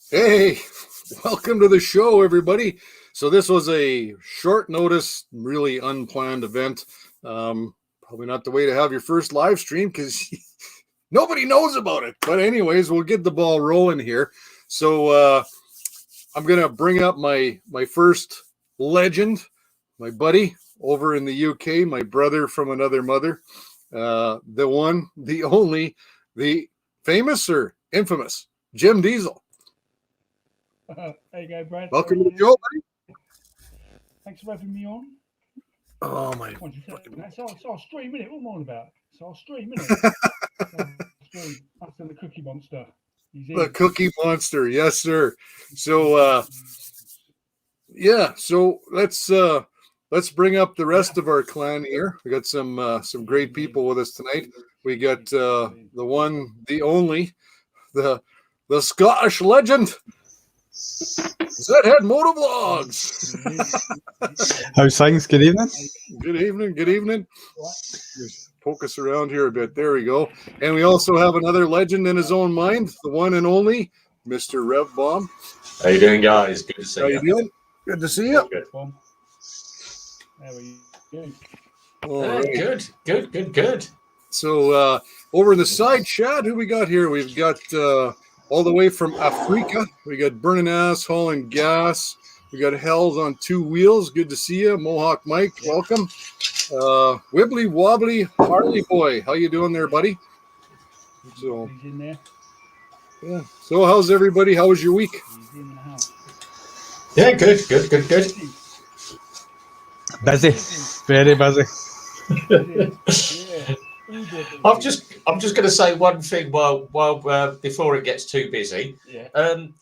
Hey, welcome to the show, everybody. So this was a short notice, really unplanned event. Probably not the way to have your first live stream because nobody knows about it. But anyways, we'll get the ball rolling here. So I'm gonna bring up my first legend, my buddy over in the UK, my brother from another mother, the one, the only, the famous or infamous Jim Diesel. There you go, Brad. Welcome to the show, buddy. Thanks for having me on. Oh my! That's our stream, innit? What am I on about? It's our stream, innit? That's the Cookie Monster. The Cookie Monster, yes, sir. So, yeah. So let's bring up the rest of our clan here. We got some great people with us tonight. We got the one, the only, the Scottish legend, Zedhead Motovlogs. How's things? Good evening. Good evening. Good evening. Just focus around here a bit. There we go. And we also have another legend in his own mind, the one and only Mr. Rev Bomb. How you doing, guys? Good to see you. How you doing? Good to see you. Good. There we go. Good. So over in the side chat, who we got here? We've got all the way from Africa. We got Burning Ass, Hauling Gas. We got Hells on Two Wheels. Good to see you. Mohawk Mike, welcome. Wibbly Wobbly Harley Boy. How you doing there, buddy? So, he's in there. Yeah. So how's everybody? How was your week? He's in the house. Yeah, good. Busy. Very busy. Yeah. I'm just going to say one thing while before it gets too busy. Yeah.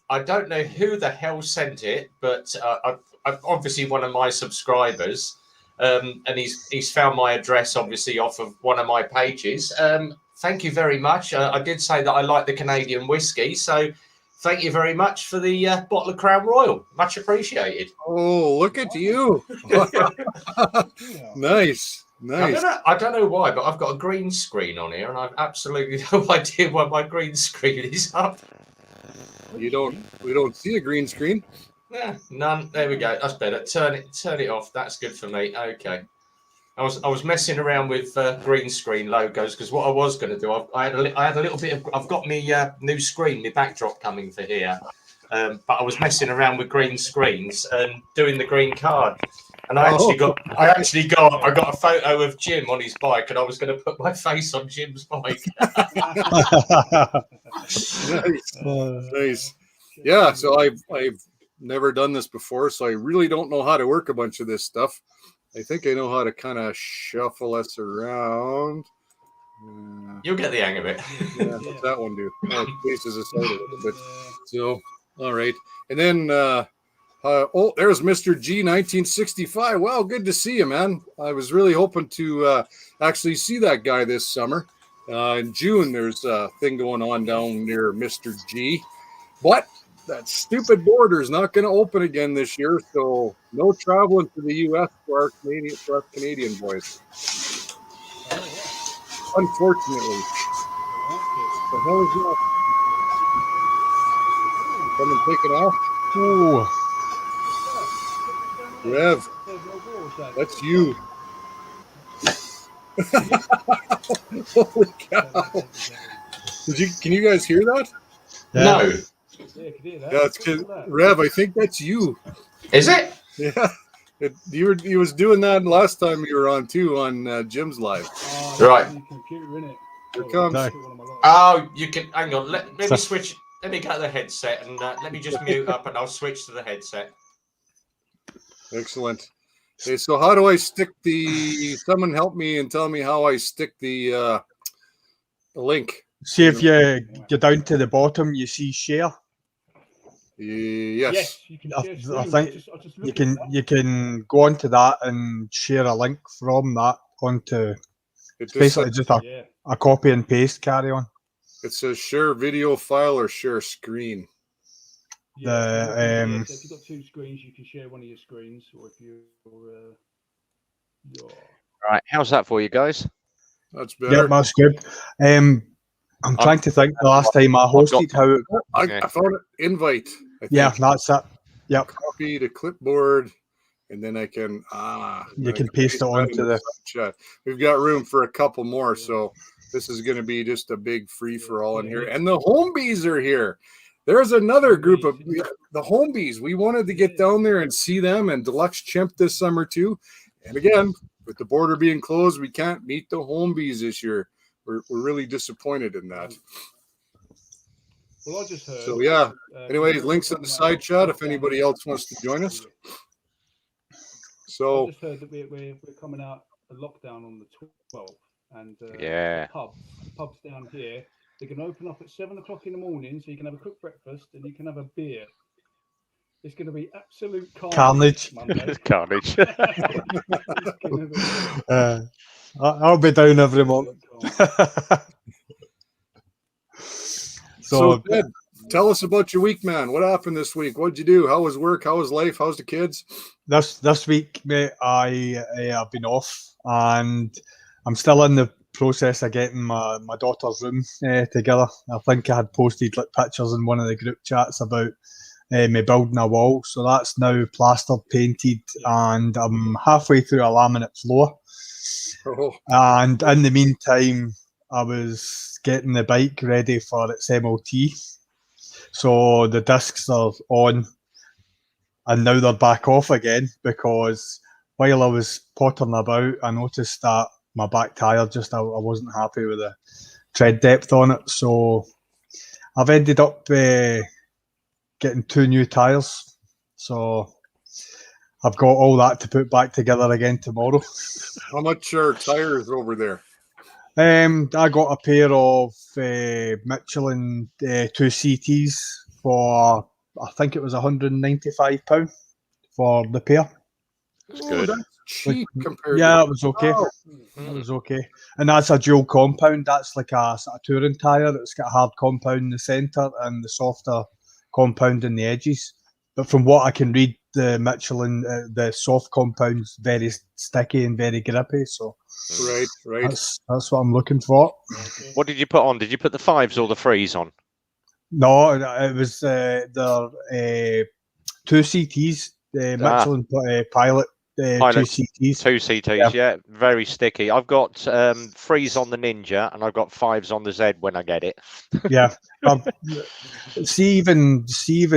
I don't know who the hell sent it, but I'm obviously one of my subscribers, and he's found my address obviously off of one of my pages. Thank you very much. I did say that I like the Canadian whiskey, so thank you very much for the bottle of Crown Royal. Much appreciated. Oh, look at you! Nice. I don't know why, but I've got a green screen on here, and I've absolutely no idea why my green screen is up. We don't see a green screen. Yeah, none. There we go. That's better. Turn it off. That's good for me. Okay. I was messing around with green screen logos because what I was going to do, I had a little bit of. I've got me new screen, my backdrop coming for here, but I was messing around with green screens and doing the green card. And I got a photo of Jim on his bike, and I was going to put my face on Jim's bike. Nice. Yeah, so I've never done this before, so I really don't know how to work a bunch of this stuff. I think I know how to kind of shuffle us around. You'll get the hang of it. Yeah, what's that one do? Oh, it faces us out a little bit. So, all right. And then there's Mr. G 1965. Well, good to see you, man. I was really hoping to actually see that guy this summer. In June, there's a thing going on down near Mr. G. But that stupid border is not going to open again this year, so no traveling to the U.S. for us Canadian boys. Unfortunately. The hell is that? Someone taking off? Ooh. Rev, that's you. Holy cow. Can you guys hear that? No. Yeah, it's Rev, I think that's you. Is it? Yeah. He was doing that last time you were on too on Jim's live. Right. Here comes. Oh, you can hang on. Let me switch. Let me get the headset and let me just mute up, and I'll switch to the headset. Excellent. Okay, so how do I stick the? Someone help me and tell me how I stick the link. See if you go down to the bottom, you see share. Yes. You can I think you can go onto that and share a link from that onto. It's basically just a copy and paste carry on. It says share video file or share screen. Yeah, so if you've got two screens, you can share one of your screens, or if you're Right, how's that for you guys? That's better. Yeah, that's good. I'm trying to think the last time I hosted how. I found an invite. I think. Yeah, that's it. Yep. Copy to clipboard, and then I can You can paste it onto the chat. We've got room for a couple more, so this is going to be just a big free for all in here. And the Homebees are here. There's another group of the Homebees. We wanted to get down there and see them and Deluxe Chimp this summer too. And again, with the border being closed, we can't meet the Homebees this year. We're really disappointed in that. Well, I just heard. So yeah. Anyways, links in the side chat if anybody else wants to join us. So I just heard that we're coming out of lockdown on the 12th, and yeah, the pubs down here, they're going to open up at 7 o'clock in the morning, so you can have a quick breakfast and you can have a beer. It's going to be absolute carnage. Carnage. I'll be down every morning. So Ed, tell us about your week, man. What happened this week? What'd you do? How was work? How was life? How's the kids? This week, mate, I've been off, and I'm still in the process of getting my daughter's room together. I think I had posted like pictures in one of the group chats about me building a wall, so that's now plastered, painted, and I'm halfway through a laminate floor. Oh. And in the meantime, I was getting the bike ready for its MOT. So the discs are on, and now they're back off again, because while I was pottering about, I noticed that my back tyre I wasn't happy with the tread depth on it. So I've ended up getting 2 new tyres. So I've got all that to put back together again tomorrow. How much are tires over there? I got a pair of Michelin 2 CTs for, I think it was £195 for the pair. That's good. That's cheap compared. Yeah, to it was okay. It was okay. And that's a dual compound. That's like a sort of touring tyre. It's got a hard compound in the centre and the softer compound in the edges. But from what I can read, the Michelin, the soft compound's very sticky and very grippy. So right. That's what I'm looking for. What did you put on? Did you put the 5s or the 3s on? No, it was the 2 CTs, the Michelin Pilot. 2 CTs. 2 CTs, yeah, very sticky. I've got 3s on the Ninja and I've got 5s on the Z when I get it. Yeah. See, even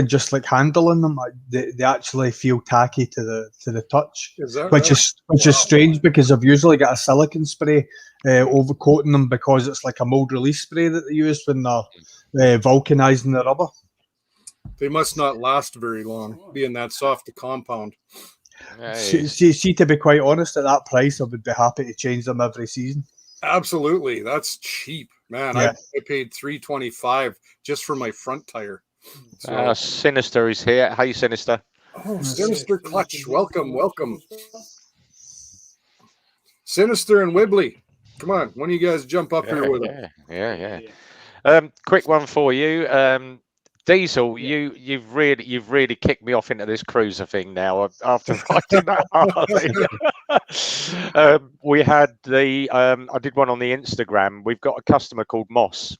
just like handling them, they actually feel tacky to the touch. Is that which is strange, because I've usually got a silicone spray overcoating them, because it's like a mold release spray that they use when they're vulcanizing the rubber. They must not last very long, being that soft a compound. Hey. See, to be quite honest, at that price, I would be happy to change them every season. Absolutely, that's cheap, man. Yeah. I paid $325 just for my front tire. So, Sinister is here. Hey, Sinister. oh, Sinister Clutch, welcome. Sinister and Wibbly, come on, when you guys jump up here with them? Yeah. Quick one for you. Diesel, you've really kicked me off into this cruiser thing now after riding that Harley. We had I did one on the Instagram. We've got a customer called Moss.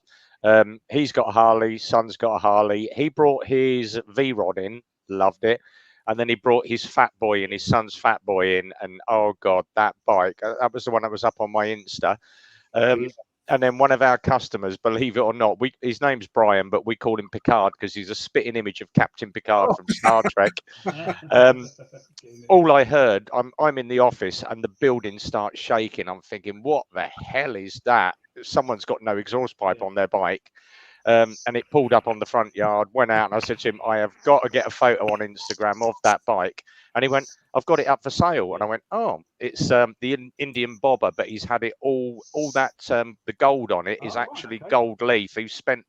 He's got a Harley, son's got a Harley. He brought his V-Rod in, loved it. And then he brought his Fat Boy in, his son's Fat Boy in. And oh God, that bike, that was the one that was up on my Insta. And then one of our customers, believe it or not, his name's Brian, but we call him Picard because he's a spitting image of Captain Picard from Star Trek. All I heard, I'm in the office and the building starts shaking. I'm thinking, what the hell is that? Someone's got no exhaust pipe on their bike. And it pulled up on the front yard, went out, and I said to him, I have got to get a photo on Instagram of that bike. And he went, I've got it up for sale. And I went, oh, it's the Indian Bobber, but he's had it all that, the gold on it is actually gold leaf. He's spent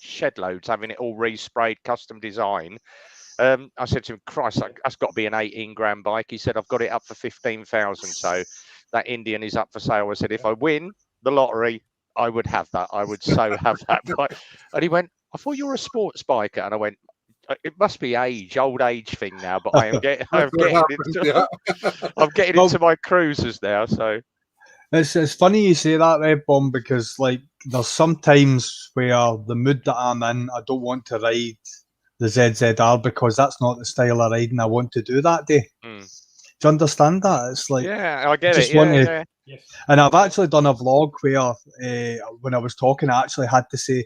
shed loads having it all resprayed, custom design. I said to him, Christ, that's got to be an 18 grand bike. He said, I've got it up for 15,000. So that Indian is up for sale. I said, if I win the lottery, I would have that. I would so have that bike. And he went, I thought you were a sports biker. And I went, it must be old age thing now, but I'm getting into my cruisers now. So it's funny you say that, Red Bomb, because like there's some times where the mood that I'm in, I don't want to ride the ZZR because that's not the style of riding I want to do that day. Mm. Do you understand that? It's like, Yeah, I get just it. want Yeah, to- yeah. Yes. and I've actually done a vlog where when I was talking, I actually had to say,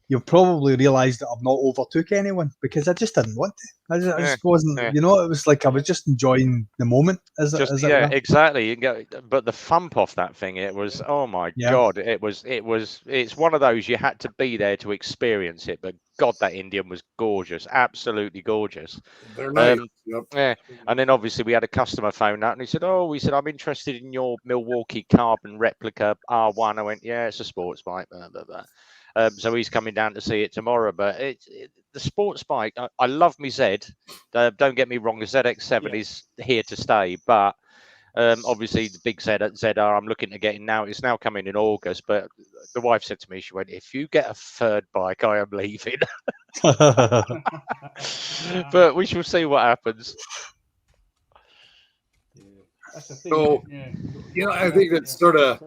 you'll probably realise that I've not overtook anyone because I just didn't want to. I just wasn't, yeah. you know, it was like I was just enjoying the moment as Just it yeah, were. exactly. You can go, but the thump off that thing, it was oh my Yeah. god, it's one of those you had to be there to experience it. But God, that Indian was gorgeous, absolutely gorgeous. They're nice. Um, Yep. Yeah, and then obviously we had a customer phone up and he said, "Oh, we said I'm interested in your Milwaukee carbon replica R1." I went, "Yeah, it's a sports bike." Blah, blah, blah. So he's coming down to see it tomorrow. But the sports bike. I love me Z. Don't get me wrong, the ZX7 is here to stay. But obviously the big ZR I'm looking to get in now. It's now coming in August. But the wife said to me, she went, "If you get a third bike, I am leaving." But we shall see what happens. Yeah. That's the thing. So, yeah. you know, I think that's sort of.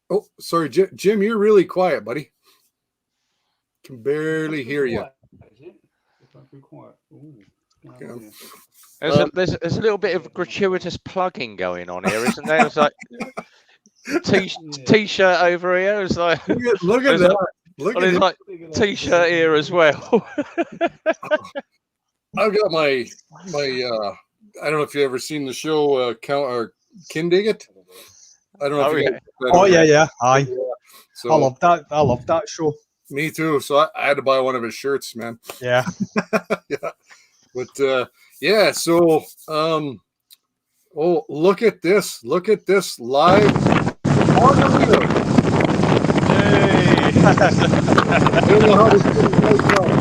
Oh, sorry, Jim. You're really quiet, buddy. Can barely hear you. Quiet. Ooh. Yeah. There's a little bit of gratuitous plugging going on here, isn't there? It's like t-shirt over here. It's like Look at There's that. Look well, at it's it. like t-shirt here as well. I've got my I don't know if you ever seen the show Kindig-It. I don't know if Oh, you yeah. guys have that Oh ever. yeah, aye. So I love that. I love that show. me too. So I had to buy one of his shirts, man. Yeah. Yeah. But yeah, so oh, look at this. Look at this live on the wheel. I don't know how this thing goes on.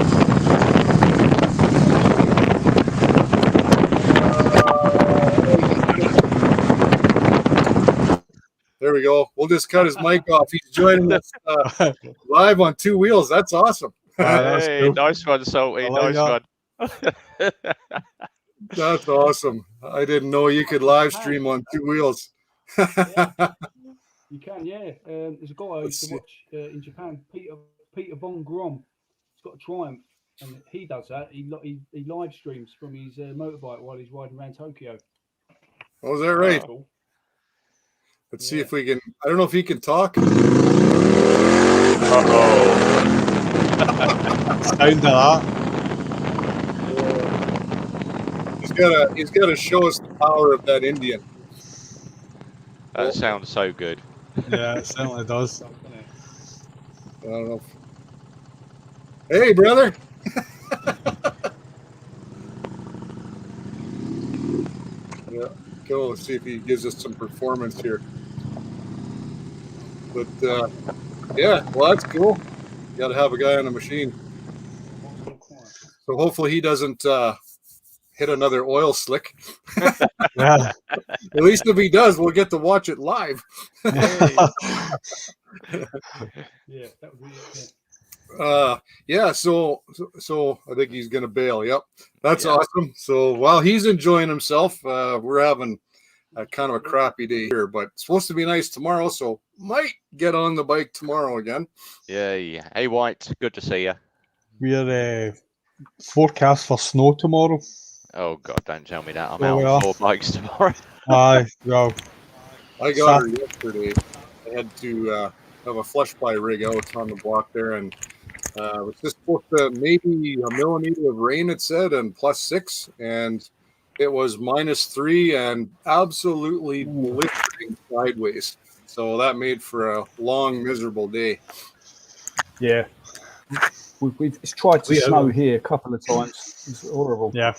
There we go. We'll just cut his mic off. He's joining us live on two wheels. That's awesome. That's Hey, cool. nice one, Salty. I like Nice that. one. That's awesome. I didn't know you could live stream on two wheels. You can, yeah. There's a guy I used to watch in Japan, Peter Von Grom. He's got a Triumph, and he does that. He live streams from his motorbike while he's riding around Tokyo. Oh, is that right? Cool. Let's see if we can. I don't know if he can talk. Sound of that. He's got to show us the power of that Indian. That sounds so good. Yeah, it certainly does. I don't know. Hey, brother. Yeah, cool. Let's see if he gives us some performance here. But yeah, well, that's cool. You got to have a guy on a machine. So hopefully he doesn't hit another oil slick. Yeah. At least if he does, we'll get to watch it live. Yeah, that would be it. Yeah. So I think he's gonna bail. Yep, that's Yeah. awesome. So while he's enjoying himself, we're having a kind of a crappy day here, but it's supposed to be nice tomorrow, so might get on the bike tomorrow again. Yeah. Hey, White. Good to see you. We're forecast for snow tomorrow. Oh God, don't tell me that. I'm Oh, out yeah. on 4 bikes tomorrow. Aye, well, I got her yesterday. I had to have a flush ply rig out on the block there, and it was just supposed to maybe a millimeter of rain, it said, and +6, and it was -3 and absolutely blistering sideways. So that made for a long, miserable day. Yeah. It's tried to Yeah. snow here a couple of times. It's horrible. yeah.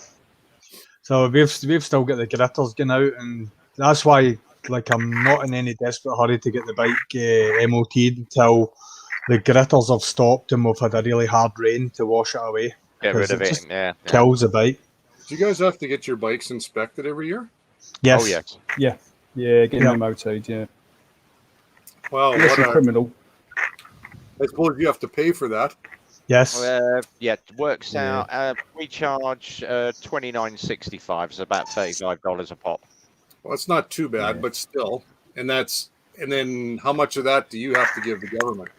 So we've still got the gritters going out, and that's why, like, I'm not in any desperate hurry to get the bike MOT'd until the gritters have stopped and we've had a really hard rain to wash it away. Get rid of It it. just Yeah. kills the bike. Do you guys have to get your bikes inspected every year? Yes. Oh yes. Yeah, getting Yeah. MOT'd, yeah. Well, Unless you're criminal. I suppose you have to pay for that. Yes. Yeah, it works Yeah. out. We charge $29.65. It's about $35 a pop. Well, it's not too bad, but still. And then how much of that do you have to give the government?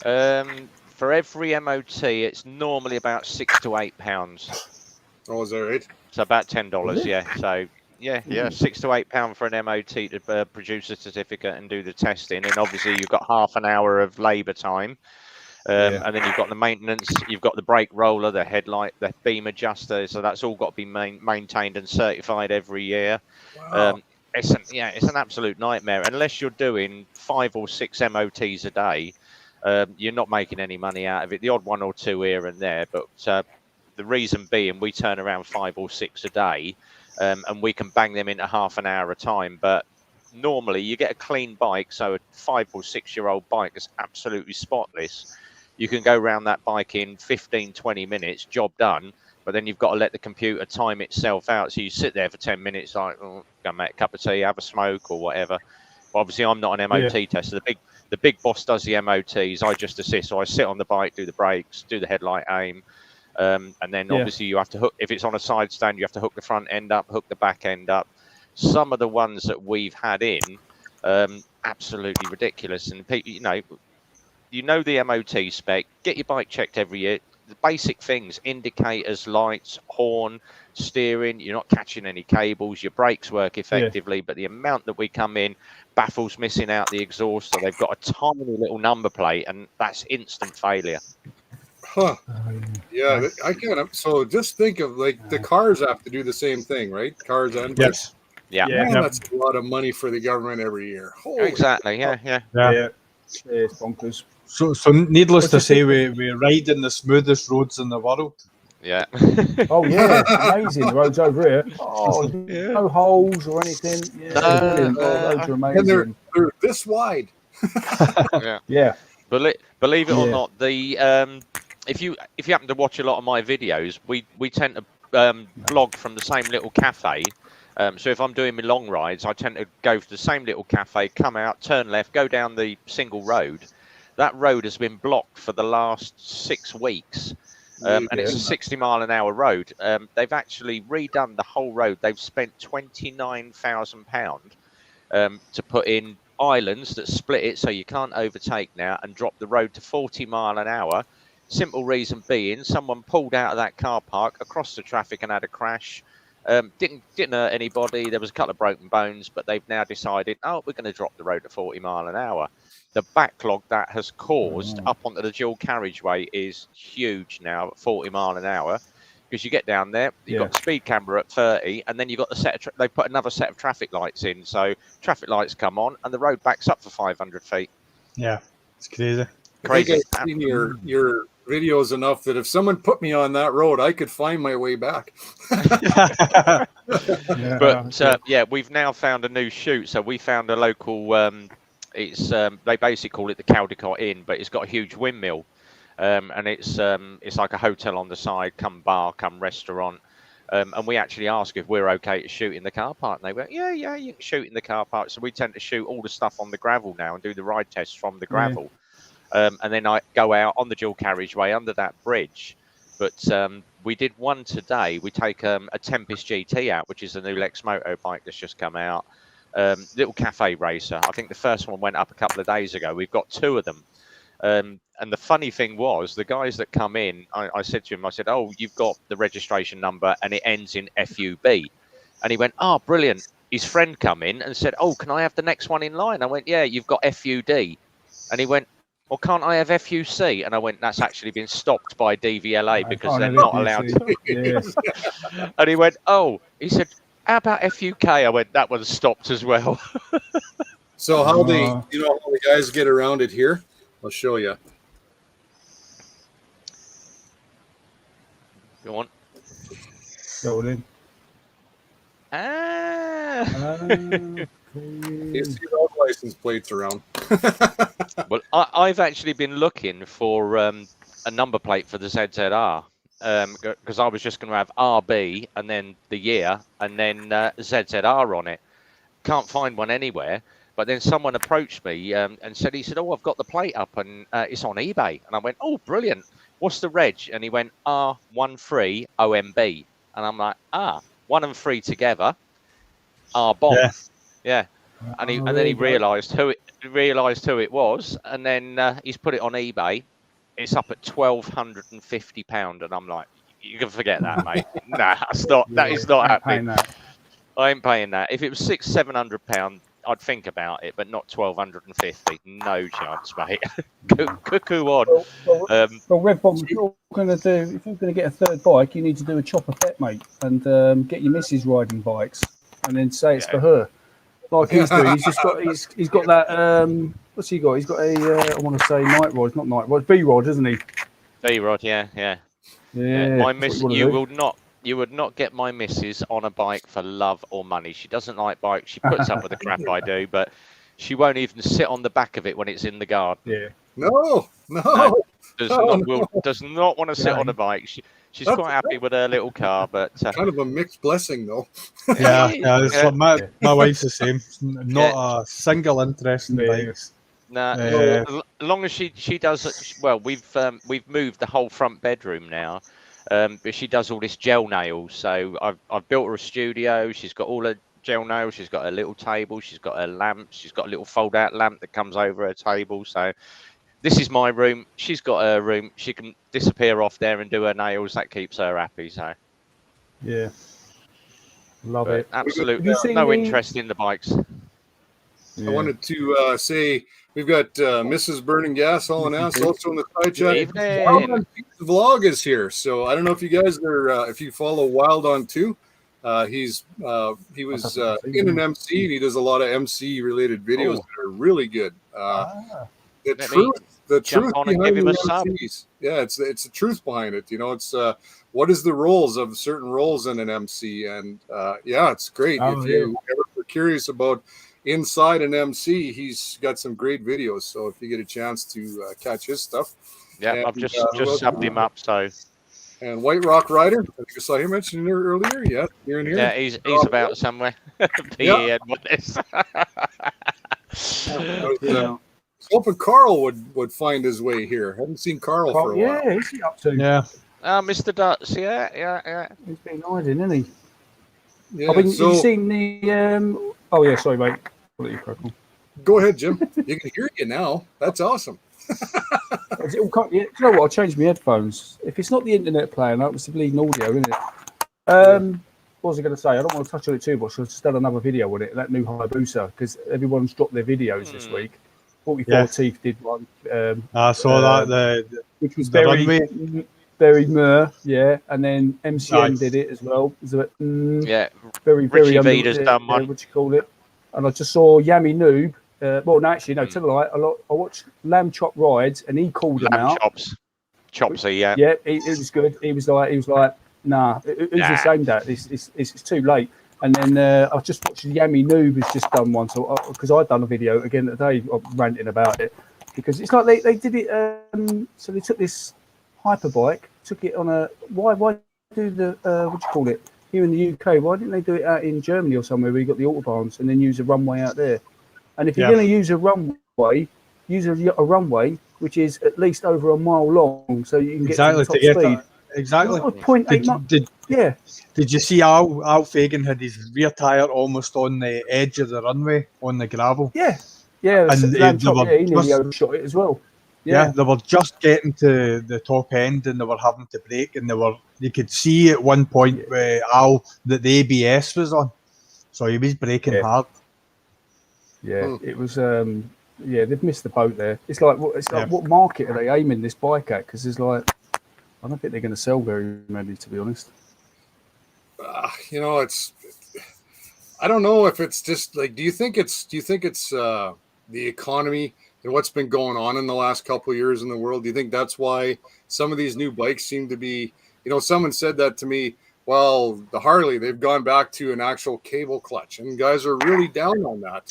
For every MOT, it's normally about £6 to £8. Oh, is that right? So about $10, yeah. So yeah, £6 to £8 for an MOT to produce a certificate and do the testing. And obviously you've got half an hour of labour time. And then you've got the maintenance, you've got the brake roller, the headlight, the beam adjuster. So that's all got to be maintained and certified every year. Wow. It's an absolute nightmare. Unless you're doing 5 or 6 MOTs a day, you're not making any money out of it. The odd 1 or 2 here and there, but the reason being we turn around 5 or 6 a day, and we can bang them into half an hour a time. But normally you get a clean bike, so a 5 or 6 year old bike is absolutely spotless. You can go around that bike in 15, 20 minutes, job done. But then you've got to let the computer time itself out. So you sit there for 10 minutes, like, oh, go make a cup of tea, have a smoke or whatever. But obviously, I'm not an MOT tester. The big boss does the MOTs. I just assist. So I sit on the bike, do the brakes, do the headlight aim. And then obviously you have to hook, if it's on a side stand, you have to hook the front end up, hook the back end up. Some of the ones that we've had in, absolutely ridiculous. And people, you know the MOT spec, get your bike checked every year. The basic things, indicators, lights, horn, steering, you're not catching any cables, your brakes work effectively, but the amount that we come in, baffles missing out the exhaust, so they've got a tiny little number plate, and that's instant failure. Huh. Yeah, I kind of. So just think of like the cars have to do the same thing, right? Cars and Yes. Yeah. Man, that's a lot of money for the government every year. Holy Exactly. Yeah. It's bonkers. So needless to say, we're riding the smoothest roads in the world. Yeah. Oh yeah, amazing. The roads over here. Oh, no holes or anything. Yeah, brilliant. Roads are amazing. And they're this wide. Yeah. Believe it or not, the if you happen to watch a lot of my videos, we tend to vlog from the same little cafe. So if I'm doing my long rides, I tend to go to the same little cafe, come out, turn left, go down the single road. That road has been blocked for the last 6 weeks. And it's a 60-mile-an-hour road. They've actually redone the whole road. They've spent £29,000 to put in islands that split it so you can't overtake now, and drop the road to 40 mile an hour. Simple reason being, someone pulled out of that car park across the traffic and had a crash. Didn't hurt anybody. There was a couple of broken bones, but they've now decided, oh, we're going to drop the road to 40 mile an hour. The backlog that has caused up onto the dual carriageway is huge now at 40 mile an hour, because you get down there, you've got the speed camera at 30, and then you've got the set of they put another set of traffic lights in. So traffic lights come on and the road backs up for 500 feet. Yeah, it's crazy. Crazy. I've seen your videos enough that if someone put me on that road, I could find my way back. But we've now found a new shoot. So we found a local, it's they basically call it the Caldecott Inn, but it's got a huge windmill. And it's like a hotel on the side, come bar, come restaurant. And we actually ask if we're okay to shoot in the car park. And they went, yeah, you can shoot in the car park. So we tend to shoot all the stuff on the gravel now and do the ride tests from the gravel. And then I go out on the dual carriageway under that bridge. But we did one today. We take a Tempest GT out, which is a new Lex Moto bike that's just come out. Little cafe racer. I think the first one went up a couple of days ago. We've got 2 of them. And the funny thing was, the guys that come in, I said to him, I said, oh, you've got the registration number and it ends in FUB. And he went, oh, brilliant. His friend come in and said, oh, can I have the next one in line? I went, yeah, you've got FUD. And he went, well, can't I have FUC? And I went, that's actually been stopped by DVLA because they're not allowed to. And he went, oh, he said, how about FUK? I went, that one's stopped as well. So how how the guys get around it here? I'll show you. Go on. Go in. You see all the license plates around. Well, I've actually been looking for a number plate for the ZZR because I was just going to have RB and then the year and then ZZR on it. Can't find one anywhere. But then someone approached me and said, oh, I've got the plate up and it's on eBay. And I went, oh, brilliant. What's the reg? And he went, R13OMB. And I'm like, 1 and 3 together. R-bomb. Yeah. Yeah. and Oh, then there he you go. realised who it was, and then he's put it on eBay. It's up at £1,250, and I'm like, you can forget that, mate. Nah, that's not. That is not ain't paying happening. that. I ain't paying that. If it was £600-700, I'd think about it, but not 1,250. No chance, mate. Cuckoo on. Well, Red Bomb, if you're going to get a third bike, you need to do a chopper pet, mate, and get your missus riding bikes, and then say it's for her. Like he's doing, he's got that. What's he got? He's got a. I want to say night rod, not night rod, B rod, isn't he? B-Rod, yeah. Yeah. My that's miss, what you wanna do. would not get my missus on a bike for love or money. She doesn't like bikes. She puts up with the crap I do, but she won't even sit on the back of it when it's in the garden. Yeah. No. Does not want to sit on a bike. She's That's quite happy with her little car, but kind of a mixed blessing, though. Yeah, it's Yeah. like my wife's the same. Not a single interest in Yeah. bikes. nah, Uh, as long as she does. Well, we've moved the whole front bedroom now, but she does all this gel nails. So I've built her a studio. She's got all her gel nails. She's got a little table. She's got her lamps. She's got a little fold-out lamp that comes over her table. So this is my room. She's got her room. She can disappear off there and do her nails. That keeps her happy. So Yeah. Love but it. absolutely Have you seen no the- interest in the bikes. Yeah. I wanted to say we've got Mrs. Burning Gas all announced also in the side chat. Evening. Wild on 2's vlog is here, so I don't know if you guys are if you follow Wild on 2. He was in an MC and he does a lot of MC related videos that are really good. The Let me truth jump on and behind give him the a sub. MCs. Yeah, it's the truth behind it. You know, it's what is the roles of certain roles in an MC, and yeah, it's great. Oh, If you ever were curious about inside an MC, he's got some great videos. So if you get a chance to catch his stuff, Yeah, and, I've just who else? subbed him up. So And White Rock Rider, I think I saw him mentioned earlier. Yeah, here and here. yeah, he's about somewhere. PE and what this. I was hoping Carl would find his way here. Haven't seen Carl for a while. Yeah, who's he up to? yeah, Mr. Dutz, yeah. He's been hiding, isn't he? Yeah, I mean, so you've seen the. Oh yeah, sorry, mate. I'll let you crack on. go ahead, Jim. You can hear you now. That's awesome. Is it all yeah, do you know what? I changed my headphones. If it's not the internet playing, that was the bleeding audio, isn't it? What was I going to say? I don't want to touch on it too much. I've just done another video with it, that new Hayabusa, because everyone's dropped their videos this week. 44 Yeah. Teeth did one, I saw that. which was the very yeah. And then MCN Nice. did it as well. It was a bit, Yeah, very Richie Vida's done one. what do you call it? And I just saw Yami Noob. Well, no, actually, no. Hmm. Tell me, I watched Lamb Chop Rides, and he called them lamb out. chops. Chopsy, yeah. Yeah, it was good. He was like, nah, who's this aimed at? It's too late. And then I just watched Yami Noob has just done one, so because I'd done a video again today ranting about it, because it's like they did it. So they took this hyperbike, took it on a why do the what do you call it here in the UK? Why didn't they do it out in Germany or somewhere where you got the autobahns and then use a runway out there? And if you're Yeah. going to use a runway, use a runway which is at least over a mile long, so you can get Exactly to the to top get speed. that. Exactly. What, 0.8 Did yeah, you see Al Fagan had his rear tire almost on the edge of the runway on the gravel? yeah. And Lamb they Chop, were he nearly just- overshot it as well. Yeah, they were just getting to the top end and they were having to brake, and you could see at one point where Al that the ABS was on, so he was braking Yeah. hard. Yeah, it was. Yeah, they've missed the boat there. It's like, what market are they aiming this bike at? Because it's like, I don't think they're going to sell very many, to be honest. You know, I don't know if it's just like, do you think it's the economy and what's been going on in the last couple of years in the world? Do you think that's why some of these new bikes seem to be, you know, someone said that to me, well, the Harley, they've gone back to an actual cable clutch, and guys are really down on that.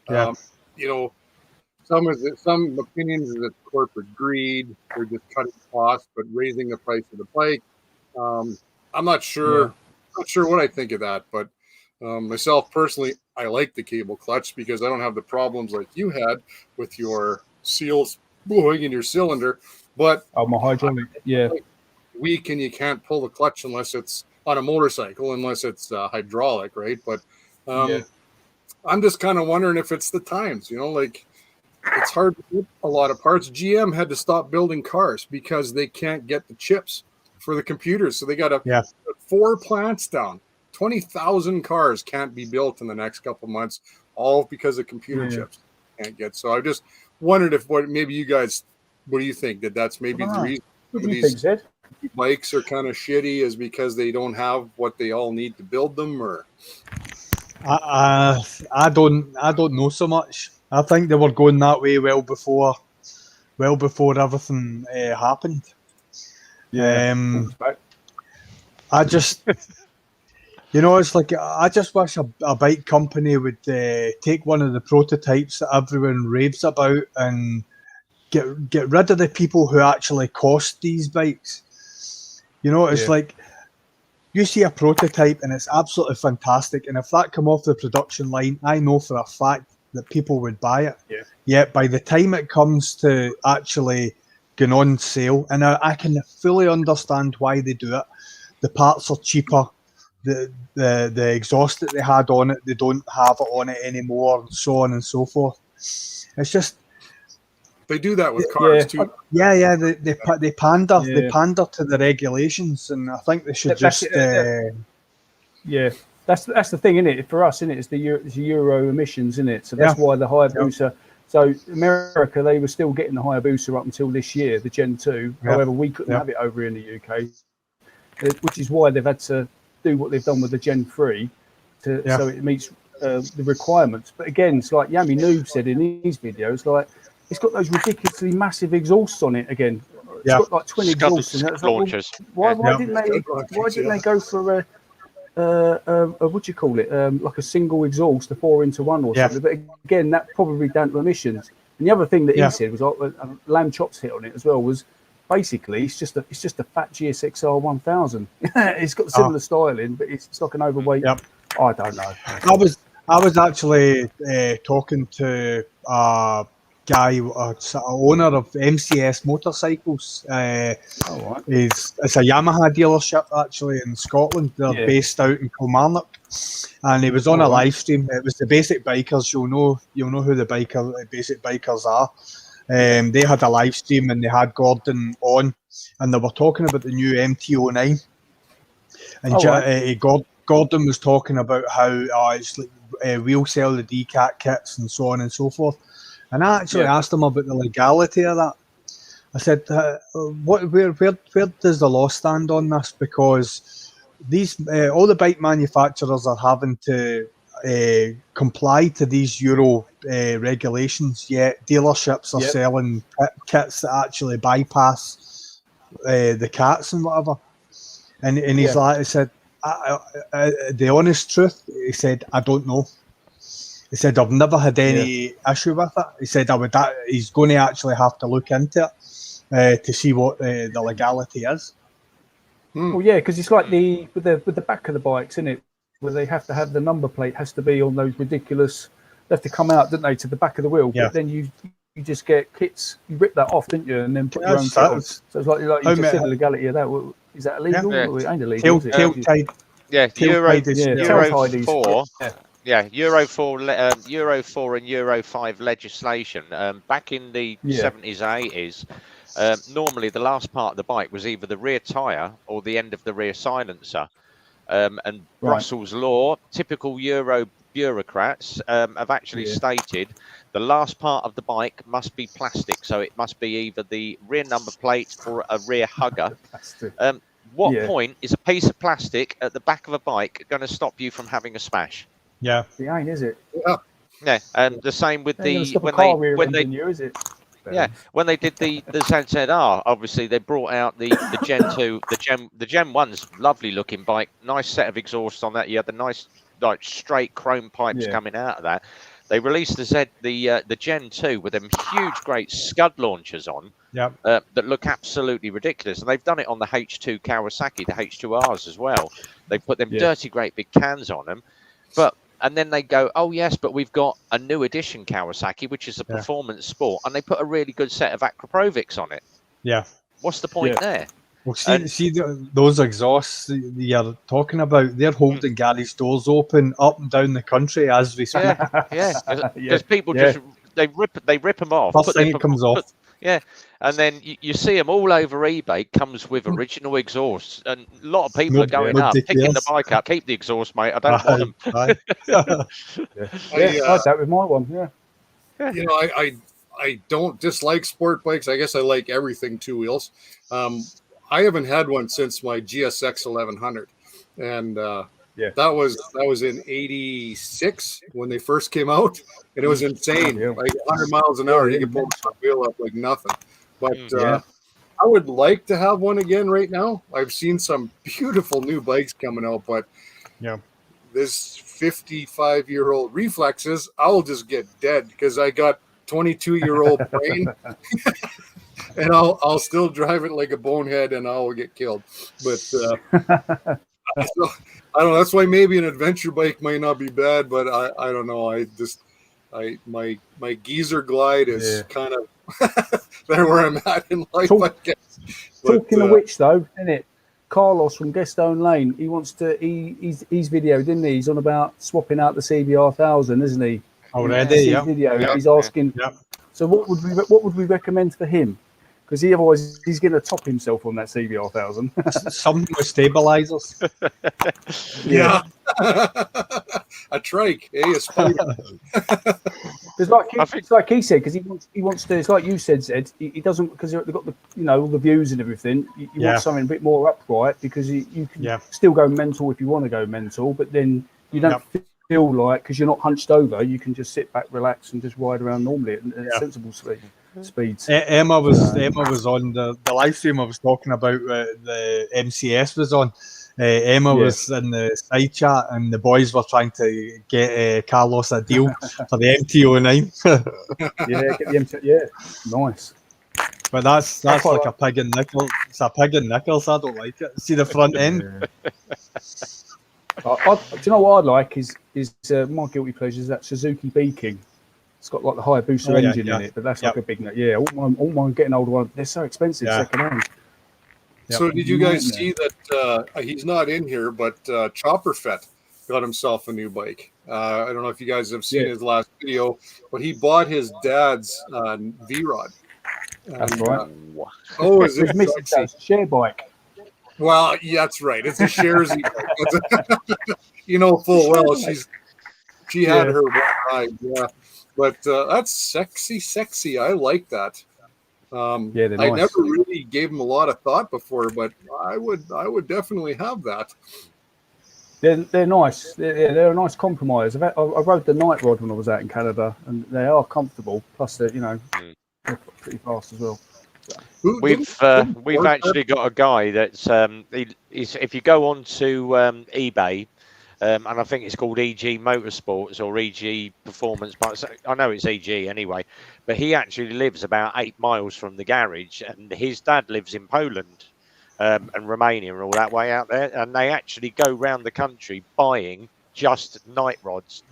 And, you know, some opinions is it's corporate greed. They're just cutting costs, but raising the price of the bike. I'm not sure. Not sure what I think of that, but myself personally, I like the cable clutch because I don't have the problems like you had with your seals blowing in your cylinder. But Oh, my hydraulic. Yeah, weak and you can't pull the clutch unless it's on a motorcycle, unless it's hydraulic, right? But I'm just kind of wondering if it's the times, like it's hard to get a lot of parts. GM had to stop building cars because they can't get the chips for the computers. So they got to put 4 plants down. 20,000 cars can't be built in the next couple months, all because of computer chips can't get. So I just wondered if what do you think that's maybe the reason these bikes are kind of shitty is because they don't have what they all need to build them, or I don't know so much. I think they were going that way well before everything happened. I just it's like I just wish a bike company would take one of the prototypes that everyone raves about and get rid of the people who actually cost these bikes. It's like you see a prototype and it's absolutely fantastic, and if that come off the production line, I know for a fact that people would buy it. Yet by the time it comes to actually going on sale, and I can fully understand why they do it. The parts are cheaper. The exhaust that they had on it, they don't have it on it anymore, and so on and so forth. It's just they do that with cars too. Yeah. They pander to the regulations, and I think they should That's the thing, isn't it? For us, isn't it? It's the Euro emissions, isn't it? So that's why the Hayabusa. So America, they were still getting the Hayabusa up until this year, the Gen 2. However, we couldn't have it over here in the UK, which is why they've had to do what they've done with the Gen 3 so it meets the requirements. But again, it's like Yami Noob said in his videos, like it's got those ridiculously massive exhausts on it again. It's got like 20 exhausts in it. Launchers. Why didn't they go for what do you call it? Like a single exhaust, a 4-into-1 or something. But again, that probably down to emissions. And the other thing that he said was Lamb Chops hit on it as well was basically it's just a fat GSXR 1000. It's got similar styling, but it's like an overweight. I don't know. I was actually talking to a guy, owner of MCS motorcycles. It's a Yamaha dealership actually in Scotland. They're based out in Kilmarnock, and he was on a live stream. It was the Basic Bikers. You'll know who the Basic Bikers are. They had a live stream and they had Gordon on, and they were talking about the new MT-09. And Gordon was talking about how it's like we'll sell the DCAT kits and so on and so forth. And I actually asked him about the legality of that. I said, where does the law stand on this? Because these all the bike manufacturers are having to comply to these Euro regulations, yet dealerships are selling kits that actually bypass the cats and whatever. And he's like, I said, the honest truth, he said, I don't know. He said, I've never had any issue with it. He said, he's going to actually have to look into it to see what the legality is. Well, yeah, because it's like with the back of the bikes, isn't it? Where they have to have the number plate has to be on those ridiculous. They have to come out, don't they, to the back of the wheel? But then you just get kits. You rip that off, didn't you? And then put your own kit on. So it's like you just said the legality of that. Is that illegal? Or it ain't illegal. Euro 4. Yeah, Euro 4 and Euro 5 legislation. Back in the 70s and 80s, normally the last part of the bike was either the rear tyre or the end of the rear silencer. And Brussels law, typical Euro bureaucrats have actually stated the last part of the bike must be plastic. So it must be either the rear number plate or a rear hugger. What point is a piece of plastic at the back of a bike going to stop you from having a smash? Yeah, it ain't, is it? Yeah, and the same with when they did the ZZR. Obviously, they brought out the Gen 2, the Gen 1's lovely looking bike, nice set of exhausts on that. You had the nice like straight chrome pipes coming out of that. They released the Gen 2 with them huge, great scud launchers on that look absolutely ridiculous. And they've done it on the H2 Kawasaki, the H2Rs as well. They put them dirty, great big cans on them, and then they go, oh, yes, but we've got a new edition Kawasaki, which is a performance sport. And they put a really good set of Acroprovics on it. Yeah. What's the point there? Well, And- those exhausts that you're talking about, they're holding garage doors open up and down the country as we speak. Yeah, because Yeah, people yeah. just they rip them off. First put thing their- it comes put- off. Yeah, and then you see them all over eBay. Comes with original exhausts, and a lot of people are going up, nobody picking the cares. bike up. Keep the exhaust, mate. I don't want them. Aye. Yeah, I had that with my one. Yeah, You know, I don't dislike sport bikes. I guess I like everything two wheels. I haven't had one since my GSX 1100, and Yeah. that was in '86 when they first came out, and it was insane. Yeah. Like 100 miles an hour, Yeah, you could pull the wheel up like nothing. But Yeah. I would like to have one again right now. I've seen some beautiful new bikes coming out, but Yeah. this 55-year-old reflexes, I'll just get dead because I got 22-year-old brain, and I'll still drive it like a bonehead, and I'll get killed. But so, I don't know. That's why maybe an adventure bike might not be bad, but I don't know. My geezer glide is kind of there where I'm at in life, I guess. But, Talking of which, though, isn't it? Carlos from Guestone Lane, he wants to. He's videoed, didn't he? He's on about swapping out the CBR 1000, isn't he? Already, His yeah. video. Yeah. He's asking. Yeah. So what would we recommend for him? Because otherwise he's going to top himself on that CBR 1000. Something with stabilizers. yeah, a trike, a spider. It's like he said, because he wants to. It's like you said, Zed. He doesn't, because they've got the all the views and everything. You want something a bit more upright, because you can still go mental if you want to go mental, but then you don't feel like, because you're not hunched over, you can just sit back, relax, and just ride around normally at sensible speeds. Emma was on the live stream I was talking about. The MCS was on. Emma was in the side chat, and the boys were trying to get Carlos a deal for the MT09. Get the MT. Yeah, nice. But that's like a pig and nickel. It's a pig and nickels. I don't like it. See the front end. Do you know what I like is my guilty pleasure is that Suzuki B-King. It's got like the Hayabusa engine in it, but that's like a big note. Yeah, all my getting older ones, they're so expensive second hand. So did you guys see that he's not in here, but Chopper Fett got himself a new bike. I don't know if you guys have seen his last video, but he bought his dad's V-Rod. That's right. Oh, is it missing that share bike? Well, yeah, that's right. It's a Sharzy bike. You know full well she had her ride, but that's sexy. I like that. They're nice. I never really gave them a lot of thought before, but I would definitely have that. They're nice. They're a nice compromise. I rode the Night Rod when I was out in Canada, and they are comfortable. Plus, they're they're pretty fast as well. We've actually got a guy that's if you go on to eBay, and I think it's called EG Motorsports or EG Performance, but I know it's EG anyway. But he actually lives about 8 miles from the garage, and his dad lives in Poland and Romania and all that way out there, and they actually go round the country buying just night rods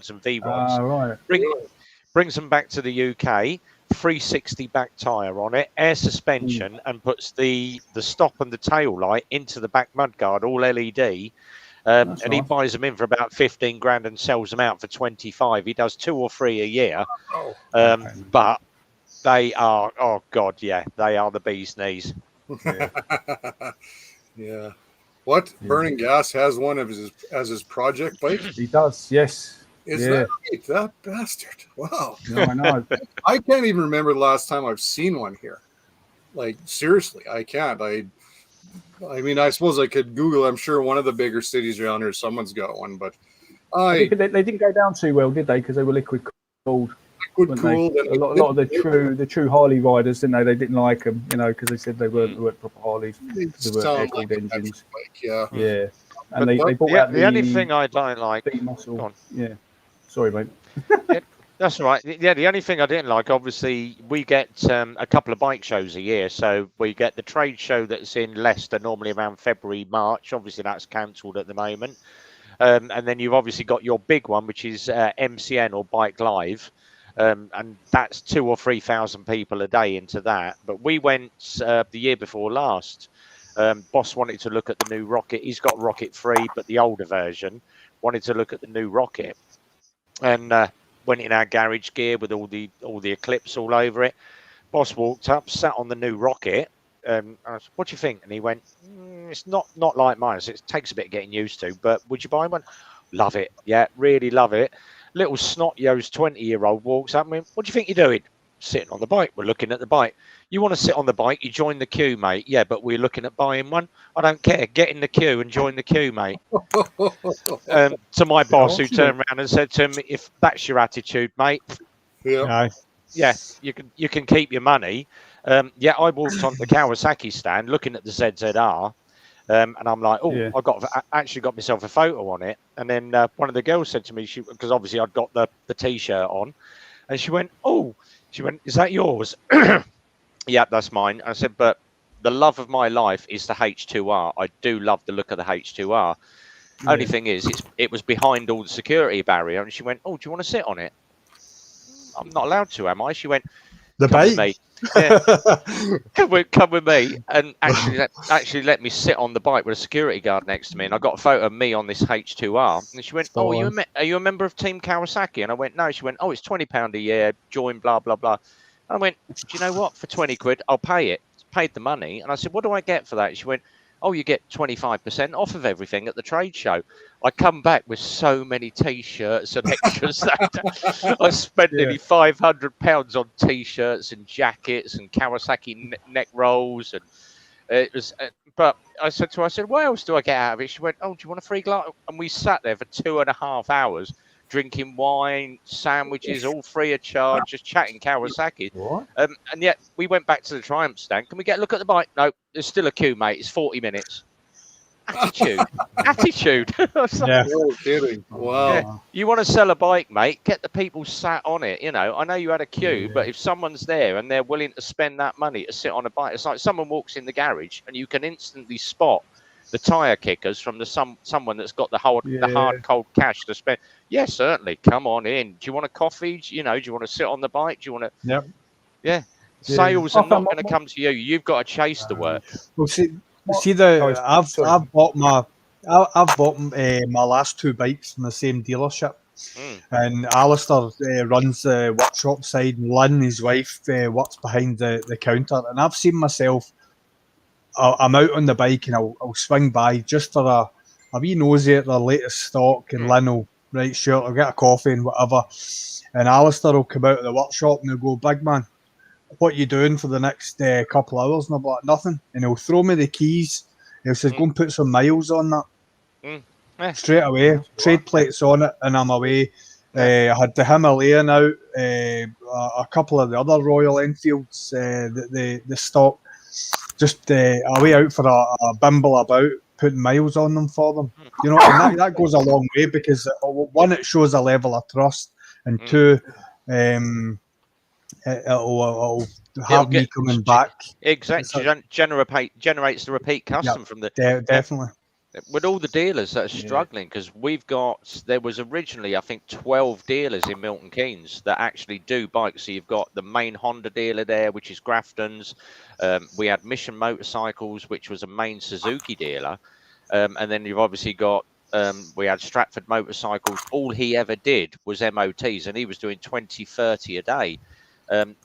and V rods. Right. Brings them back to the UK. 360 back tire on it, air suspension, and puts the stop and the tail light into the back mudguard, all LED. And he buys them in for about 15 grand and sells them out for 25. He does 2 or 3 a year. But they are, they are the bee's knees. Yeah. What? Burning Gas has one of his project bike? He does, yes. Is that right? That bastard. Wow. No, I know. I can't even remember the last time I've seen one here. Like, seriously, I can't. I mean, I suppose I could Google. I'm sure one of the bigger cities around here, someone's got one, but they didn't go down too well, did they? Because they were liquid cooled. Liquid cooled. A lot of the true Harley riders, didn't they? They didn't like them, because they said they weren't proper Harleys. They were air cooled engines. Yeah. Yeah. And they bought out the only thing I don't like. Muscle. Yeah. Sorry, mate. That's all right. Yeah, the only thing I didn't like, obviously, we get a couple of bike shows a year. So we get the trade show that's in Leicester, normally around February, March. Obviously, that's cancelled at the moment. And then you've obviously got your big one, which is MCN or Bike Live. And that's 2,000 or 3,000 people a day into that. But we went the year before last, Boss wanted to look at the new Rocket. He's got Rocket 3, but the older version. Wanted to look at the new Rocket, and went in our garage gear with all the Eclipse all over it. Boss walked up, sat on the new Rocket. I said, "What do you think?" And he went, "It's not like mine. So it takes a bit of getting used to, but would you buy one?" Love it. Yeah, really love it. Little snot-nosed 20-year-old walks up and went, "What do you think you're doing?" "Sitting on the bike." "We're looking at the bike." "You want to sit on the bike? You join the queue, mate." "Yeah, but we're looking at buying one." "I don't care. Get in the queue and join the queue, mate." To my boss, who turned around and said to him, "If that's your attitude, mate, Yeah. Aye. yeah, you can keep your money." Yeah, I walked on the Kawasaki stand looking at the ZZR, and I'm like, "Oh, Yeah. I actually got myself a photo on it." And then one of the girls said to me, because obviously I'd got the T-shirt on, and she went, "Is that yours?" "Yeah, that's mine." I said, "But the love of my life is the H2R. I do love the look of the H2R. Only thing is, it was behind all the security barrier." And she went, "Oh, do you want to sit on it?" "I'm not allowed to, am I?" She went, The "Come with bike. me." Yeah. Come with me, and actually let me sit on the bike with a security guard next to me. And I got a photo of me on this H2R. And she went, "Oh, are you a member of Team Kawasaki?" And I went, "No." She went, "Oh, it's £20 a year, join, blah blah blah." And I went, "Do you know what? For 20 quid, I'll pay it." Paid the money, and I said, "What do I get for that?" She went, "Oh, you get 25% off of everything at the trade show." I come back with so many T-shirts and extras that I spent nearly £500 on T-shirts and jackets and Kawasaki neck rolls, and it was. But I said to her, "What else do I get out of it?" She went, "Oh, do you want a free glass?" And we sat there for 2.5 hours drinking wine, sandwiches, all free of charge, just chatting Kawasaki. What? And yet we went back to the Triumph stand. "Can we get a look at the bike?" "No, there's still a queue, mate. It's 40 minutes. Attitude. Yeah. No kidding. Wow. Yeah. You want to sell a bike, mate? Get the people sat on it. You know, I know you had a queue, but if someone's there and they're willing to spend that money to sit on a bike, it's like someone walks in the garage and you can instantly spot the tire kickers from someone that's got the hard cold cash to spend. Yeah, certainly. Come on in. Do you want a coffee? Do you want to sit on the bike? Do you want to? Yep. Yeah. Sales are not going to come to you. You've got to chase the work. Well, I've bought my last 2 bikes from the same dealership, and Alistair runs the workshop side, and Lynn, his wife, works behind the counter. And I've seen myself. I'm out on the bike, and I'll swing by just for a wee nosy at the latest stock, and Lynn will, "Right, sure, I'll get a coffee and whatever." And Alistair will come out of the workshop and he'll go, "Big man, what you doing for the next couple of hours?" And I'm like, "Nothing." And he'll throw me the keys. He'll say, "Go and put some miles on that." Straight away, trade plates on it, and I'm away. I had the Himalayan out, a couple of the other Royal Enfields, the stock, just away out for a bimble about, putting miles on them for them. You know, and that goes a long way, because one, it shows a level of trust, and two, it'll have me coming back. Exactly. Generates the repeat custom from the definitely. With all the dealers that are struggling, because there was originally, I think, 12 dealers in Milton Keynes that actually do bikes. So you've got the main Honda dealer there, which is Grafton's. We had Mission Motorcycles, which was a main Suzuki dealer. And then you've obviously got, we had Stratford Motorcycles. All he ever did was MOTs, and he was doing 20, 30 a day.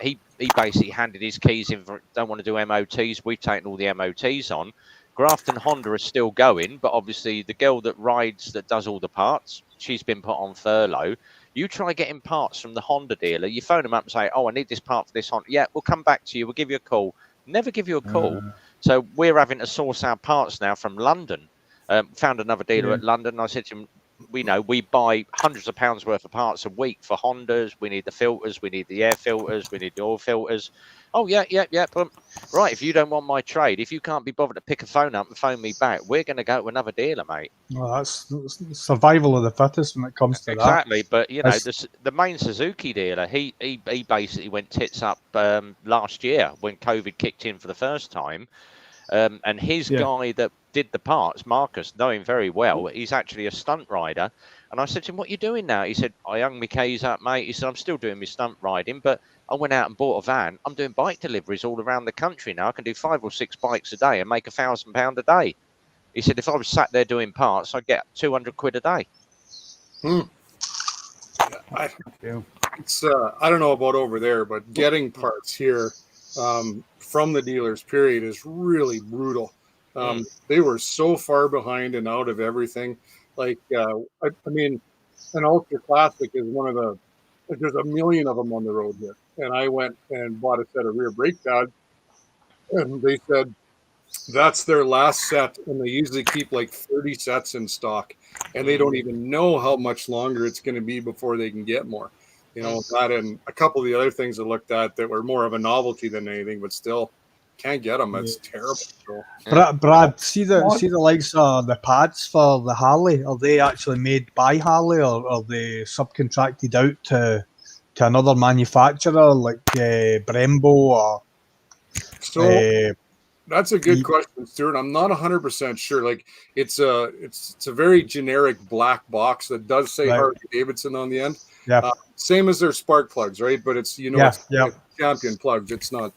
He basically handed his keys in for, "Don't want to do MOTs. We've taken all the MOTs on." Grafton Honda is still going, but obviously the girl that does all the parts, she's been put on furlough. You try getting parts from the Honda dealer, you phone them up and say, "Oh, I need this part for this Honda." "Yeah, we'll come back to you. We'll give you a call." Never give you a call. So we're having to source our parts now from London. Found another dealer at London. I said to him, we buy hundreds of pounds worth of parts a week for Hondas. We need the filters, we need the air filters, we need the oil filters. "Oh, yeah. Right, if you don't want my trade, if you can't be bothered to pick a phone up and phone me back, we're going to go to another dealer, mate." Well, that's survival of the fittest when it comes to exactly. But you know, the main Suzuki dealer, he basically went tits up last year when COVID kicked in for the first time. And his guy that did the parts, Marcus, know him very well. He's actually a stunt rider. And I said to him, what are you doing now? He said, I hung my keys up, mate. He said, I'm still doing my stunt riding, but I went out and bought a van. I'm doing bike deliveries all around the country now. I can do 5 or 6 bikes a day and make £1,000 a day. He said, if I was sat there doing parts, I'd get 200 quid a day. I don't know about over there, but getting parts here from the dealers, period, is really brutal. They were so far behind and out of everything. Like, I mean, an Ultra Classic is one of the, there's a million of them on the road here. And I went and bought a set of rear brake pads, and they said that's their last set, and they usually keep like 30 sets in stock, and they don't even know how much longer it's going to be before they can get more. You know, that and a couple of the other things I looked at that were more of a novelty than anything, but still can't get them. It's terrible. So. Brad, see the likes of the pads for the Harley. Are they actually made by Harley, or are they subcontracted out to another manufacturer like Brembo or? So that's a good question, Stuart. I'm not 100% sure. Like it's a very generic black box that does say Harley Davidson on the end. Yeah. Same as their spark plugs, right? But it's it's Champion plugs. It's not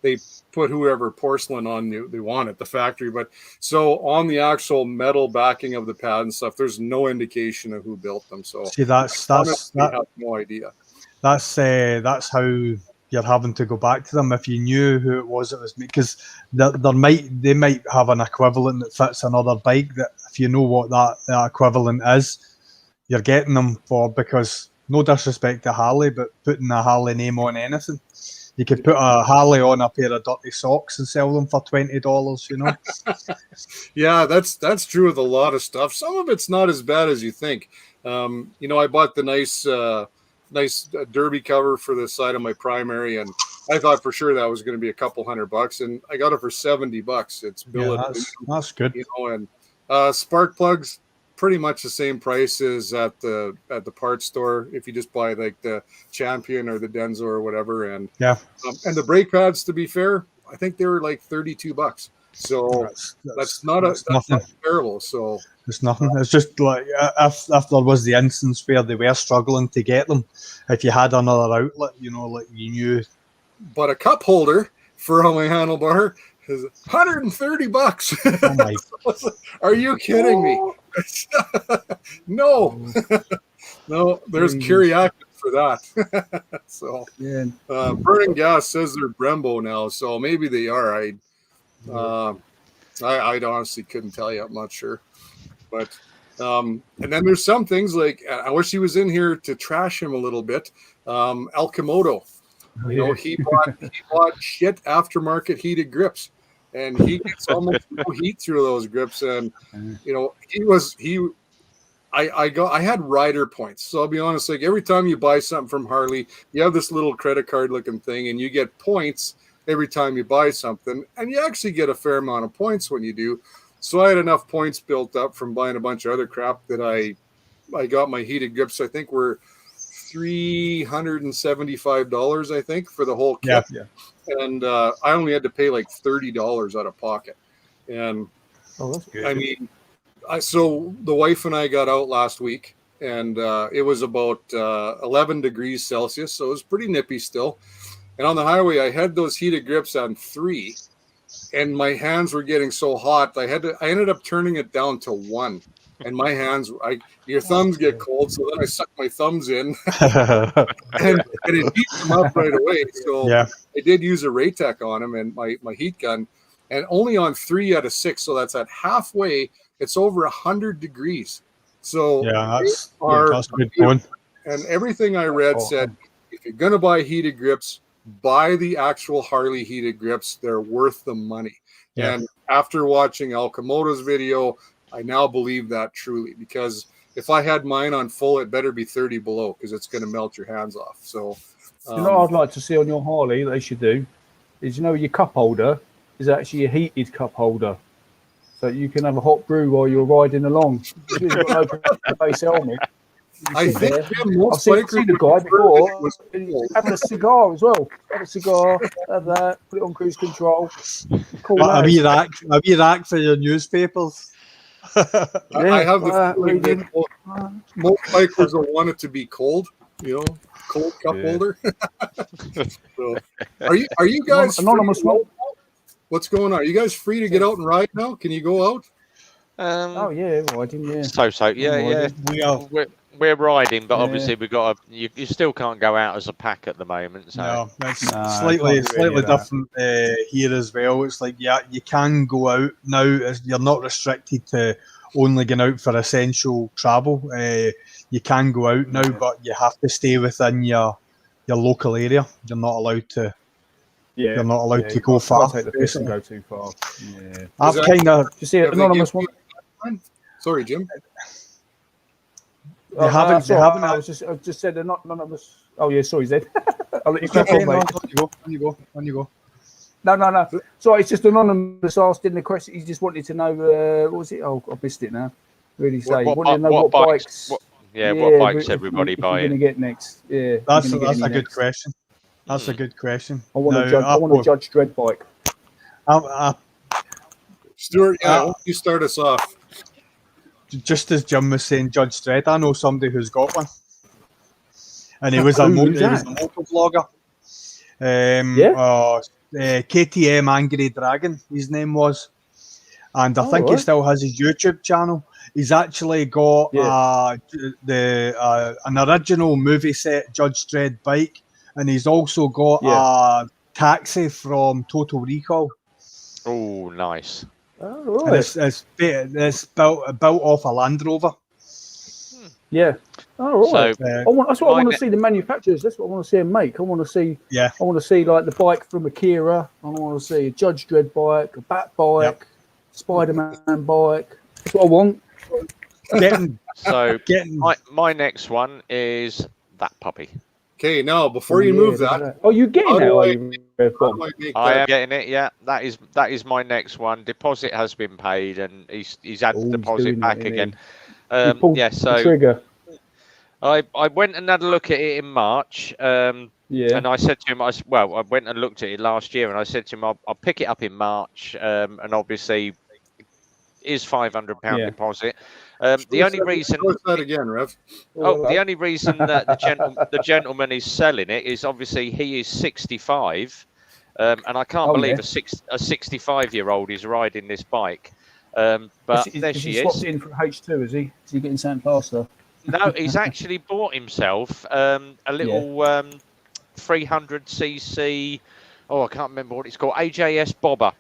they put whoever porcelain on they want at the factory. But so on the actual metal backing of the pad and stuff, there's no indication of who built them. So see, I have no idea. That's how you're having to go back to them if you knew who it was because they might have an equivalent that fits another bike that if you know what that equivalent is, you're getting them for, because no disrespect to Harley, but putting a Harley name on anything, you could put a Harley on a pair of dirty socks and sell them for $20, you know. Yeah, that's true with a lot of stuff. Some of it's not as bad as you think. You know, I bought the nice derby cover for the side of my primary, and I thought for sure that was going to be a couple $100, and I got it for $70. It's billet. That's good. You know, and spark plugs pretty much the same price as at the parts store if you just buy like the Champion or the Denso or whatever. And and the brake pads, to be fair, I think they were like $32. So that's not terrible. So it's nothing. It's just like if there was the instance where they were struggling to get them, if you had another outlet, you know, like you knew. But a cup holder for my handlebar is $130. Oh my! Are you kidding me? No, no. There's Kiriakis for that. So Burning Gas says they're Brembo now, so maybe they are. I honestly couldn't tell you. I'm not sure. But and then there's some things like I wish he was in here to trash him a little bit. El Komodo, you know, he bought shit aftermarket heated grips, and he gets almost no heat through those grips. And you know, I had rider points. So I'll be honest, like every time you buy something from Harley, you have this little credit card looking thing, and you get points every time you buy something, and you actually get a fair amount of points when you do. So I had enough points built up from buying a bunch of other crap that I got my heated grips. I think were $375, I think, for the whole kit. Yeah. And I only had to pay like $30 out of pocket. And that's good. I mean, so the wife and I got out last week, and it was about 11 degrees Celsius, so it was pretty nippy still. And on the highway, I had those heated grips on 3, and my hands were getting so hot. I ended up turning it down to 1, and my hands, your thumbs get cold, so then I suck my thumbs in, and it heats them up right away. So I did use a Raytec on them and my heat gun, and only on 3 out of 6. So that's at halfway. It's over 100 degrees. So that's a good point. And everything I read said, if you're gonna buy heated grips, buy the actual Harley heated grips. They're worth the money. And after watching El Komodo's video, I now believe that truly, because if I had mine on full, it better be 30 below, because it's going to melt your hands off. So you know what I'd like to see on your Harley that they should do is, you know, your cup holder is actually a heated cup holder, so you can have a hot brew while you're riding along. If you've got an open face helmet, I think I've seen the guy before having a cigar as well. Have a cigar, have that, put it on cruise control. Cool. A wee rack for your newspapers. I have the feeling that reading. most bikers will want it to be cold, cold cup Yeah. holder. So, are you guys Anonymous free to one. go now? What's going on? Are you guys free to get out and ride now? Can you go out? Oh yeah, riding. Yeah. Yeah. We are. We're riding, but Yeah. obviously we've got you still can't go out as a pack at the moment. So No, it's Nah, slightly can't do any of that. different here as well. It's like, yeah, you can go out now. You're not restricted to only going out for essential travel. You can go out now, Yeah. but you have to stay within your local area. You're not allowed to. Yeah. You're not allowed to you go can't far. take the piss and go too far. Yeah. I've that- kind of. You see Have they anonymous given one. Sorry, Jim. They haven't. Sorry, They haven't. I just said they're not anonymous. Oh yeah, sorry, Zed. I'll let you Okay, crack on, no, mate. on you go. No. Sorry, it's just anonymous asked in the question. He just wanted to know what was it? Oh, I missed it now. Really say. What- wanted to know what what bikes- bikes. what bikes if everybody if you're buying? going to get next. Yeah. That's you're gonna a get any good next. question. That's a good question. I want Now, to judge. I want to judge Dread bike. Stuart, why don't you start us off? Just as Jim was saying, Judge Dredd, I know somebody who's got one, and he was a Who's motor vlogger. KTM Angry Dragon, his name was, and I think he right. still has his YouTube channel. He's actually got an original movie set Judge Dredd bike, and he's also got a taxi from Total Recall. Oh, nice. Oh, And right. it's built off a Land Rover. Yeah. Oh, right. So That's what I want mine- to see. The manufacturers. That's what I want to see them make. I want to see. Yeah. I want to see like the bike from Akira. I want to see a Judge Dredd bike, a Bat bike, Spider-Man bike. That's what I want. Getting my next one is that puppy. Okay, now before you move look at that, Oh, you getting how that? do Are I- you, Red how Bomb? do I make I that? am getting it. Yeah, that is my next one. Deposit has been paid, and he's had Oh, the he's deposit doing back it, isn't again. He pulled Yeah, the so trigger. I went and had a look at it in March. Yeah. And I said to him, I went and looked at it last year, and I said to him, I'll pick it up in March, and obviously, is £500 Yeah. deposit. The only reason, Show us that again, Rev. the only reason that the gentleman is selling it is obviously he is 65, and I can't Oh, believe yeah. a 65-year-old is riding this bike. But there Is she he swapped is. it in for H2? Is he getting something faster? No, he's actually bought himself a little 300cc. Oh, I can't remember what it's called. AJS Bobber.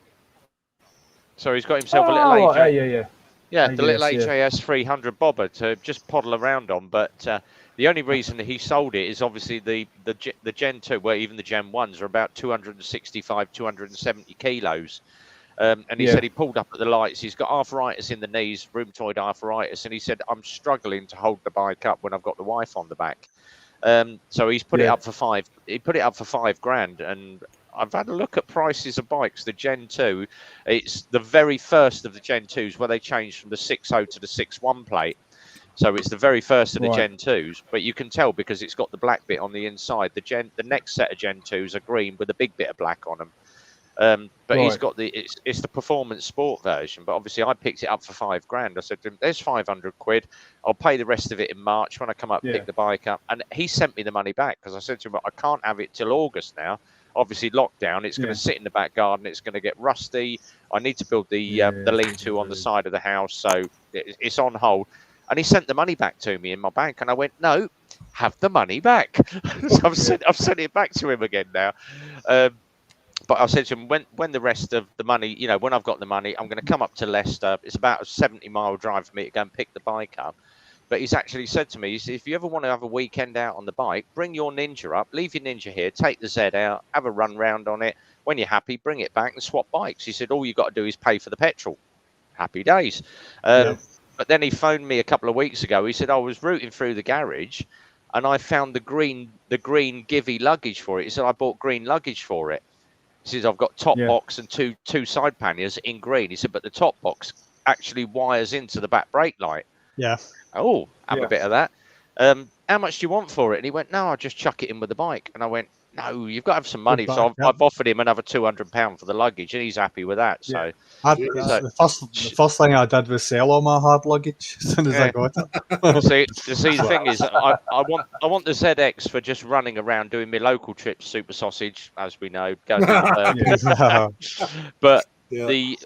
So he's got himself a little AJ. Right. Yeah. Yeah, the little AJS, yeah. AJS 300 bobber to just poddle around on. But the only reason that he sold it is obviously the Gen 2, well, even the Gen 1s are about 265, 270 kilos. And he said he pulled up at the lights. He's got arthritis in the knees, rheumatoid arthritis. And he said, I'm struggling to hold the bike up when I've got the wife on the back. So he's put it up for £5,000. And I've had a look at prices of bikes. The Gen 2, it's the very first of the Gen 2s where they changed from the 6.0 to the 6.1 plate. So it's the very first of the Gen 2s, but you can tell because it's got the black bit on the inside. The next set of Gen 2s are green with a big bit of black on them. But he's got it's the performance sport version. But obviously I picked it up for £5,000. I said to him, there's £500. I'll pay the rest of it in March when I come up, pick the bike up. And he sent me the money back because I said to him, I can't have it till August now. Obviously lockdown, it's going to sit in the back garden. It's going to get rusty. I need to build the lean-to on the side of the house. So it's on hold. And he sent the money back to me in my bank. And I went, no, have the money back. So I've sent it back to him again now. But I said to him, when the rest of the money, when I've got the money, I'm going to come up to Leicester. It's about a 70-mile drive for me to go and pick the bike up. But he's actually said to me, he said, if you ever want to have a weekend out on the bike, bring your Ninja up, leave your Ninja here, take the Z out, have a run round on it. When you're happy, bring it back and swap bikes. He said, all you got to do is pay for the petrol. Happy days. But then he phoned me a couple of weeks ago. He said, I was routing through the garage and I found the green Givey luggage for it. He said, I bought green luggage for it. He says, I've got top box and two side panniers in green. He said, but the top box actually wires into the back brake light. Yeah. Oh, have a bit of that. How much do you want for it? And he went, no, I'll just chuck it in with the bike. And I went, No, you've got to have some money. back, So yeah. I've offered him another £200 for the luggage, and he's happy with that. So The first thing I did was sell all my hard luggage as soon as I got it. see, the thing is, I want the ZX for just running around doing my local trips, Super Sausage, as we know, going to the burgers. But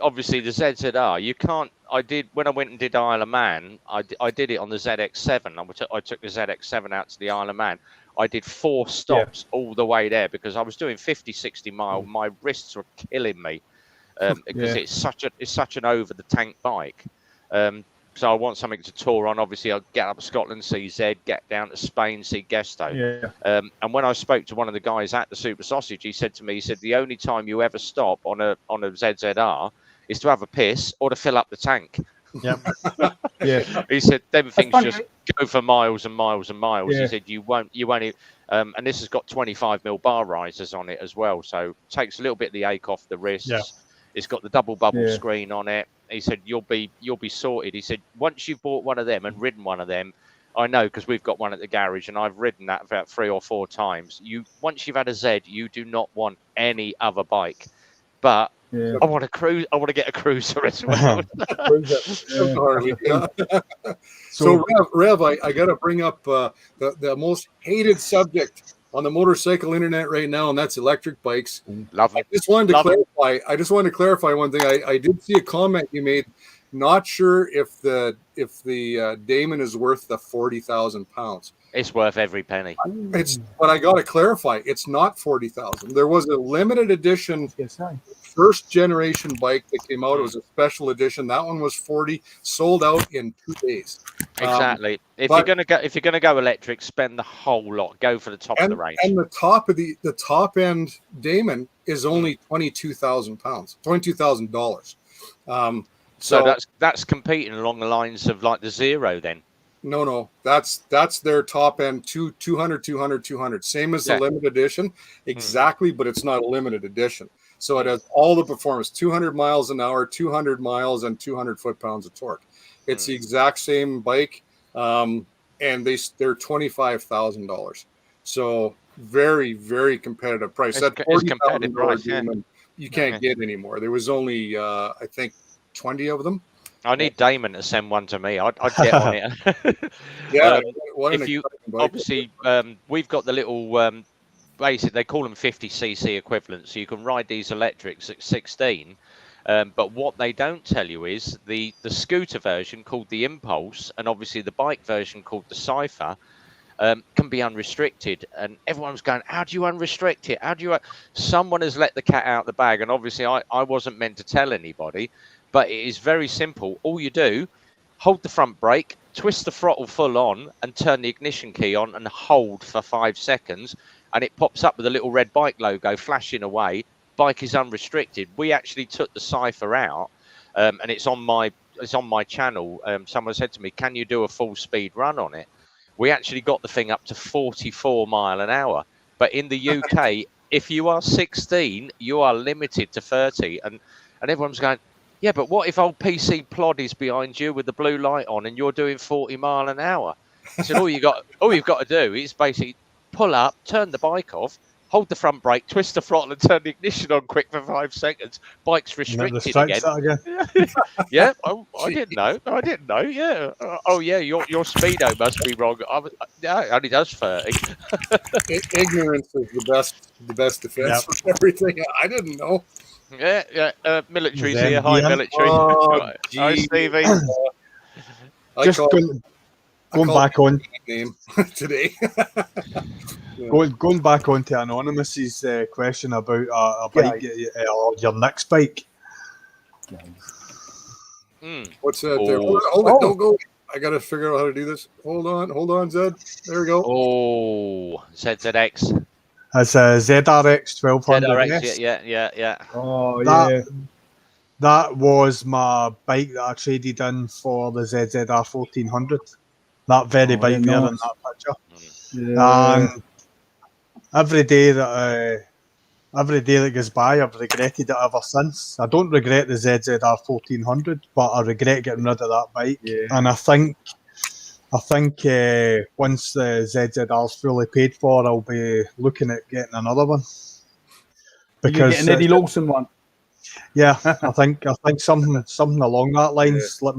obviously the ZZR, you can't. I did when I went and did Isle of Man. I did it on the ZX7. I took the ZX7 out to the Isle of Man. I did 4 stops all the way there because I was doing 50, 60 mile. My wrists were killing me because it's such an over the tank bike. So I want something to tour on. Obviously, I'll get up to Scotland, see Z, get down to Spain, see Gesto. And when I spoke to one of the guys at the Super Sausage, he said to me, the only time you ever stop on a ZZR is to have a piss or to fill up the tank. He said, them things just go for miles and miles and miles. He said, you won't, and this has got 25mm bar risers on it as well. So it takes a little bit of the ache off the wrists. It's got the double bubble screen on it. He said, you'll be sorted. He said, once you've bought one of them and ridden one of them, I know because we've got one at the garage and I've ridden that about 3 or 4 times. Once you've had a Z, you do not want any other bike. But I want a cruise. I want to get a cruiser as well. So Rev, I got to bring up the most hated subject on the motorcycle internet right now, and that's electric bikes. Love it. I just wanted to clarify one thing. I did see a comment you made. Not sure if the Damon is worth the £40,000. It's worth every penny. But I got to clarify. It's not 40,000. There was a limited edition first generation bike that came out. It was a special edition. That one was 40, sold out in 2 days. Exactly. If you're gonna go electric, spend the whole lot. Go for the top of the range. And the top of the top end Damon is only £22,000, $22,000. So that's competing along the lines of like the Zero then. No, that's their top end 200. Same as the limited edition, exactly, but it's not a limited edition. So it has all the performance: 200 miles an hour, 200 miles, and 200 foot-pounds of torque. It's the exact same bike, and they're $25,000. So very, very competitive price. That $40,000 you can't get anymore. There was only I think 20 of them. I need Damon to send one to me. I'd get on it. We've got the little basic. They call them 50cc equivalents, so you can ride these electrics at 16. But what they don't tell you is the scooter version called the Impulse, and obviously the bike version called the Cypher, can be unrestricted. And everyone's going, how do you unrestrict it? Someone has let the cat out of the bag, and obviously I wasn't meant to tell anybody. But it is very simple. All you do, hold the front brake, twist the throttle full on and turn the ignition key on and hold for 5 seconds. And it pops up with a little red bike logo flashing away. Bike is unrestricted. We actually took the Cypher out and it's on my channel. Someone said to me, can you do a full speed run on it? We actually got the thing up to 44 mile an hour. But in the UK, if you are 16, you are limited to 30. And everyone's going, yeah, but what if old PC Plod is behind you with the blue light on and you're doing 40 mile an hour? I said, all you've got to do is basically pull up, turn the bike off, hold the front brake, twist the throttle and turn the ignition on quick for 5 seconds. Bike's restricted again. Yeah, I didn't know. Yeah. Oh yeah, your speedo must be wrong. It only does 30. Ignorance is the best defense for everything. I didn't know. Yeah. Military's here. Hi, military. Hi, Stevie. Just going back on name today. Going back on to Anonymous's question about a bike or your next bike. What's that? There? Hold it, don't go. I gotta figure out how to do this. Hold on, Zed. There we go. Oh, ZZX. It's a ZRX 1200. ZRX, yeah. Oh, yeah. That was my bike that I traded in for the ZZR 1400. That very bike there in that picture. Yeah. And every day that goes by, I've regretted it ever since. I don't regret the ZZR 1400, but I regret getting rid of that bike. Yeah. And I think I think once the ZZR's fully paid for, I'll be looking at getting another one. You're getting Because Eddie Lawson one. yeah, I think something along that lines. Like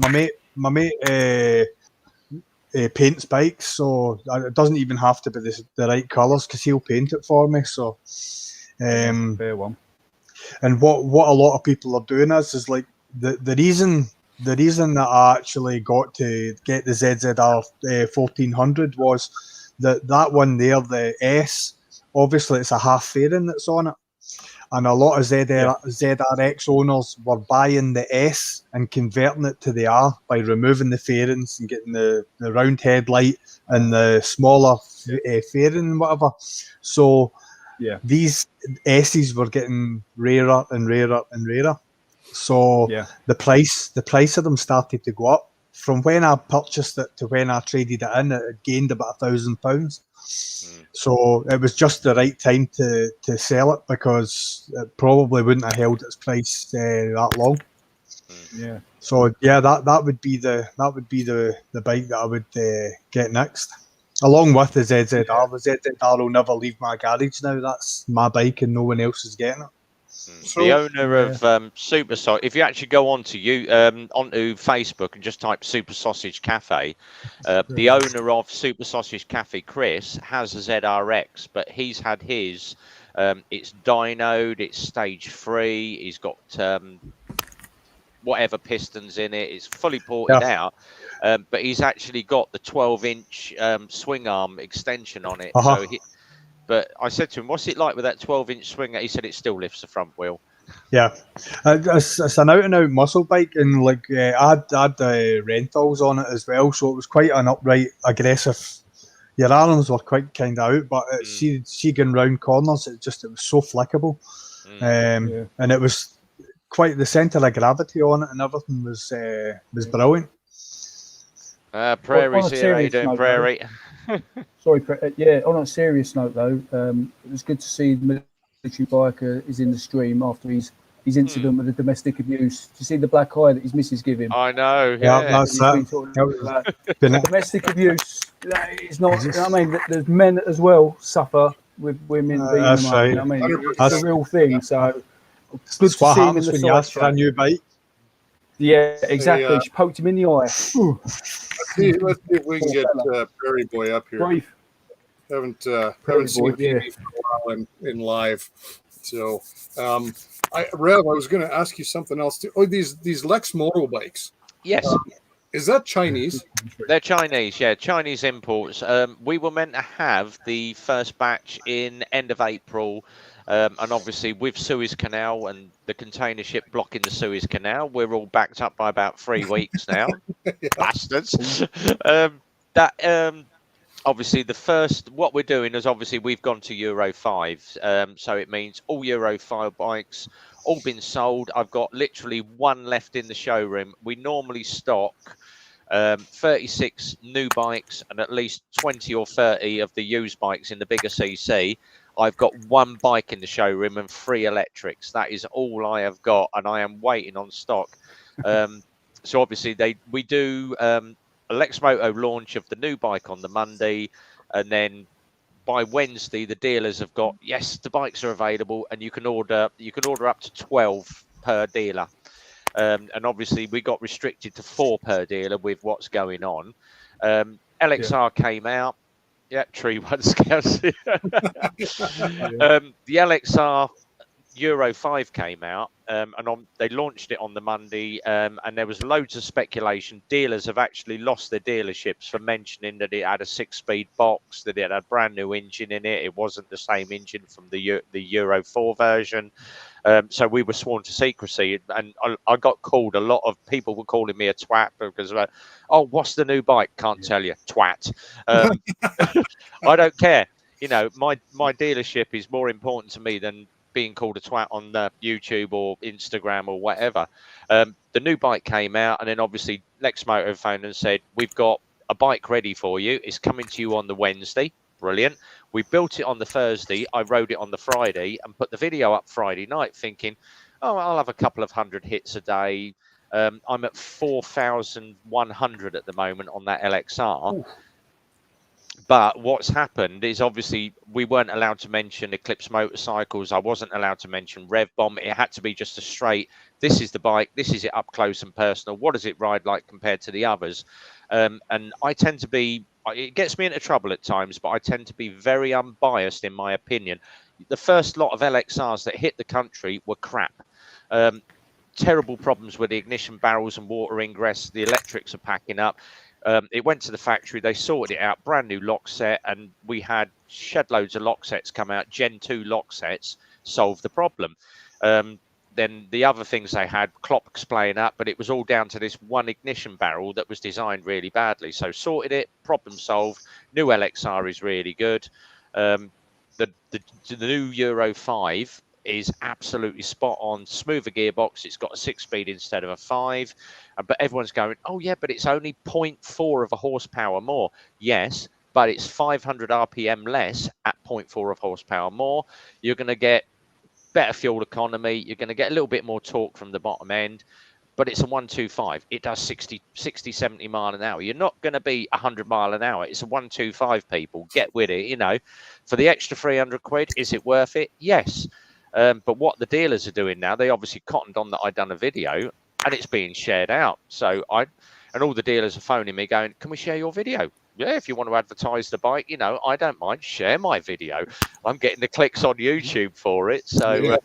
my mate paints bikes, so it doesn't even have to be the right colours because he'll paint it for me. So, Fair one. and what a lot of people are doing is like the reason that I actually got to get the ZZR 1400 was that one there, the S. Obviously, it's a half fairing that's on it. And a lot of ZRX owners were buying the S and converting it to the R by removing the fairings and getting the round headlight and the smaller fairing and whatever. So these S's were getting rarer and rarer and rarer. So the price of them started to go up. From when I purchased it to when I traded it in, it gained about £1,000. So it was just the right time to sell it because it probably wouldn't have held its price that long. Yeah. So yeah, that would be the bike that I would get next, along with the ZZR. The ZZR will never leave my garage now. That's my bike, and no one else is getting it. So, the owner of Super Sausage, if you actually go onto Facebook and just type Super Sausage Cafe, the owner of Super Sausage Cafe, Chris, has a ZRX, but he's had his. It's dynoed, it's stage 3. He's got whatever pistons in it. It's fully ported out, but he's actually got the 12-inch swing arm extension on it. So but I said to him, what's it like with that 12-inch swinger? He said it still lifts the front wheel. Yeah, it's an out-and-out muscle bike, and like I had rentals on it as well, so it was quite an upright, aggressive. Your arms were quite kind of out, but she going round corners, it was so flickable, and it was quite the centre of gravity on it, and everything was brilliant. Prairie's here. How you doing, Prairie? Sorry, on a serious note though, it was good to see the military biker is in the stream after his incident with the domestic abuse. Do you see the black eye that his missus gave him? I know. Yeah, that's that. Domestic abuse. It's not. You know what I mean, there's men as well suffer with women beating them up. Right. You know what I mean, it's a real thing. So it's good to what see him in happens the when you ask for a new bike. Yeah, exactly. She poked him in the eye. let's see if we can get Prairie Boy up here. Brief. Haven't Prairie seen Boy, yeah. him for a while in live. So, Rev, I was going to ask you something else too. Oh, these Lex Moto bikes. Yes. Is that Chinese? They're Chinese, yeah, Chinese imports. We were meant to have the first batch in end of April, and obviously with Suez Canal and the container ship blocking the Suez Canal, we're all backed up by about 3 weeks now. Bastards. Obviously what we're doing is obviously we've gone to Euro 5, so it means all Euro 5 bikes all been sold. I've got literally one left in the showroom. We normally stock 36 new bikes and at least 20 or 30 of the used bikes in the bigger CC. I've got one bike in the showroom and 3 electrics. That is all I have got, and I am waiting on stock. So obviously we do a Lexmoto launch of the new bike on the Monday, and then by Wednesday the dealers have got, yes, the bikes are available, and you can order up to 12 per dealer. And obviously we got restricted to 4 per dealer with what's going on. LXR came out. Yeah, Tree One Scouts. The LXR Euro 5 came out, and they launched it on the Monday, and there was loads of speculation. Dealers have actually lost their dealerships for mentioning that it had a 6-speed box, that it had a brand new engine in it. It wasn't the same engine from the Euro 4 version. So we were sworn to secrecy, and I got called. A lot of people were calling me a twat because, oh, what's the new bike? Can't tell you, twat. I don't care. You know, my dealership is more important to me than being called a twat on YouTube or Instagram or whatever. The new bike came out, and then obviously Lexmoto phoned and said, we've got a bike ready for you. It's coming to you on the Wednesday. Brilliant. We built it on the Thursday. I rode it on the Friday and put the video up Friday night thinking, oh, I'll have a couple of 100 hits a day. I'm at 4,100 at the moment on that LXR. Ooh. But what's happened is obviously we weren't allowed to mention Eclipse motorcycles. I wasn't allowed to mention Rev Bomb. It had to be just a straight, this is the bike, this is it up close and personal. What does it ride like compared to the others? And I tend to be, it gets me into trouble at times, but I tend to be very unbiased in my opinion. The first lot of LXRs that hit the country were crap. Terrible problems with the ignition barrels and water ingress. The electrics are packing up. It went to the factory, they sorted it out, brand new lock set, and we had shed loads of lock sets come out. Gen 2 lock sets solved the problem. Then the other things they had, clocks playing up, but it was all down to this one ignition barrel that was designed really badly. So sorted it, problem solved. New LXR is really good. The new Euro 5 is absolutely spot on, smoother gearbox. It's got a 6-speed instead of a 5, but everyone's going, oh yeah, but it's only 0.4 of a horsepower more. Yes, but it's 500 RPM less at 0.4 of horsepower more. You're going to get better fuel economy. You're going to get a little bit more torque from the bottom end, but it's a 125. It does 60, 70 mile an hour. You're not going to be 100 mile an hour. It's a 125, people. Get with it, you know. For the extra 300 quid, is it worth it? Yes. But what the dealers are doing now, they obviously cottoned on that I'd done a video and it's being shared out. So and all the dealers are phoning me going, can we share your video? Yeah, if you want to advertise the bike, you know, I don't mind, share my video. I'm getting the clicks on YouTube for it. So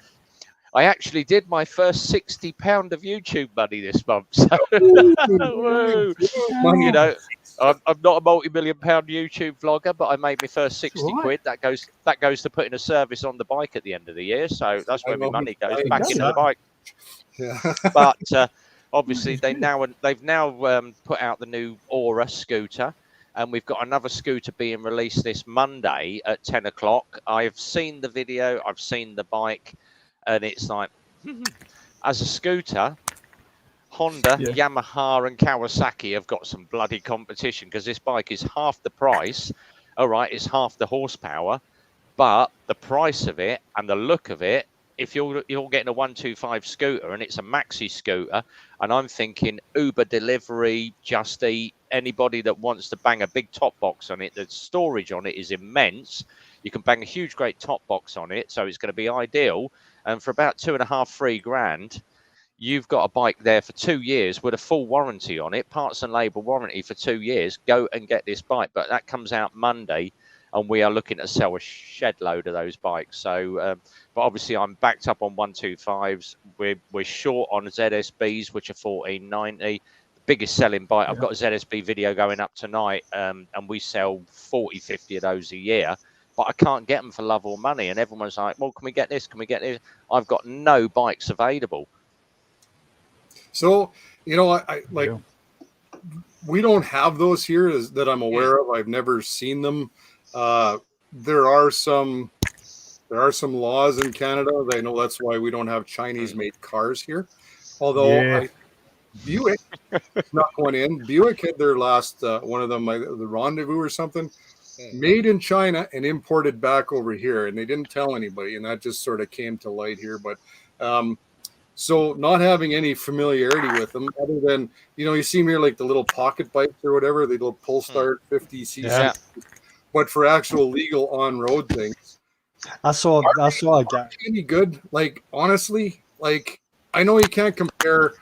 I actually did my first £60 of YouTube money this month. So, woo. You know, I'm not a multi-million pound YouTube vlogger, but I made my first 60 quid. That goes to putting a service on the bike at the end of the year. So that's where my money goes back into the bike. Yeah. But obviously they've now put out the new Aura scooter, and we've got another scooter being released this Monday at 10 o'clock. I've seen the video, I've seen the bike, and it's like, as a scooter, Honda, Yamaha and Kawasaki have got some bloody competition, because this bike is half the price. All right, it's half the horsepower, but the price of it and the look of it, if you're getting a 125 scooter and it's a maxi scooter, and I'm thinking Uber delivery, Just Eat, anybody that wants to bang a big top box on it, the storage on it is immense. You can bang a huge, great top box on it, so it's going to be ideal. And for about 2.5, 3 grand, you've got a bike there for 2 years with a full warranty on it, parts and labour warranty for 2 years. Go and get this bike. But that comes out Monday, and we are looking to sell a shed load of those bikes. So, but obviously I'm backed up on 125s. We're short on ZSBs, which are 1490. The biggest selling bike. I've got a ZSB video going up tonight, and we sell 40, 50 of those a year. But I can't get them for love or money. And everyone's like, well, can we get this? Can we get this? I've got no bikes available. So, you know, I like, we don't have those here that I'm aware of. I've never seen them. There are some laws in Canada. I know that's why we don't have Chinese-made cars here. Although Buick snuck one in. Buick had their last one of them, the Rendezvous or something, made in China and imported back over here, and they didn't tell anybody, and that just sort of came to light here. But so not having any familiarity with them, other than, you know, you see them here like the little pocket bikes or whatever, the little pull start 50cc. But for actual legal on-road things, I saw a guy. Any good? Like, honestly, like, I know you can't compare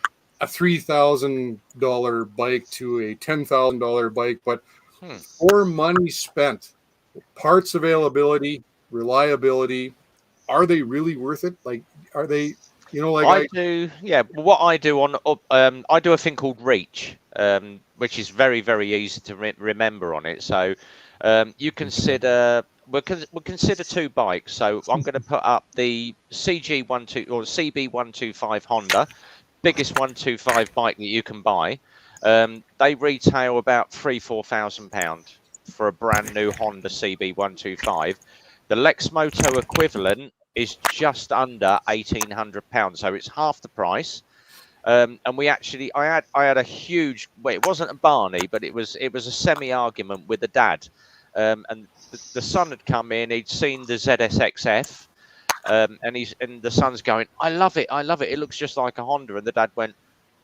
a $3,000 bike to a $10,000 bike, but for money spent, parts availability, reliability, are they really worth it? Like, are they? You know, like I do. Yeah, what I do on I do a thing called Reach, which is very, very easy to remember on it. So you consider we'll consider 2 bikes. So I'm going to put up the CG12 or CB125 Honda, biggest 125 bike that you can buy. They retail about £3,000-4,000 for a brand new Honda CB125. The Lexmoto equivalent is just under £1,800, so it's half the price. And we actually, I had a huge, well, it wasn't a Barney, but it was a semi-argument with the dad. And the son had come in, he'd seen the ZSXF, and the son's going, I love it, it looks just like a Honda. And the dad went,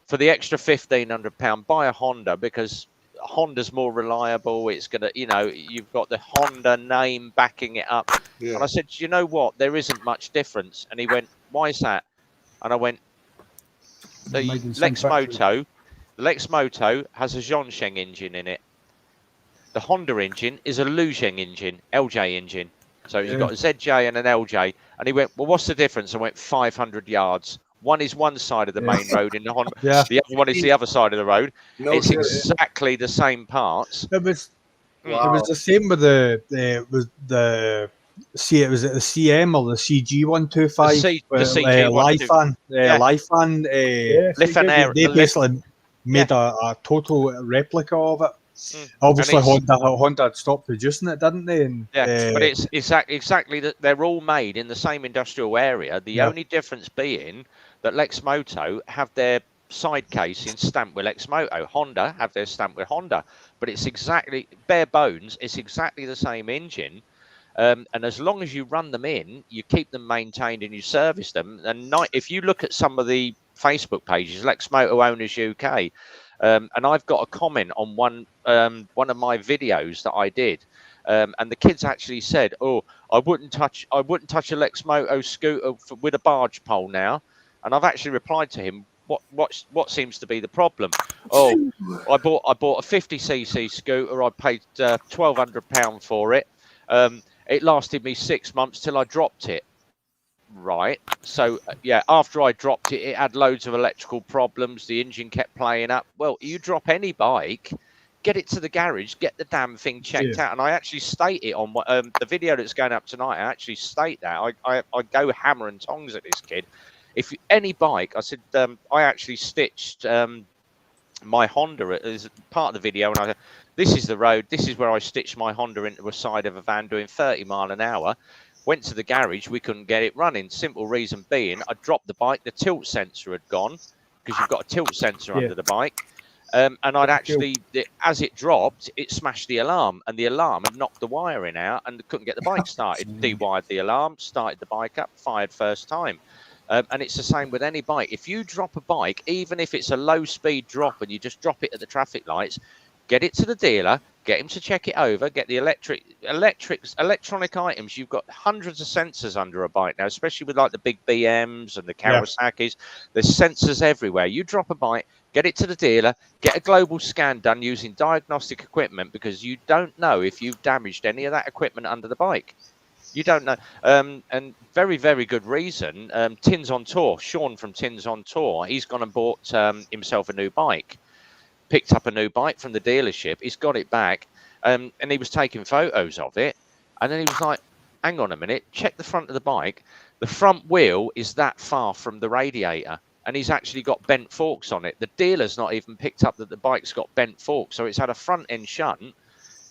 for the extra £1,500, buy a Honda, because Honda's more reliable. It's gonna, you've got the Honda name backing it up. Yeah. And I said, you know what? There isn't much difference. And he went, why is that? And I went, the Made in the same factory. Lexmoto has a Zhongsheng engine in it. The Honda engine is a Luzheng engine, LJ engine. So you've got a ZJ and an LJ. And he went, well, what's the difference? I went, 500 yards. One is one side of the main road in the Honda. Yeah. The other one is the other side of the road. No It's kidding. exactly the same parts. It was Wow. it was the same with the CM or the CG125 The C- the with, CG125. Yeah. Lifan. Yeah, Lifan Air. They basically made a total replica of it. Mm. Obviously, And Honda had stopped producing it, didn't they? And, Yeah, but it's exactly that. They're all made in the same industrial area. The only difference being that Lexmoto have their side casing stamped with Lexmoto. Honda have their stamp with Honda. But it's exactly, bare bones, it's exactly the same engine. And as long as you run them in, you keep them maintained and you service them. And if you look at some of the Facebook pages, Lexmoto Owners UK, and I've got a comment on one of my videos that I did, and the kids actually said, "Oh, I wouldn't touch a Lexmoto scooter with a barge pole now." And I've actually replied to him, "What seems to be the problem?" Oh, I bought a 50cc scooter. I paid £1,200 for it. It lasted me 6 months till I dropped it. Right. So, yeah, after I dropped it, it had loads of electrical problems. The engine kept playing up. Well, you drop any bike, get it to the garage, get the damn thing checked out. And I actually state it on the video that's going up tonight. I actually state that. I go hammer and tongs at this kid. If any bike, I said, I actually stitched my Honda as part of the video. And I said, this is the road. This is where I stitched my Honda into a side of a van doing 30 mile an hour. Went to the garage, we couldn't get it running. Simple reason being, I dropped the bike, the tilt sensor had gone, because you've got a tilt sensor under the bike. And I'd actually, as it dropped, it smashed the alarm, and the alarm had knocked the wiring out and couldn't get the bike started. De-wired the alarm, started the bike up, fired first time. And it's the same with any bike. If you drop a bike, even if it's a low speed drop and you just drop it at the traffic lights, get it to the dealer, get him to check it over, get the electronic items. You've got hundreds of sensors under a bike now, especially with like the big BMs and the Kawasaki's. There's sensors everywhere. You drop a bike, get it to the dealer, get a global scan done using diagnostic equipment, because you don't know if you've damaged any of that equipment under the bike. You don't know. And very, very good reason. Tins on Tour, Sean from Tins on Tour, he's gone and bought himself a new bike. Picked up a new bike from the dealership. He's got it back, and he was taking photos of it. And then he was like, hang on a minute, check the front of the bike. The front wheel is that far from the radiator, and he's actually got bent forks on it. The dealer's not even picked up that the bike's got bent forks. So it's had a front end shunt.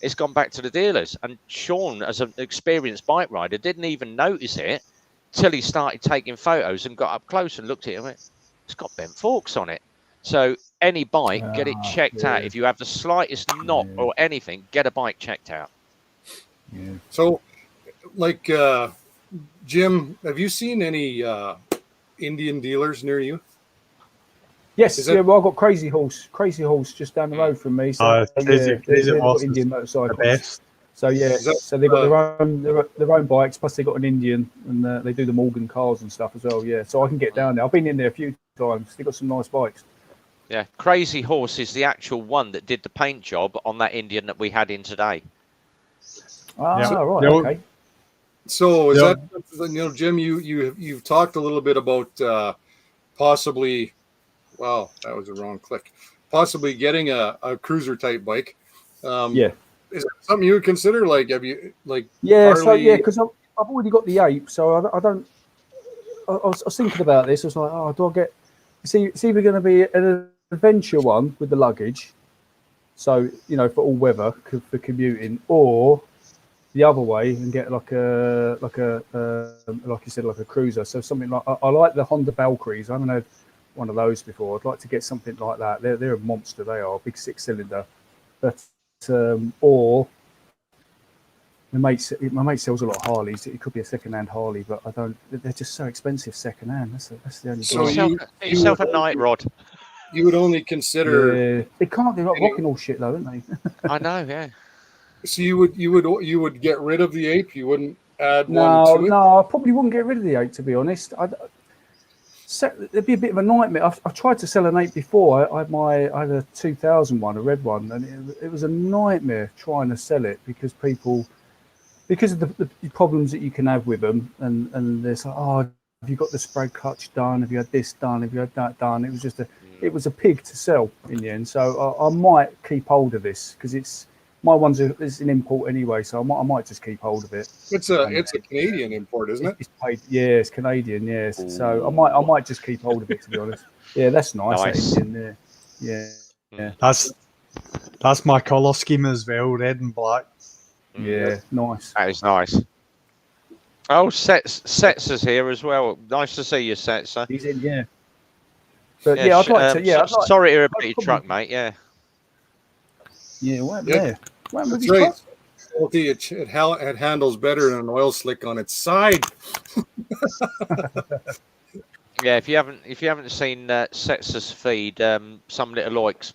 It's gone back to the dealers. And Sean, as an experienced bike rider, didn't even notice it till he started taking photos and got up close and looked at it and went, it's got bent forks on it. So any bike, get it checked out. If you have the slightest knock or anything, get a bike checked out. Yeah. So, like, Jim, have you seen any Indian dealers near you? Yes, Is that- well, I've got Crazy Horse just down the road from me. So Crazy they've got Horse Indian the motorcycles. best. So yeah, Is that, so they've got their own bikes, plus they got an Indian, and they do the Morgan cars and stuff as well. Yeah, so I can get down there. I've been in there a few times. They've got some nice bikes. Yeah, Crazy Horse is the actual one that did the paint job on that Indian that we had in today. Ah, Yeah. right, No. okay. so is Yeah. that Jim? You've talked a little bit about possibly. Wow, that was a wrong click. Possibly getting a cruiser type bike. Yeah. Is that something you would consider? Like, have you Yeah, so Harley- yeah, because I've already got the Ape, so I don't. I was thinking about this. I was like, oh, do I get? It's either going to be an adventure one with the luggage, so for all weather for commuting, or the other way and get like you said, like a cruiser. So something like I like the Honda Valkyries. I haven't had one of those before. I'd like to get something like that. They're a monster. They are a big 6-cylinder, but or. My mate sells a lot of Harleys. It could be a second-hand Harley, but I don't. They're just so expensive second-hand. That's the only. So thing. Get yourself a night rod. you would only consider. Yeah. They can't. They're not rocking all shit though, aren't they? I know, yeah. So you would get rid of the ape. You wouldn't add No, one to it. no, I probably wouldn't get rid of the ape, to be honest. It'd be a bit of a nightmare. I've tried to sell an ape before. I had a 2001, a red one, and it was a nightmare trying to sell it because of the problems that you can have with them, and there's like, oh, have you got the spray clutch done? Have you had this done? Have you had that done? It was a pig to sell in the end. So I might keep hold of this because it's an import anyway. So I might just keep hold of it. It's a Canadian import, isn't it? It's paid, yeah, it's Canadian, yes. So I might just keep hold of it, to be honest. Yeah, that's nice. Nice. That Indian there. Yeah, That's my colour scheme as well, red and black. yeah, nice. That is nice. Oh, Setzer's here as well. Nice to see you, Setzer. He's in, yeah. But yeah, I'd like to. Yeah, I'd like, sorry to hear about your probably- truck, mate. Yeah. yeah. What happened Yeah. there? What happened with That's his right. truck? Faulty, it handles better than an oil slick on its side. Yeah, if you haven't seen Setzer's feed, some little oiks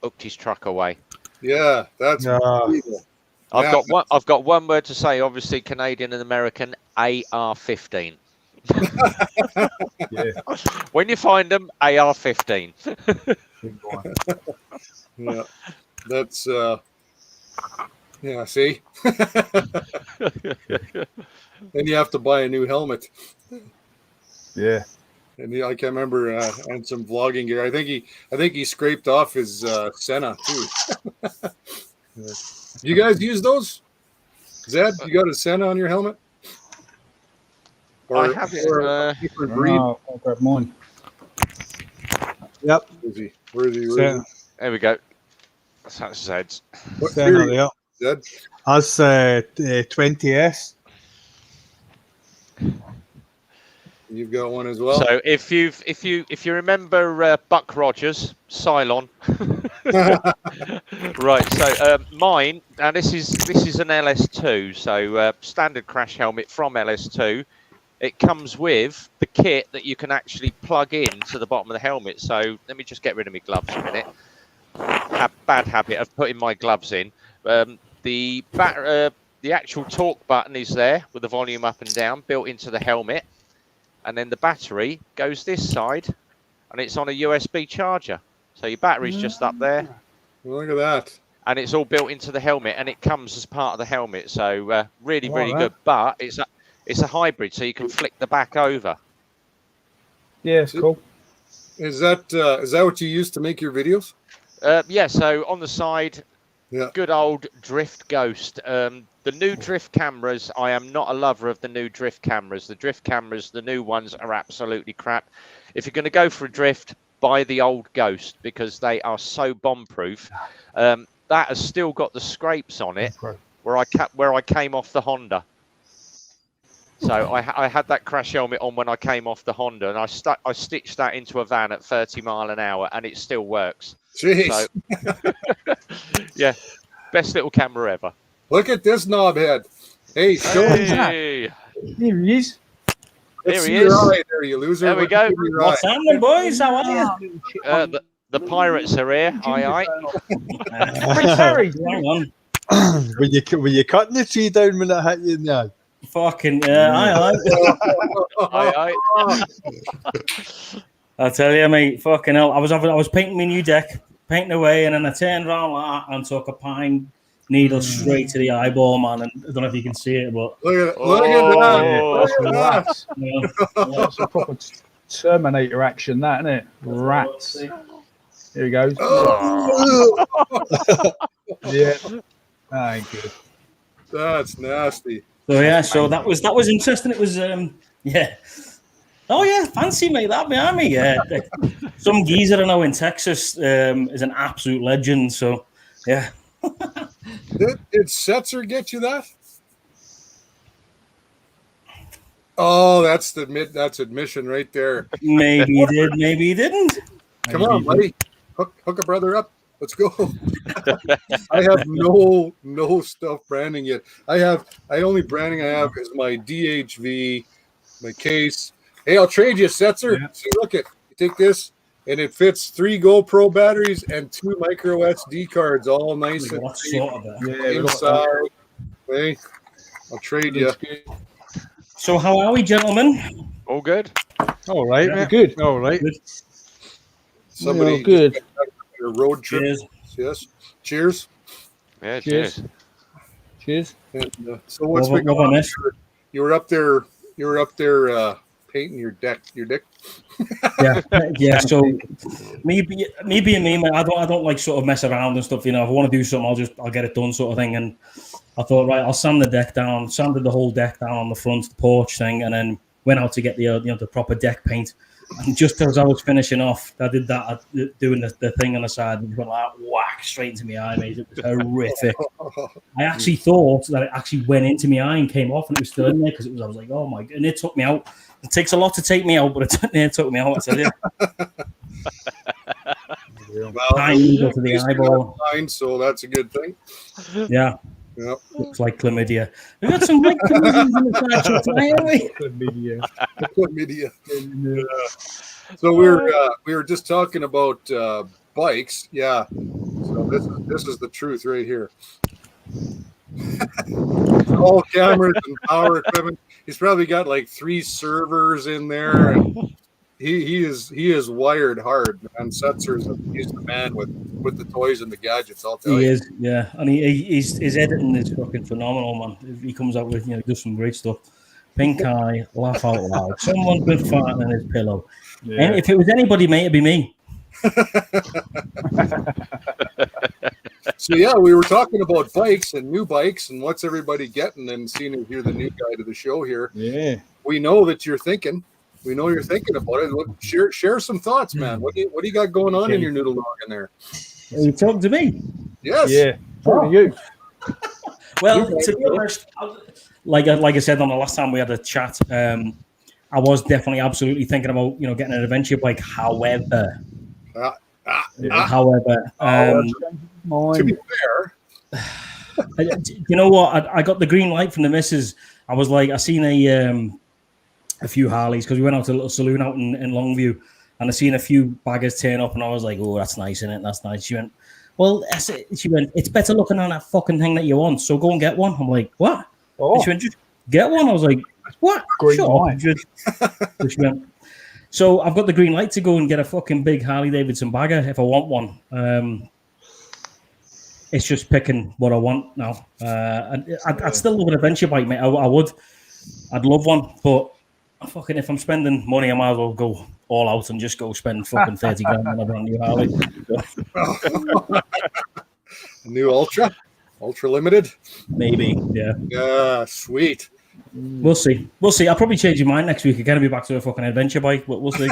hooked his truck away. Yeah, that's evil. I've got one word to say. Obviously, Canadian and American AR-15. Yeah. When you find them, AR-15. Yeah, that's yeah. See, then you have to buy a new helmet. Yeah. And I can't remember and some vlogging gear. I think he scraped off his Senna too. You guys use those? Zed, you got a Senna on your helmet? I have it. a different breed? I'll grab mine. Yep. Where is he? So, There we go. That's Zed's. What Senna breed, there. Zed? That's 20S. You've got one as well. So if you remember Buck Rogers, Cylon, right? So mine, and this is an LS2, so standard crash helmet from LS2. It comes with the kit that you can actually plug in to the bottom of the helmet. So let me just get rid of my gloves a minute. Bad habit of putting my gloves in. The actual torque button is there with the volume up and down built into the helmet. And then the battery goes this side, and it's on a USB charger. So your battery's just up there, Look at that. and it's all built into the helmet, and it comes as part of the helmet. So really Wow, good. But it's a hybrid, so you can flick the back over. Yeah, it's cool. Is that what you use to make your videos? Yeah. So on the side, Yeah. good old Drift Ghost. The new Drift cameras, I am not a lover of the new Drift cameras. The Drift cameras, the new ones are absolutely crap. If you're going to go for a Drift, buy the old Ghost because they are so bomb-proof. That has still got the scrapes on it where I came off the Honda. So I had that crash helmet on when I came off the Honda, and I stitched that into a van at 30 mile an hour, and it still works. Jeez. So, yeah, best little camera ever. Look at this knobhead. Hey, show him. Hey, Here he is. Let's Here see he your is. eye there, you loser. There we Let's go. see your What's eye. happening, boys? How are you? the pirates are here. Aye, Prince Harry. Hang on. Were you cutting the tree down when it hit you in the eye? Fucking aye. aye, aye. I tell you, mate. Fucking hell. I was painting my new deck, painting away, and then I turned around like that and took a pine needle straight to the eyeball, man. And I don't know if you can see it, but Look at Oh. that. Look at that. Rats. you know, That's a proper Terminator action, that, isn't it? Rats. Here he goes. Oh, Yeah. That ain't good. that's nasty. so yeah. So that was interesting. It was yeah. Oh yeah, fancy mate. That behind me. Yeah. Some geezer I know in Texas is an absolute legend. So yeah. Did Setzer get you that? Oh, that's admission right there. Maybe he did, maybe he didn't. Come on, buddy. Hook a brother up. Let's go. I have no stuff branding yet. I only branding I have is my DHV, my case. Hey, I'll trade you, Setzer. Yeah. See, look it. You take this, and it fits 3 GoPro batteries and 2 micro SD cards, all nice and What safe sort of it? Yeah, we got inside. Hey, I'll trade you. So how are we, gentlemen? All good. all right, Yeah, mate. good. All right. Somebody good. just got a road trip. Cheers. Yes. Cheers. Yeah, Cheers. cheers. Cheers. And, so what's What been have I going on? missed? You were up there. You were up there painting your deck. Your dick. Yeah. So me being me, mate, I don't like sort of mess around and stuff. You know, if I want to do something, I'll get it done, sort of thing. And I thought, right, I'll sand the deck down, sanded the whole deck down on the front, the porch thing, and then went out to get the the proper deck paint. And just as I was finishing off, I did that, doing the thing on the side, and it went like whack straight into my eye, mate. It was horrific. I actually thought that it actually went into my eye and came off, and it was still in there because I was like, oh my, and it took me out. It takes a lot to take me out, but it took me out. I tell you, Well, Fine, you go to the eyeball. Fine, so that's a good thing. yeah, Yep. looks like chlamydia. We got some like chlamydia in the side shot tonight, haven't we? Media. So we were just talking about bikes. Yeah. So this is the truth right here. All cameras and power equipment. He's probably got like 3 servers in there, and he is wired hard. Man, he's the man with the toys and the gadgets. I'll tell He you. is, yeah, and his editing is fucking phenomenal, man. He comes out with does some great stuff. Pink eye, laugh out loud. Someone's been farting in his pillow. And if it was anybody, mate, it'd be me. So yeah, we were talking about bikes and new bikes and what's everybody getting, and seeing as you're the new guy to the show here. Yeah. We know that you're thinking. We know you're thinking about it. Look, share some thoughts, man. What do you got going on in your noodle noggin there? Are you talking to me? Yes. Yeah. Talking to you. Well, to be honest, like I said on the last time we had a chat, I was definitely absolutely thinking about getting an adventure bike. However, To be fair, you know what? I got the green light from the missus. I was like, I seen a few Harleys because we went out to a little saloon out in Longview, and I seen a few baggers turn up, and I was like, oh, that's nice, isn't it? That's nice. She went, well, she went, it's better looking on that fucking thing that you want, so go and get one. I'm like, what? Oh, She went, just get one. I was like, what? Green Shut light. up. She went, so I've got the green light to go and get a fucking big Harley Davidson bagger if I want one. It's just picking what I want now. I'd still love an adventure bike, mate. I would. I'd love one, but fucking if I'm spending money, I might as well go all out and just go spend fucking 30 grand on a brand new Harley. new Ultra Limited. Maybe, yeah. Yeah, sweet. We'll see. I'll probably change your mind next week. Again, I'll be back to a fucking adventure bike, but we'll see.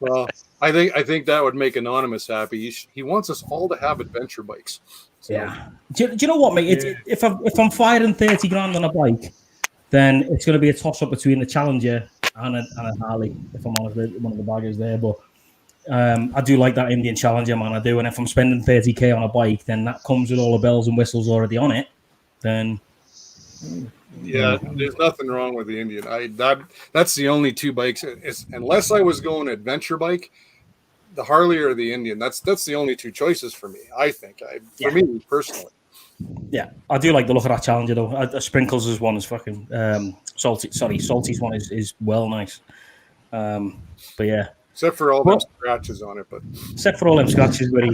Well, I think that would make Anonymous happy. He wants us all to have adventure bikes. So, Yeah. Do you know what, mate? If I'm firing 30 grand on a bike, then it's going to be a toss up between the Challenger and a Harley. If I'm honest, one of the baggers there, but I do like that Indian Challenger, man. I do. And if I'm spending 30k on a bike, then that comes with all the bells and whistles already on it. Then yeah, there's nothing wrong with the Indian. That's the only 2 bikes. Unless I was going adventure bike, the Harley or the Indian. That's the only 2 choices for me. I think. For me personally. yeah, I do like the look of that Challenger though. Sprinkles' one is fucking Salty's one is well nice. But yeah, Except for all those scratches on it, but except for all them scratches where he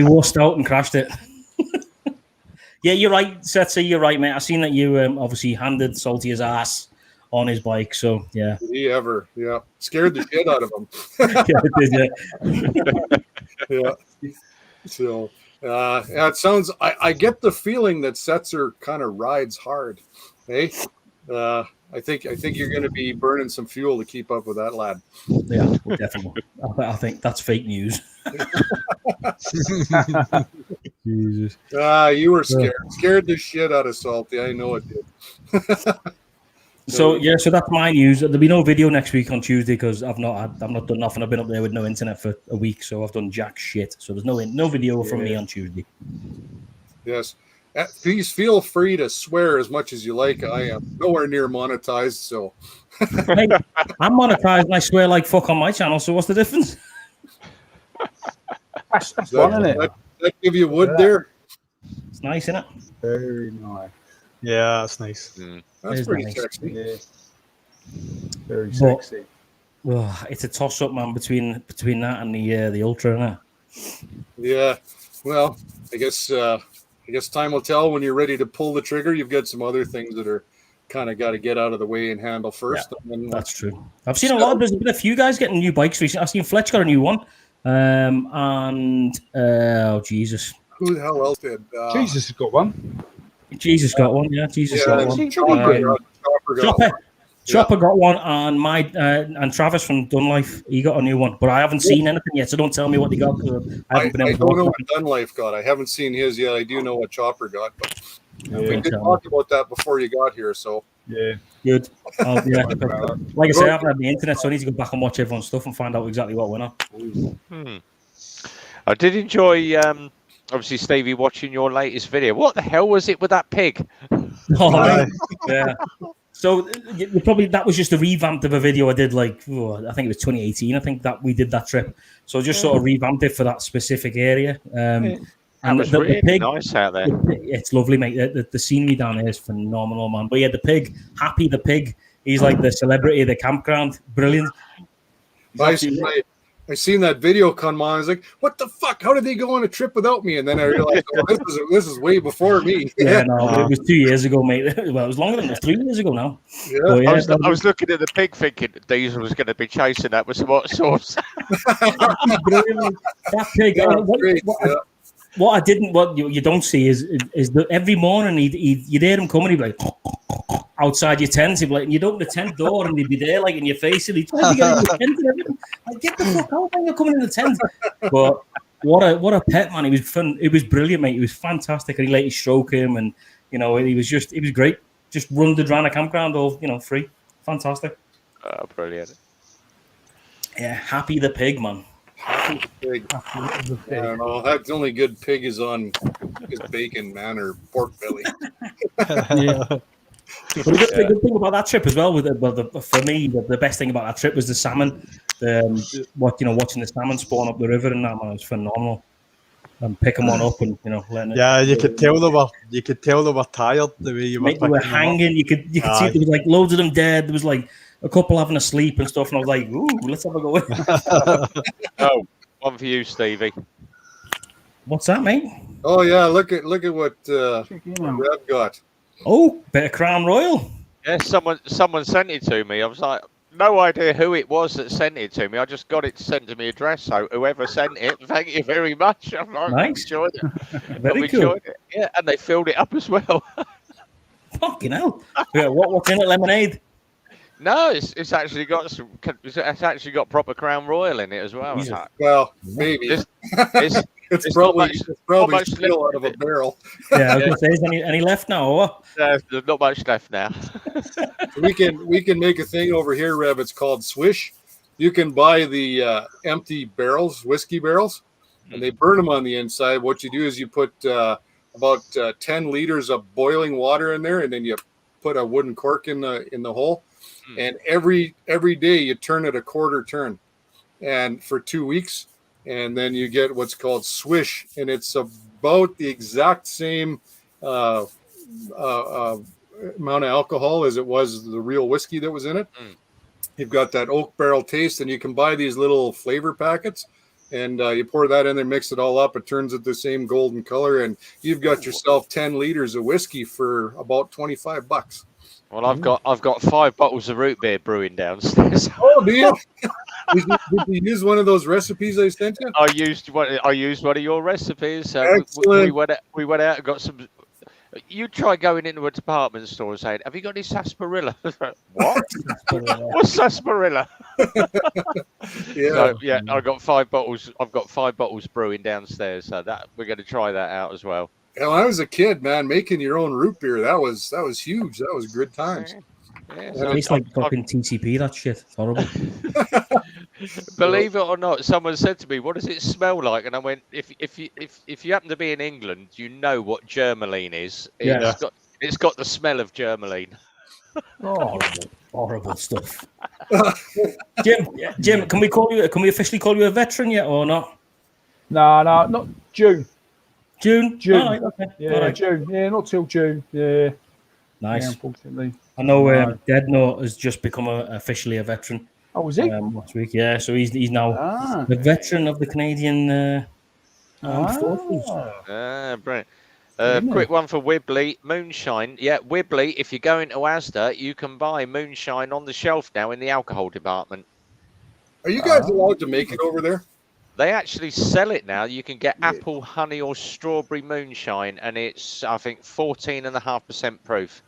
wussed out and crashed it. Yeah, you're right, Setsi, you're right, mate. I seen that you obviously handed Salty his ass on his bike, so yeah. did he ever? Yeah, scared the shit out of him. Yeah. So yeah, it sounds. I get the feeling that Setzer kind of rides hard. Hey, I think you're going to be burning some fuel to keep up with that lad. Yeah, definitely. I think that's fake news. Jesus. You were scared the shit out of Salty. I know it did. So that's my news. There'll be no video next week on Tuesday because I've not done nothing. I've been up there with no internet for a week, so I've done jack shit. So there's no video from me on Tuesday. Yes. Please feel free to swear as much as you like. I am nowhere near monetized, so Hey, I'm monetized and I swear like fuck on my channel. So what's the difference? That's fun, isn't it? that give you wood there. It's nice, isn't it? Very nice. Yeah, that's nice. Mm. That's It's pretty nice. sexy. Yeah. Very But- sexy. Oh, it's a toss up, man, between that and the Ultra. Isn't it? Yeah. Well, I guess time will tell when you're ready to pull the trigger. You've got some other things that are kind of got to get out of the way and handle first. And then That's true. I've seen a lot. There's been a few guys getting new bikes recently. I've seen Fletch got a new one, and oh Jesus, who the hell else did? Jesus has got one. Jesus got one. Yeah, Jesus got one. Chopper got one, and Travis from Dunlife, he got a new one. But I haven't seen anything yet, so don't tell me what they got. I haven't been I able to don't know watch what Dunlife got. I haven't seen his yet. I do know what Chopper got, but we Don't did tell talk about that before you got here. So Yeah. Good. Yeah. Like I say, I haven't had the internet, so I need to go back and watch everyone's stuff and find out exactly what went on. I did enjoy, obviously, Stevie, watching your latest video. What the hell was it with that pig? Oh, yeah. So you probably that was just a revamp of a video I did, like I think it was 2018. I think that we did that trip. So just sort of revamped it for that specific area. That was really nice out there. It's lovely, mate. The scenery down there is phenomenal, man. But yeah, the pig, Happy the pig, he's like the celebrity of the campground. Brilliant. I seen that video come on. I was like, "What the fuck? How did they go on a trip without me?" And then I realized, this is way before me. Yeah, no, it was 2 years ago, mate. Well, it was longer than that. 3 years ago now. Yeah. But, yeah, I was looking at the pig thinking Diesel was going to be chasing that with some hot sauce. brilliant. That pig. What you don't see is that every morning you'd hear him coming. He'd be like outside your tent. He'd be like, you'd open the tent door and he'd be there like in your face, and he'd try to get in your tent and everything. Like, get the fuck out when you're coming in the tent. But what a pet, man. He was fun. It was brilliant, mate. He was fantastic. And he let you stroke him, and he was great. Just run the Drana campground all free. Fantastic. Oh, brilliant. Yeah, Happy the pig, man. Pig. I don't know. That's the only good pig is on his bacon, man, or pork belly. Yeah. But the good thing about that trip as well, for me, the best thing about that trip was the salmon. Watching the salmon spawn up the river and that, man, was phenomenal. And picking one up and letting it. Yeah, you could tell they were tired the way you were. They were hanging. You could see there was like loads of them dead. There was like a couple having a sleep and stuff, and I was like, "Ooh, let's have a go." Oh, one for you, Stevie. What's that, mate? Oh yeah, look at what Rev got. Oh, bit of Crown Royal. Yeah, someone sent it to me. I was like, no idea who it was that sent it to me. I just got it sent to my address. So whoever sent it, thank you very much. I'm like, nice. Enjoyed it. Very cool. It. Yeah, and they filled it up as well. Fucking hell! Yeah, what's in it? Lemonade. No, it's actually got some. It's actually got proper Crown Royal in it as well. Well, maybe it's probably still out of a barrel. Yeah, I was gonna say, is any left now? Or what? There's not much left now. we can make a thing over here, Rev. It's called Swish. You can buy the empty barrels, whiskey barrels, and they burn them on the inside. What you do is you put about 10 liters of boiling water in there, and then you put a wooden cork in the hole. And every day you turn it a quarter turn, and for 2 weeks, and then you get what's called Swish, and it's about the exact same amount of alcohol as it was the real whiskey that was in it. You've got that oak barrel taste, and you can buy these little flavor packets, and you pour that in there, mix it all up. It turns it the same golden color, and you've got yourself 10 liters of whiskey for about $25. Well, I've got 5 bottles of root beer brewing downstairs. Oh, do you? Did you use one of those recipes I sent you? I used one of your recipes. Excellent. We went out and got some. You try going into a department store and saying, "Have you got any sarsaparilla?" What? What's sarsaparilla? Yeah. So, yeah, I've got 5 bottles. I've got 5 bottles brewing downstairs. So that we're going to try that out as well. When I was a kid, man, making your own root beer, that was huge. That was good times. Yeah, It tastes like fucking TCP, that shit. It's horrible. Believe it or not, someone said to me, "What does it smell like?" And I went, "If you happen to be in England, you know what Germaline is. Yeah. It's got the smell of Germaline." Horrible stuff. Jim, can we officially call you a veteran yet or not? No, not June. June? June. All right, okay. Yeah, All right. June. Yeah, not till June. Yeah. Nice. Yeah, unfortunately. I know No. Deadnote has just become officially a veteran Oh, was he? last week. Yeah, so he's now the veteran of the Canadian Armed Forces. Brilliant. Isn't Quick it? one for Wibbly. Moonshine. Yeah, Wibbly, if you go into Asda, you can buy moonshine on the shelf now in the alcohol department. Are you guys allowed to make it over there? They actually sell it now. You can get apple, honey, or strawberry moonshine, and it's, I think, 14.5% proof.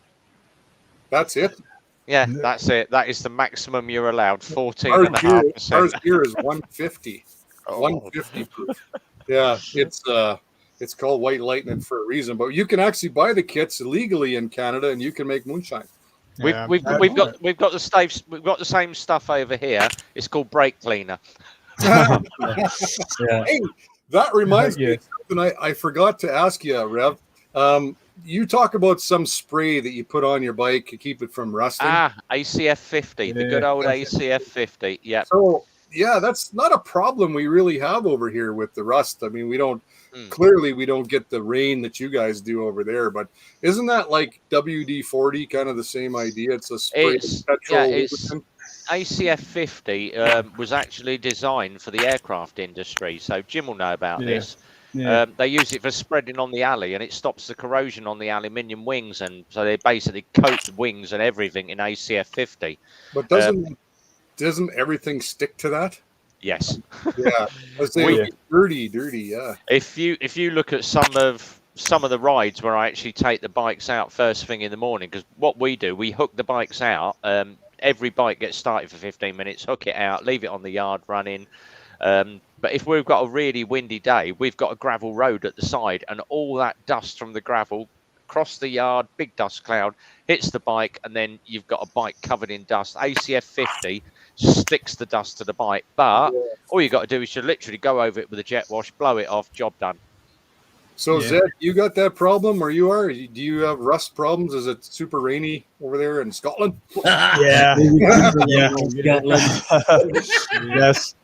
That's it. Yeah, that's it. That is the maximum you're allowed. Our 14.5%. beer is 150. 150 proof. Yeah, it's called White Lightning for a reason. But you can actually buy the kits illegally in Canada, and you can make moonshine. We've got the same stuff over here. It's called brake cleaner. Yeah. Hey, that reminds me of something I forgot to ask you, Rev. You talk about some spray that you put on your bike to keep it from rusting. ACF 50, the good old ACF 50. Yeah. So yeah, that's not a problem we really have over here with the rust. I mean, we don't clearly we don't get the rain that you guys do over there, but isn't that like WD-40 kind of the same idea? It's a spray of petrol. Lubricant? ACF 50 was actually designed for the aircraft industry, so Jim will know about this. Yeah. They use it for spreading on the alley, and it stops the corrosion on the aluminium wings, and so they basically coat the wings and everything in ACF 50. But doesn't everything stick to that? Yes. Yeah, let's say dirty. Yeah. If you look at some of the rides where I actually take the bikes out first thing in the morning, because what we do, we hook the bikes out. Every bike gets started for 15 minutes, hook it out, leave it on the yard running. But if we've got a really windy day, we've got a gravel road at the side, and all that dust from the gravel across the yard, big dust cloud, hits the bike, and then you've got a bike covered in dust. ACF 50 sticks the dust to the bike, but all you got to do is to literally go over it with a jet wash, blow it off, job done. So Zed, you got that problem where you are? Do you have rust problems? Is it super rainy over there in Scotland? Yeah. Yes.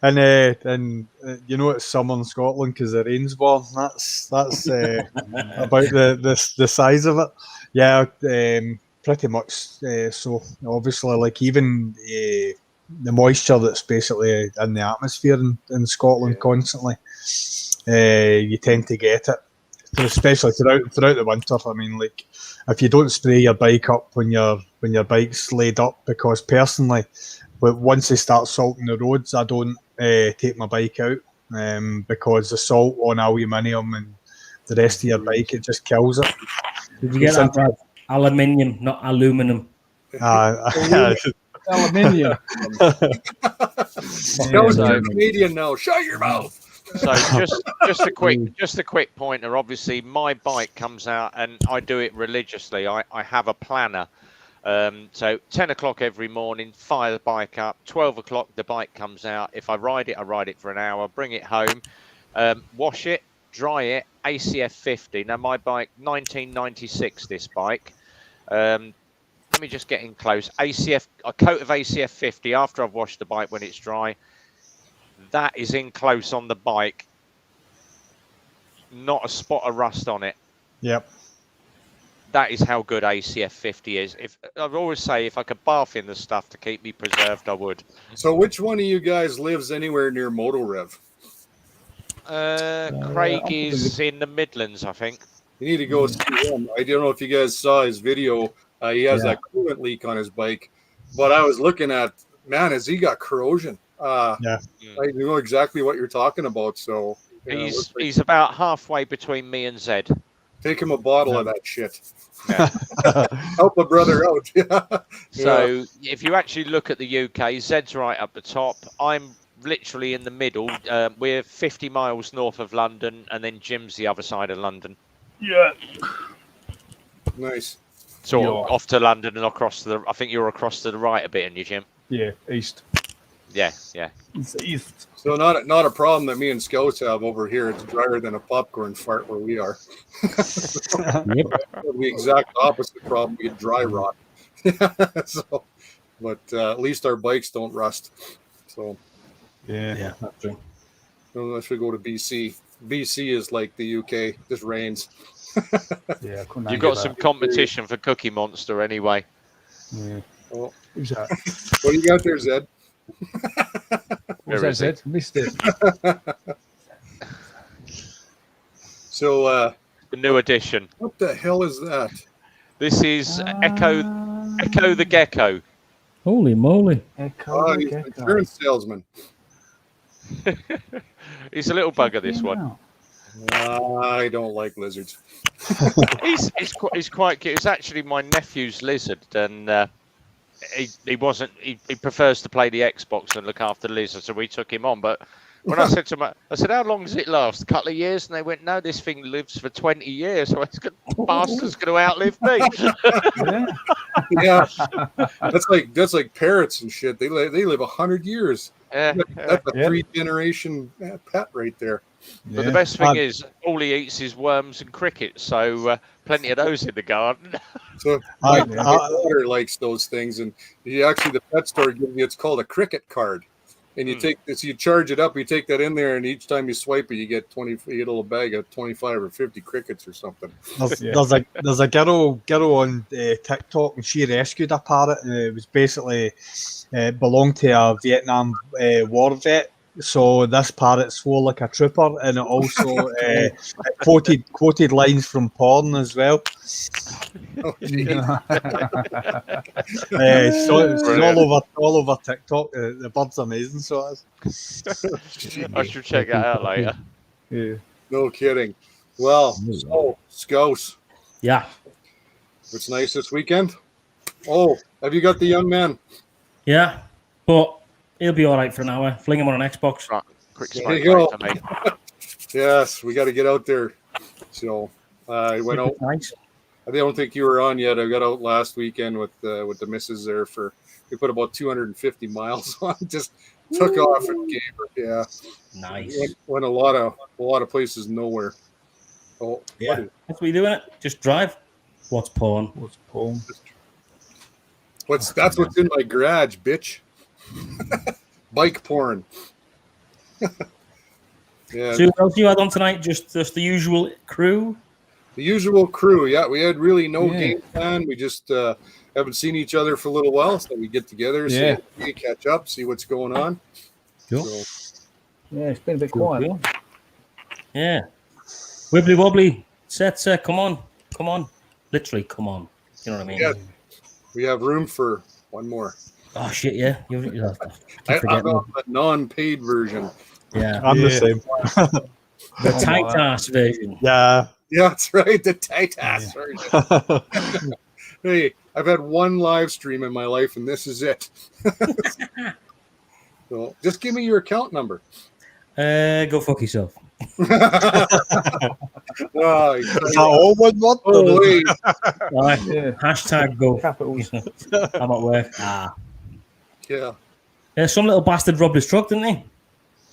And you know it's summer in Scotland because the rain's born. That's about the size of it. Yeah, pretty much. So obviously, like even the moisture that's basically in the atmosphere in Scotland constantly, you tend to get it, especially throughout the winter. I mean, like if you don't spray your bike up when your bike's laid up, because personally, once they start salting the roads, I don't take my bike out because the salt on aluminium and the rest of your bike, it just kills it. Did you get that right? Aluminium, not aluminum. Aluminium. Canadian now. Shut your mouth. So just a quick pointer. Obviously, my bike comes out, and I do it religiously. I have a planner. So 10 o'clock every morning, fire the bike up. 12 o'clock, the bike comes out. If I ride it for an hour, bring it home, wash it, dry it, ACF 50. Now, my bike, 1996, this bike. Let me just get in close. A coat of ACF 50 after I've washed the bike when it's dry. That is in close on the bike. Not a spot of rust on it. Yep. That is how good ACF 50 is. I'd always say if I could bath in the stuff to keep me preserved, I would. So which one of you guys lives anywhere near MotoRev? Craig is in the Midlands, I think. You need to go see him. I don't know if you guys saw his video. He has that coolant leak on his bike. But I was looking at, man, has he got corrosion? I know exactly what you're talking about. So he's about halfway between me and Zed. Take him a bottle of that shit. Yeah. Help a brother out. So if you actually look at the UK, Zed's right up the top. I'm literally in the middle. We're 50 miles north of London, and then Jim's the other side of London. Yeah. Nice. So off to London and across I think you're across to the right a bit, aren't you, Jim? Yeah, east. Yeah. It's east. So not a problem that me and Scouts have over here. It's drier than a popcorn fart where we are. Yep. The exact opposite problem. We get dry rot. So, but at least our bikes don't rust. So Yeah. Yeah, that's true. unless we go to BC. BC is like the UK. Just rains. Yeah, I couldn't You've hang got it some back. competition for Cookie Monster anyway. Yeah. Oh, Who's that? what do you got there, Zed? What's Where that is it? said? Missed it. So The new edition. what the hell is that? This is Echo the Gecko. Holy moly. Echo Oh, the he's an Gecko. insurance salesman. He's a little bugger, this one. I don't like lizards. He's quite cute. It's actually my nephew's lizard, and he prefers to play the Xbox and look after the lizard, so we took him on. But when I said to him, I said, "How long does it last? A couple of years?" And they went, "No, this thing lives for 20 years. So it's bastard's going to outlive me." Yeah. Yeah, that's like parrots and shit. They live 100 years. Yeah, That's a Yeah. 3-generation pet right there. But the best thing is, all he eats is worms and crickets. So plenty of those in the garden. So I- my daughter likes those things, and the pet store gives you, it's called a cricket card, and you take this, you charge it up, you take that in there, and each time you swipe it, you get a little bag of 25 or 50 crickets or something. There's a girl on TikTok, and she rescued a parrot, and it was basically belonged to a Vietnam war vet. So this parrot swore like a trooper, and it also it quoted lines from porn as well. Oh, geez. So it's Brilliant. all over TikTok. The bird's amazing. So it is. I should check that out later. Yeah. No kidding. Well, so Scouse, Yeah. what's nice this weekend? Oh, have you got the young man? Yeah. But he'll be all right for an hour. Fling him on an Xbox. Right, quick There smoke you go. break for me. Yes, we got to get out there. So I went out. Nice. I don't think you were on yet. I got out last weekend with the missus there we put about 250 miles on. Just took off and gave her. Yeah, Nice. went a lot of places nowhere. Oh Yeah. buddy. That's what you doing it? Just drive. What's porn? What's Paul? That's what's in my garage, bitch. Bike porn. Yeah, So what else you had on tonight? Just the usual crew? the usual crew. Yeah, we had really no Yeah. game plan. We just haven't seen each other for a little while, so we get together, Yeah. see, catch up, see what's going on. Cool. So, Yeah, it's been a bit quiet. Cool. Yeah. Wibbly wobbly. Setzer, come on. Literally, come on. You know what I mean? Yeah. we have room for one more. Oh shit, yeah. I keep I'm forgetting. on the non-paid version. Yeah. I'm the Yeah. same. The Oh, tight my. ass version. Yeah. Yeah, that's right. The tight ass version. Hey, I've had one live stream in my life, and this is it. So just give me your account number. Go fuck yourself. Oh, Is that all one word? oh, wait. Alright. Yeah. Hashtag go. Capitals. I'm at work. Yeah. Yeah, some little bastard robbed his truck, didn't he?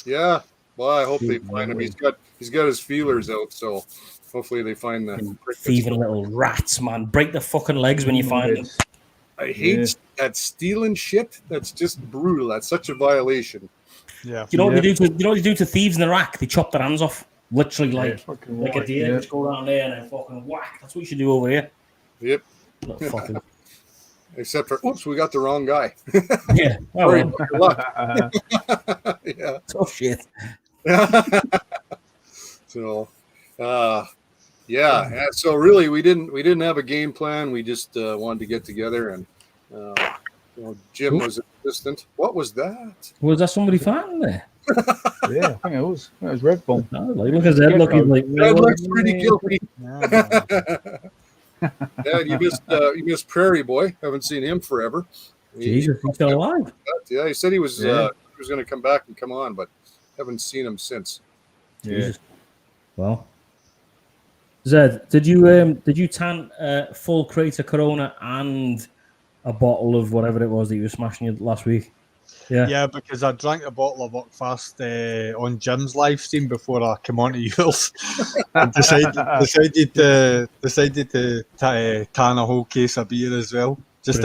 Yeah. Well, I hope they find him. He's got his feelers out, so hopefully they find the Thieving little rats, man. Break the fucking legs when you find them. I hate that stealing shit. That's just brutal. That's such a violation. Yeah. You know what Yeah. they do to thieves in Iraq? They chop their hands off. Literally like Fucking like a right, deer, yeah. just go down there and then fucking whack. That's what you should do over here. Yep. Little fucking Except for, oops, we got the wrong guy. yeah. Oh, Sorry, well, good luck. Yeah. tough shit. So, yeah. So really, we didn't have a game plan. We just wanted to get together, and Jim was assistant. What was that? Was that somebody fighting there? Yeah, I think it was. It was Red Bull. No, like, look at that. Look, he's like, That looks pretty guilty. Yeah. Yeah, you missed Prairie Boy. Haven't seen him forever. Jesus, he's still alive. Yeah, he said he was Yeah. going to come back and come on, but haven't seen him since. Yeah. Jesus. Well, Zed, did you tan full crate of Corona and a bottle of whatever it was that you were smashing last week? Yeah, because I drank a bottle of Buckfast on Jim's live stream before I came on to yours, and decided to tan a whole case of beer as well, just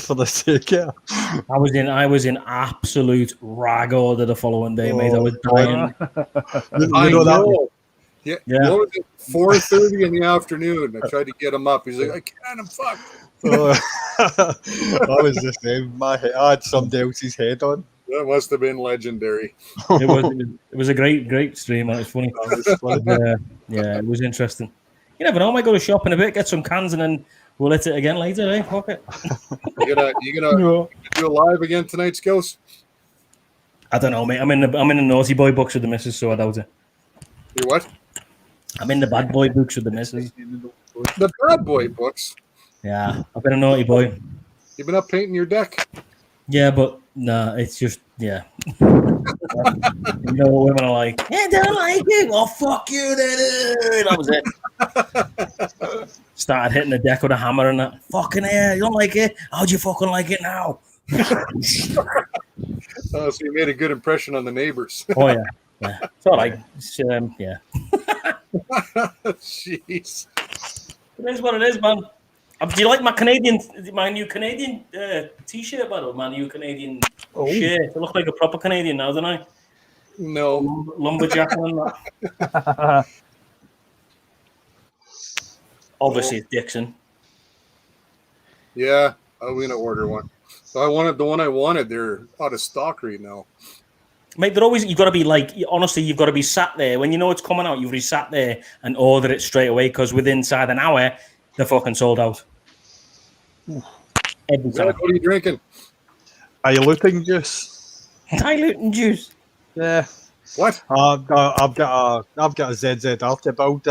for the sake of it. I was in absolute rag order the following day, mate. I was dying. I You know that. know. Yeah. Yeah. What was it? 4:30 in the afternoon. I tried to get him up. He's like, I can't. I'm fucked. Oh, I was the same. I had somebody else's head on. That must have been legendary. It was a great stream. And it's funny. Yeah, it was interesting. You never know. I might go to shop in a bit, get some cans, and then we'll hit it again later. Eh? Fuck it. You gonna do a live again tonight, Skills? I don't know, mate. I'm in the naughty boy books with the missus, so I doubt it. You what? I'm in the bad boy books with the missus. The bad boy books. Yeah, I've been a naughty boy. You've been up painting your deck. Yeah, but nah, it's just yeah. You know what women are like? Yeah, don't like it. Well, fuck you, then. That was it. Started hitting the deck with a hammer and that. Fucking hell, you don't like it? How'd you fucking like it now? So you made a good impression on the neighbors. Oh yeah, yeah. It's all right. It's, yeah. Jeez. It is what it is, man. Do you like my new Canadian T-shirt, by the way? My new Canadian shirt. I look like a proper Canadian now, don't I? No. Lumberjack and that. Obviously, it's Dixon. Yeah, I'm gonna order one. So I wanted the one I wanted. They're out of stock right now. Mate, they're always, you've got to be like, honestly, you've got to be sat there. When you know it's coming out, you've already sat there and order it straight away because within inside an hour, they're fucking sold out. Every Yeah, time. what are you drinking? Are you looting juice? Diluting juice. Yeah. What? I've got a ZZ to build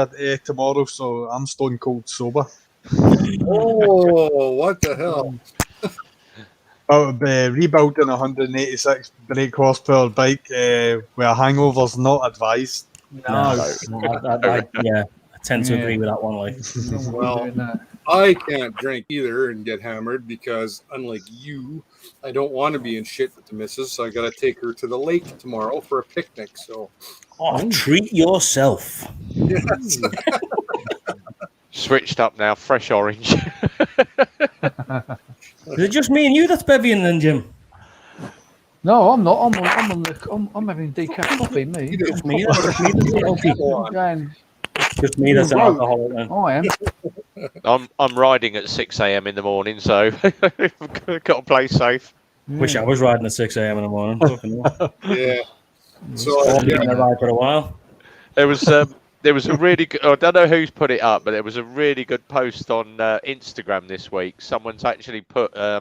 tomorrow, so I'm stone cold sober. Oh, what the hell? Rebuilding a 186 brake horsepower bike where a hangover's not advised. No. I tend to agree with that one. Like, Well, I can't drink either and get hammered because, unlike you, I don't want to be in shit with the missus. So I got to take her to the lake tomorrow for a picnic. So, treat yourself. yes. Switched up now, fresh orange. Is it just me and you that's bevying then, Jim? No, I'm not. I'm having decaf coffee. Me. Just me. I'm going. Just me that's an alcoholic. Then. I am. I'm riding at 6 a.m. in the morning, so got to play safe. Wish I was riding at 6 a.m. in the morning. Yeah. So, I've been on a ride for a while. There was a really good, I don't know who's put it up, but there was a really good post on Instagram this week. Someone's actually put, I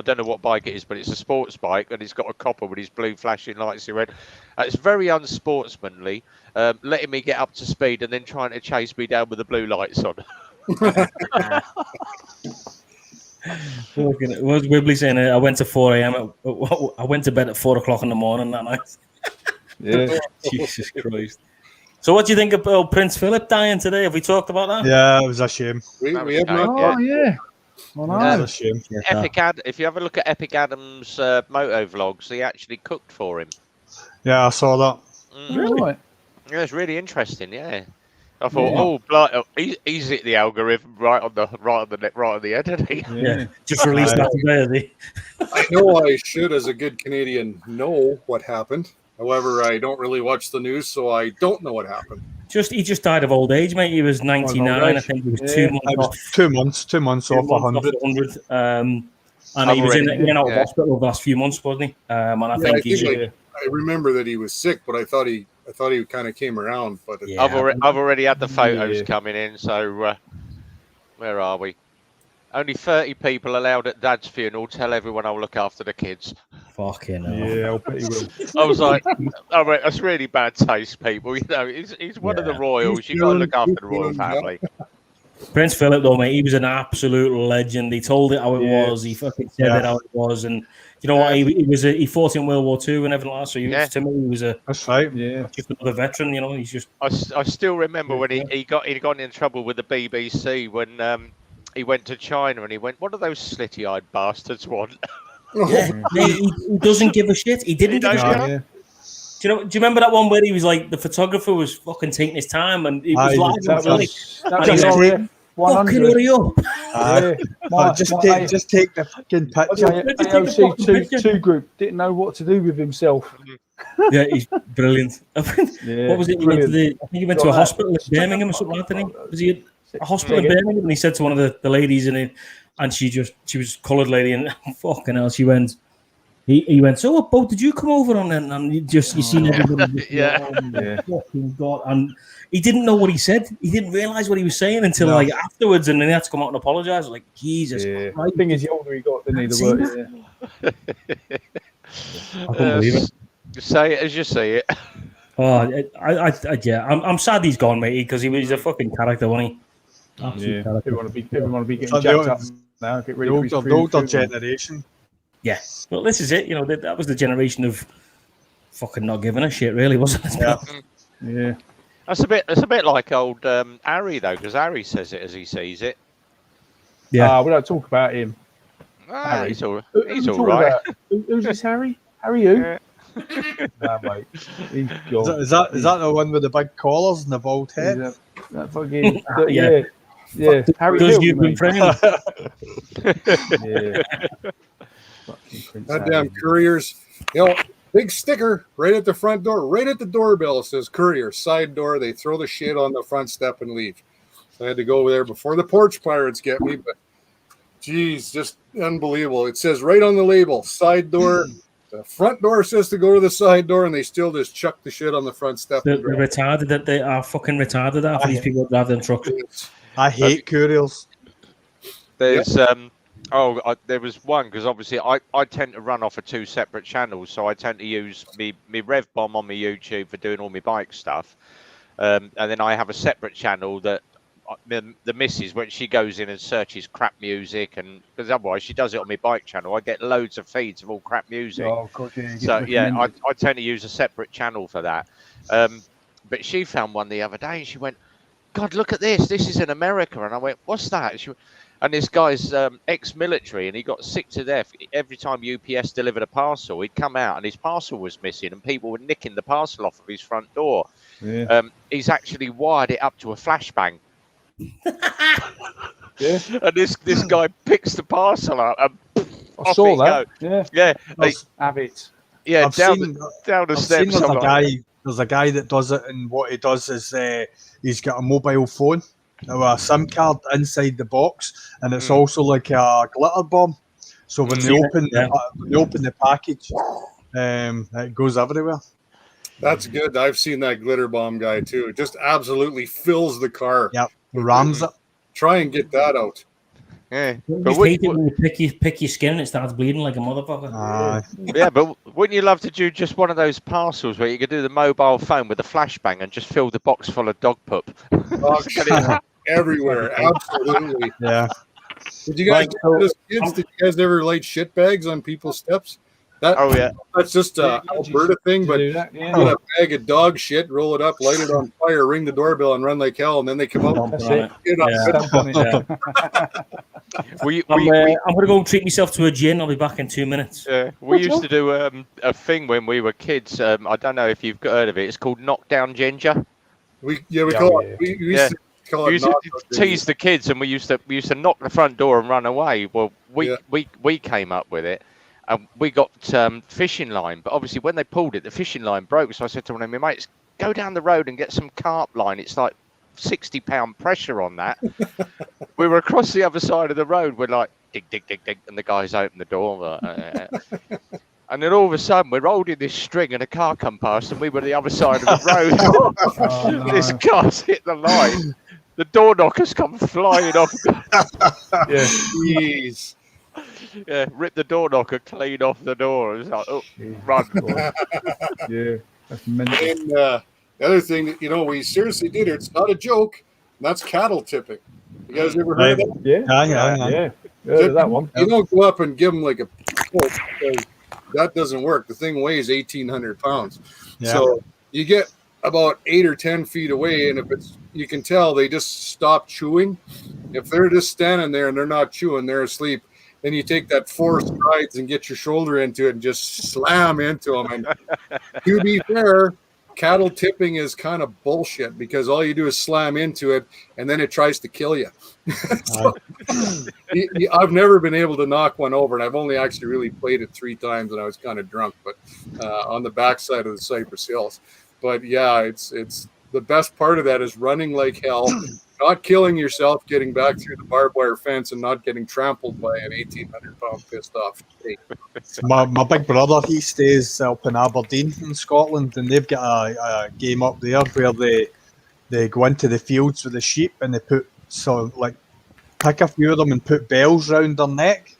don't know what bike it is, but it's a sports bike and it's got a copper with his blue flashing lights. He went, it's very unsportsmanly, letting me get up to speed and then trying to chase me down with the blue lights on. Was Wibbly saying I went to 4 a.m. I went to bed at 4 o'clock in the morning that night. Yeah. Jesus Christ. So what do you think about Prince Philip dying today? Have we talked about that? Yeah, it was a shame. we That was have great, not. Oh yeah. I know. It was a shame. If you have a look at Epic Adams' moto vlogs, he actually cooked for him. Yeah, I saw that. Really? Right. Yeah, it's really interesting. Yeah, I thought, he's hit the algorithm right on the head, isn't he? Yeah. Just released that today. I know I should, as a good Canadian, know what happened. However, I don't really watch the news, so I don't know what happened. He just died of old age, mate. He was 99. I think he was 2 months It was off. 2 months off 100. 100. And he was in and out of hospital the last few months, wasn't he? And I think I remember that he was sick, but I thought he kind of came around. But Yeah. I've already had the photos coming in. So where are we? Only 30 people allowed at Dad's funeral. Tell everyone I'll look after the kids. fucking hell. Yeah, I'll bet he will. I was like, oh, right, that's really bad taste, people. You know, he's one of the royals. You got to look after the royal family. Prince Philip, though, mate, he was an absolute legend. He told it how it was. He fucking said it how it was, and you know what? He fought in World War II and everything like that. So to me, he was That's right. Yeah, just another veteran. You know, he's just. I still remember when he got in trouble with the BBC when he went to China and he went, "What do those slitty-eyed bastards want?" Yeah, he doesn't give a shit. He didn't give a don't shit. care. Do you remember that one where he was like, the photographer was fucking taking his time and he was Aye, live on That telly. was that Just was take- RF Fucking 100. hurry up. Aye. My, just my take the fucking picture. AOC 2 group didn't know what to do with himself. Yeah, he's brilliant. Yeah, What was it? He went to I think he went to a Got that. hospital in Birmingham or something, didn't he? Was he at a hospital in Again. Birmingham? And he said to one of the ladies in it, and she was coloured lady, and fucking hell, she went. He went, so what boat did you come over on then? And you seen everybody just Yeah. fucking God. And he didn't know what he said. He didn't realise what he was saying until No. like afterwards, and then he had to come out and apologise. Like, Jesus Yeah. Christ. The thing is, the older he got, the I've neither seen work. Yeah. I couldn't believe it. Say it as you see it. Oh, yeah, I'm sad he's gone, mate, because he was a fucking character, wasn't he? Absolute Yeah. character. Everyone will be getting So jacked the- up now. Get The ready for his older funeral. generation. Yeah. Well, this is it. You know, that was the generation of fucking not giving a shit, really, wasn't it? Yeah. Yeah. That's a bit like old Harry though, because Harry says it as he sees it. Yeah. We don't talk about him. Harry. He's all Who he's we all talking right. about? Who's this Harry? Harry who? Yeah. Nah, mate. He's Is that the one with the big collars and the bald head? That fucking Yeah. yeah. Harry Does Hill, you you mean? been friends? Yeah. Fucking Prince Goddamn Harry. couriers. You know, big sticker right at the front door, right at the doorbell. It says courier, side door. They throw the shit on the front step and leave. So I had to go over there before the porch pirates get me. But geez, just unbelievable. It says right on the label, side door. The front door says to go to the side door, and they still just chuck the shit on the front step. They're retarded. That they are fucking retarded. Half of these people drive them trucks. I hate couriers. There's there was one because obviously I tend to run off of two separate channels, so I tend to use me Rev Bomb on my YouTube for doing all my bike stuff, and then I have a separate channel that the missus, when she goes in and searches crap music, and because otherwise she does it on my bike channel, I get loads of feeds of all crap music. Oh, God, yeah. you get So yeah, recommended. I tend to use a separate channel for that. But she found one the other day and she went, God, look at this. This is in America. And I went, what's that? And this guy's ex-military, and he got sick to death. Every time UPS delivered a parcel, he'd come out and his parcel was missing, and people were nicking the parcel off of his front door. Yeah. He's actually wired it up to a flashbang. Yeah. And this guy picks the parcel up and I off saw it that. goes. Yeah. Yeah, Have it. yeah, I've down seen- down the I've seen steps. I'm like, there's a guy that does it, and what he does is he's got a mobile phone with a SIM card inside the box, and it's also like a glitter bomb. So when they open the package, it goes everywhere. That's good. I've seen that glitter bomb guy too. It just absolutely fills the car. Yep, rams it. Try and get that out. yeah. You But just would- hate it when you pick your skin and it starts bleeding like a motherfucker. Aye. yeah, but wouldn't you love to do just one of those parcels where you could do the mobile phone with a flashbang and just fill the box full of dog poop? Dog shit everywhere. Absolutely. Yeah. Did you guys Right, do this, kids? Did you guys ever light shit bags on people's steps? Oh yeah, That's just a Alberta thing, but do that. Yeah. get a bag of dog shit, roll it up, light it on fire, ring the doorbell, and run like hell, and then they come out. That's Right. it. Get up. Yeah. Stamp on it. Yeah. we I'm going to go treat myself to a gin. I'll be back in 2 minutes. we used to do a thing when we were kids. I don't know if you've heard of it. It's called knockdown ginger. We Yeah, call yeah. it. We used Yeah. to call We it. used to knock-up tease the kids, and we used to knock the front door and run away. Well, Yeah. we came up with it, and we got fishing line. But obviously, when they pulled it, the fishing line broke. So I said to one of my mates, "Go down the road and get some carp line. It's like 60-pound pressure on that." We were across the other side of the road. We're like, dig, dig, dig, dig, and the guys opened the door. And then all of a sudden, we're holding this string, and a car come past, and we were the other side of the road. Oh, no. This car's hit the line. The door knockers come flying off. Yeah. Jeez. Yeah, ripped the door knocker clean off the door. It was like, oh, run. Yeah. That's mental. And the other thing that we seriously did here, it's not a joke. And that's cattle tipping. You guys ever heard of that? Yeah. Aye, Yeah. Heard of that one. You don't go up and give them like a poke, because that doesn't work. The thing weighs 1,800 pounds. Yeah. So you get about 8 or 10 feet away, and if you can tell they just stop chewing. If they're just standing there and they're not chewing, they're asleep. then you take that 4 strides and get your shoulder into it and just slam into them. And to be fair, cattle tipping is kind of bullshit because all you do is slam into it and then it tries to kill you. So, I've never been able to knock one over, and I've only actually really played it 3 times, and I was kind of drunk, but on the backside of the Cypress Hills. But yeah, it's the best part of that is running like hell, not killing yourself, getting back through the barbed wire fence, and not getting trampled by an 1,800-pound pissed off snake. My big brother, he stays up in Aberdeen in Scotland, and they've got a game up there where they go into the fields with the sheep and they put pick a few of them and put bells round their neck.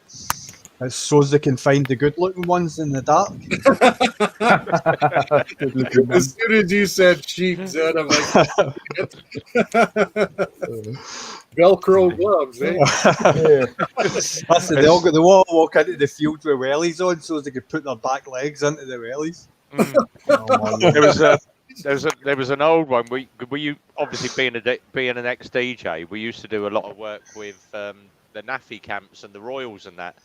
It's so they can find the good-looking ones in the dark. As soon as you said sheep, Zed, I'm like, Velcro gloves, eh? That's it. They all walk into the field with wellies on so they can put their back legs into the wellies. There was an old one. We obviously being an ex-DJ, we used to do a lot of work with the NAFI camps and the Royals and that.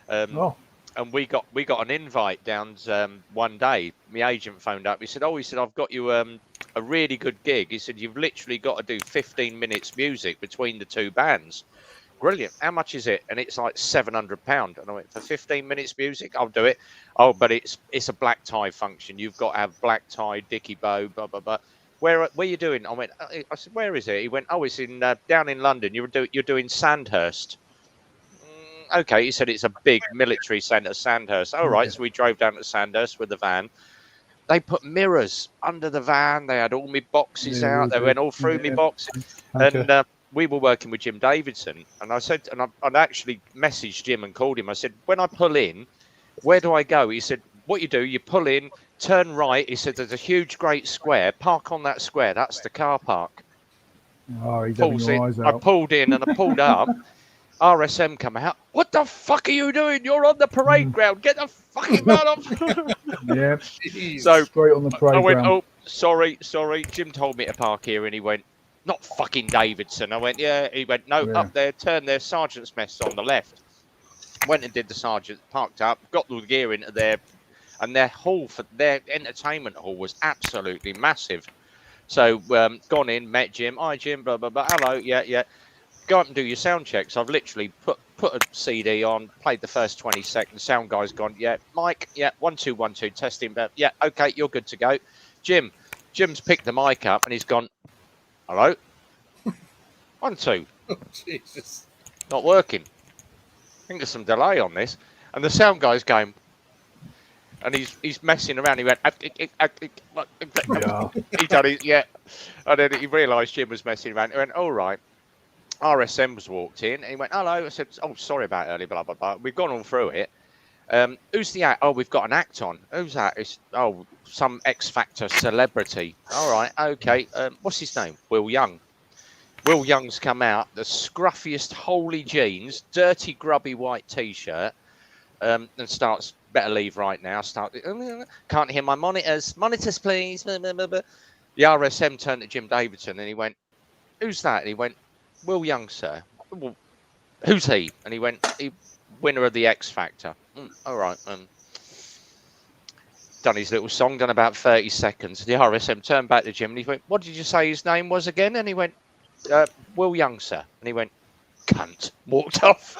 And we got an invite down one day. My agent phoned up. He said, I've got you a really good gig. He said, you've literally got to do 15 minutes music between the 2 bands. Brilliant. How much is it? And it's like £700. And I went, for 15 minutes music, I'll do it. Oh, but it's a black tie function. You've got to have black tie, dicky bow, blah blah blah. Where are you doing? I said, where is it? He went, oh, it's in down in London. You're doing Sandhurst. Okay, he said it's a big military centre, Sandhurst. All right, so we drove down to Sandhurst with the van. They put mirrors under the van. They had all my boxes out. They went all through my boxes. And we were working with Jim Davidson. And I said, and I'd actually messaged Jim and called him. I said, when I pull in, where do I go? He said, what you do, you pull in, turn right. He said, there's a huge, great square. Park on that square. That's the car park. Oh, he's having your eyes out. I pulled in and I pulled up. RSM come out. What the fuck are you doing? You're on the parade ground. Get the fucking man off. Yeah. So straight on the parade I went, ground. oh, sorry. Jim told me to park here, and he went, not fucking Davidson. I went, yeah. He went, no, up there. Turn there. Sergeant's Mess on the left. Went and did the sergeant. Parked up. Got the gear into there, and their hall for their entertainment hall was absolutely massive. So gone in, met Jim. Hi, Jim. Blah blah blah. Hello. Yeah. Go up and do your sound checks. I've literally put a CD on, played the first 20 seconds. Sound guy's gone, yeah. Mike, yeah. 1 2 1 2 testing. But yeah, okay, you're good to go. Jim's picked the mic up and he's gone. Hello. 1 2. Oh, Jesus. Not working. I think there's some delay on this. And the sound guy's going. And he's messing around. He went. He done it. Yeah. And then he realised Jim was messing around. He went, all right. RSM was walked in and he went, hello. I said, oh, sorry about earlier, blah, blah, blah. We've gone all through it. Who's the act? Oh, we've got an act on. Who's that? It's, some X Factor celebrity. All right, okay. What's his name? Will Young. Will Young's come out, the scruffiest holy jeans, dirty, grubby white T-shirt, and starts, better leave right now. Can't hear my monitors. Monitors, please. Blah, blah, blah, blah. The RSM turned to Jim Davidson and he went, who's that? And he went, Will Young, sir. Well, who's he? And he went, winner of the X Factor. All right. Done his little song, done about 30 seconds. The RSM turned back to Jim and he went, what did you say his name was again? And he went, Will Young, sir. And he went, cunt. Walked off.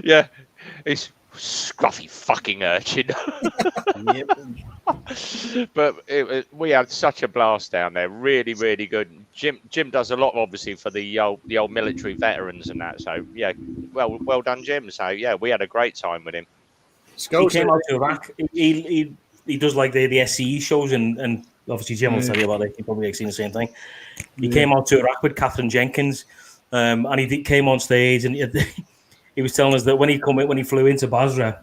Yeah. He's scruffy fucking urchin. But we had such a blast down there. Really, really good. Jim does a lot, obviously, for the old military veterans and that. So yeah, well done, Jim. So yeah, we had a great time with him. He came out to Iraq. He does like the SCE shows, and obviously Jim will tell you about it. He probably seen the same thing. He came out to Iraq with Catherine Jenkins, and he came on stage and he was telling us that when he flew into Basra,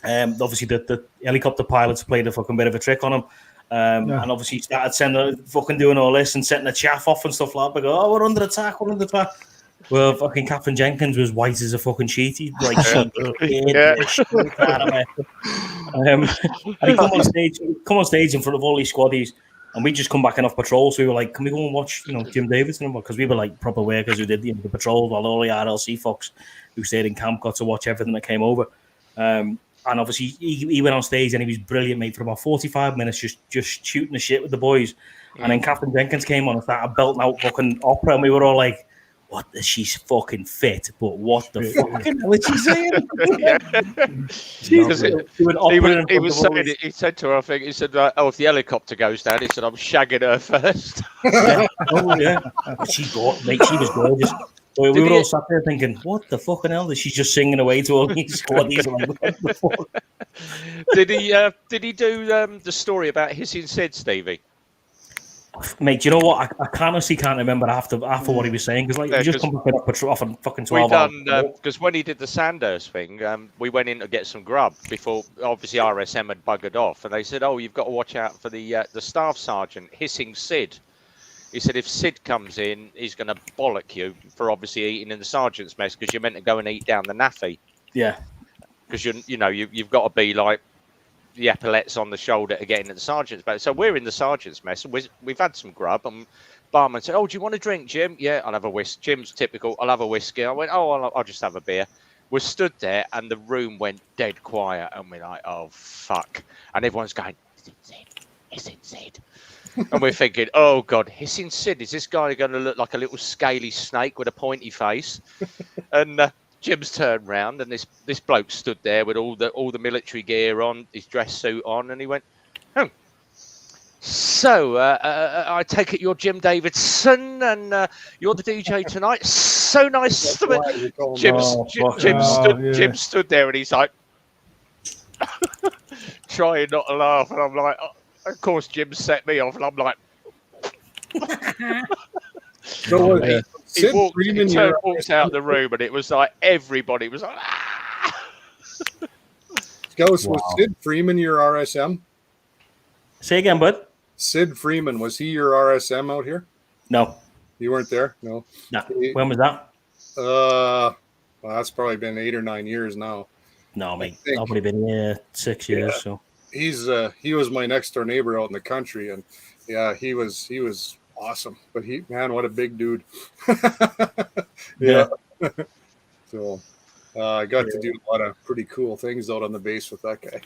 obviously the helicopter pilots played a fucking bit of a trick on him. And obviously he started doing all this and setting the chaff off and stuff like that. But we're under attack. Well, fucking Catherine Jenkins was white as a fucking sheet. He and he come on stage in front of all these squaddies And we just come back in off patrol, so we were like, "Can we go and watch, Jim Davidson?" Because we were like proper workers who did the patrol, while all the RLC folks who stayed in camp got to watch everything that came over. And obviously, he went on stage and he was brilliant, mate, for about 45 minutes, just shooting the shit with the boys. And then Captain Jenkins came on and started belting out fucking opera, and we were all like, "What? She's fucking fit, but what the fucking hell is she saying?" He said to her, I think, he said, "Oh, if the helicopter goes down," he said, "I'm shagging her first." She was gorgeous. So we were all sat there thinking, "What the fucking hell is she just singing away to all these squaddies?" Like, what the fuck? Did he do the story about hissing Sid, Stevie? Mate, do you know what? I honestly can't remember after what he was saying, because like, you just come back up off and fucking 12 hours. Because when he did the Sandhurst thing, we went in to get some grub before, obviously RSM had buggered off, and they said, "Oh, you've got to watch out for the staff sergeant hissing Sid." He said, "If Sid comes in, he's going to bollock you for obviously eating in the sergeant's mess, because you're meant to go and eat down the naffy." Yeah. Because you've got to be like the epaulets on the shoulder to get into the sergeant's mess. So we're in the sergeant's mess. We've had some grub, and barman said, "Oh, do you want a drink, Jim?" "Yeah, I'll have a whiskey." Jim's typical. "I'll have a whiskey." I went, "Oh, I'll just have a beer." We stood there, and the room went dead quiet, and we're like, "Oh fuck!" And everyone's going, "Hissing Sid." And we're thinking, "Oh god, hissing Sid, is this guy going to look like a little scaly snake with a pointy face?" And Jim's turned round, and this bloke stood there with all the military gear on, his dress suit on, and he went, "So, I take it you're Jim Davidson, and you're the DJ tonight. So nice to meet." Jim stood there, and he's like trying not to laugh, and I'm like, "Oh, of course Jim set me off," and I'm like, he walked out the room, and it was like everybody was like, "Ah!" Ghost, was Sid Freeman your RSM? Say again, bud. Sid Freeman, was he your RSM out here? No. You weren't there? No. When was that? Well, that's probably been 8 or 9 years now. No, mate. I've only been here 6 years. Yeah. So he was my next door neighbor out in the country, and yeah, he was awesome. But what a big dude. Yeah. So I got to do a lot of pretty cool things out on the base with that guy.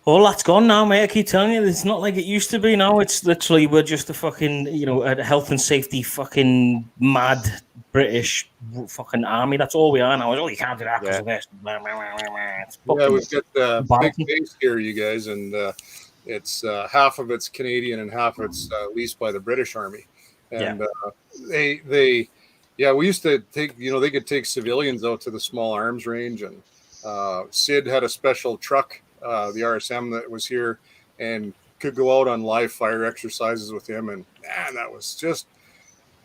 all that's gone now, mate. I keep telling you, it's not like it used to be. Now it's literally we're just a fucking a health and safety fucking mad British fucking army. That's all we are now. Oh, you can't do that because of this. Yeah, we've got big base here, you guys, and it's half of it's Canadian and half of it's leased by the British Army. And we used to take, they could take civilians out to the small arms range, and Sid had a special truck, the RSM that was here, and could go out on live fire exercises with him. And man, that was just,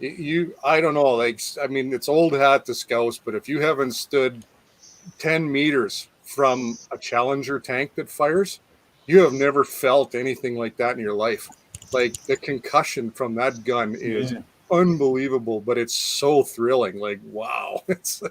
I don't know, it's old hat to Scouts, but if you haven't stood 10 meters from a Challenger tank that fires, you have never felt anything like that in your life. Like, the concussion from that gun is unbelievable, but it's so thrilling. Like, wow. It's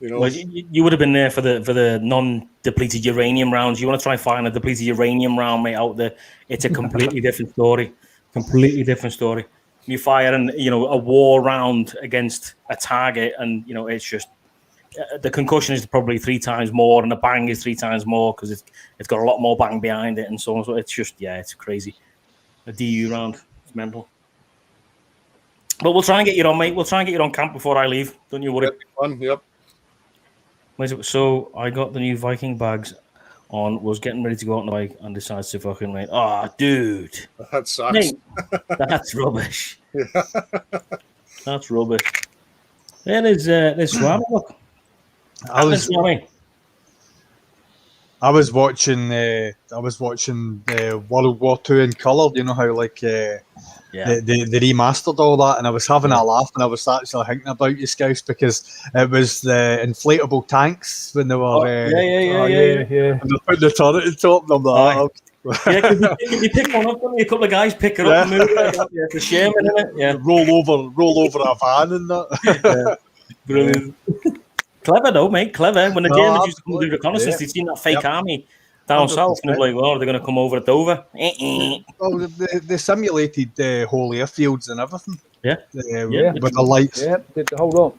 Well, you would have been there for the non-depleted uranium rounds. You want to try and find a depleted uranium round, mate, out there, it's a completely different story. Completely different story. You fire a war round against a target, and it's just the concussion is probably 3 times more, and the bang is 3 times more because it's got a lot more bang behind it, and so on. So it's just it's crazy. A DU round, it's mental. But we'll try and get you on, mate. We'll try and get you on camp before I leave. Don't you worry. That'd be fun. Yep. So I got the new Viking bags on, was getting ready to go out on the bike, and decides to fucking mate. Oh, dude, that sucks. Mate, that's rubbish. Yeah. That's rubbish. There's Swami. Look, I was watching World War II in colour. You know how they remastered all that, and I was having a laugh, and I was actually thinking about you, Scouts, because it was the inflatable tanks when they were and they put the turret on top, and I'm like, you pick one up, a couple of guys pick it up and move it. It's a shame, isn't it? Yeah. Roll over a van and that. Brilliant. Clever though, mate. Clever. When the Germans used to come do reconnaissance, they'd seen that fake army Down south, and 100%. like, well, they're going to come over at Dover. Well, they simulated the whole airfields and everything. Yeah. Yeah. With the lights. Yeah, did the whole lot.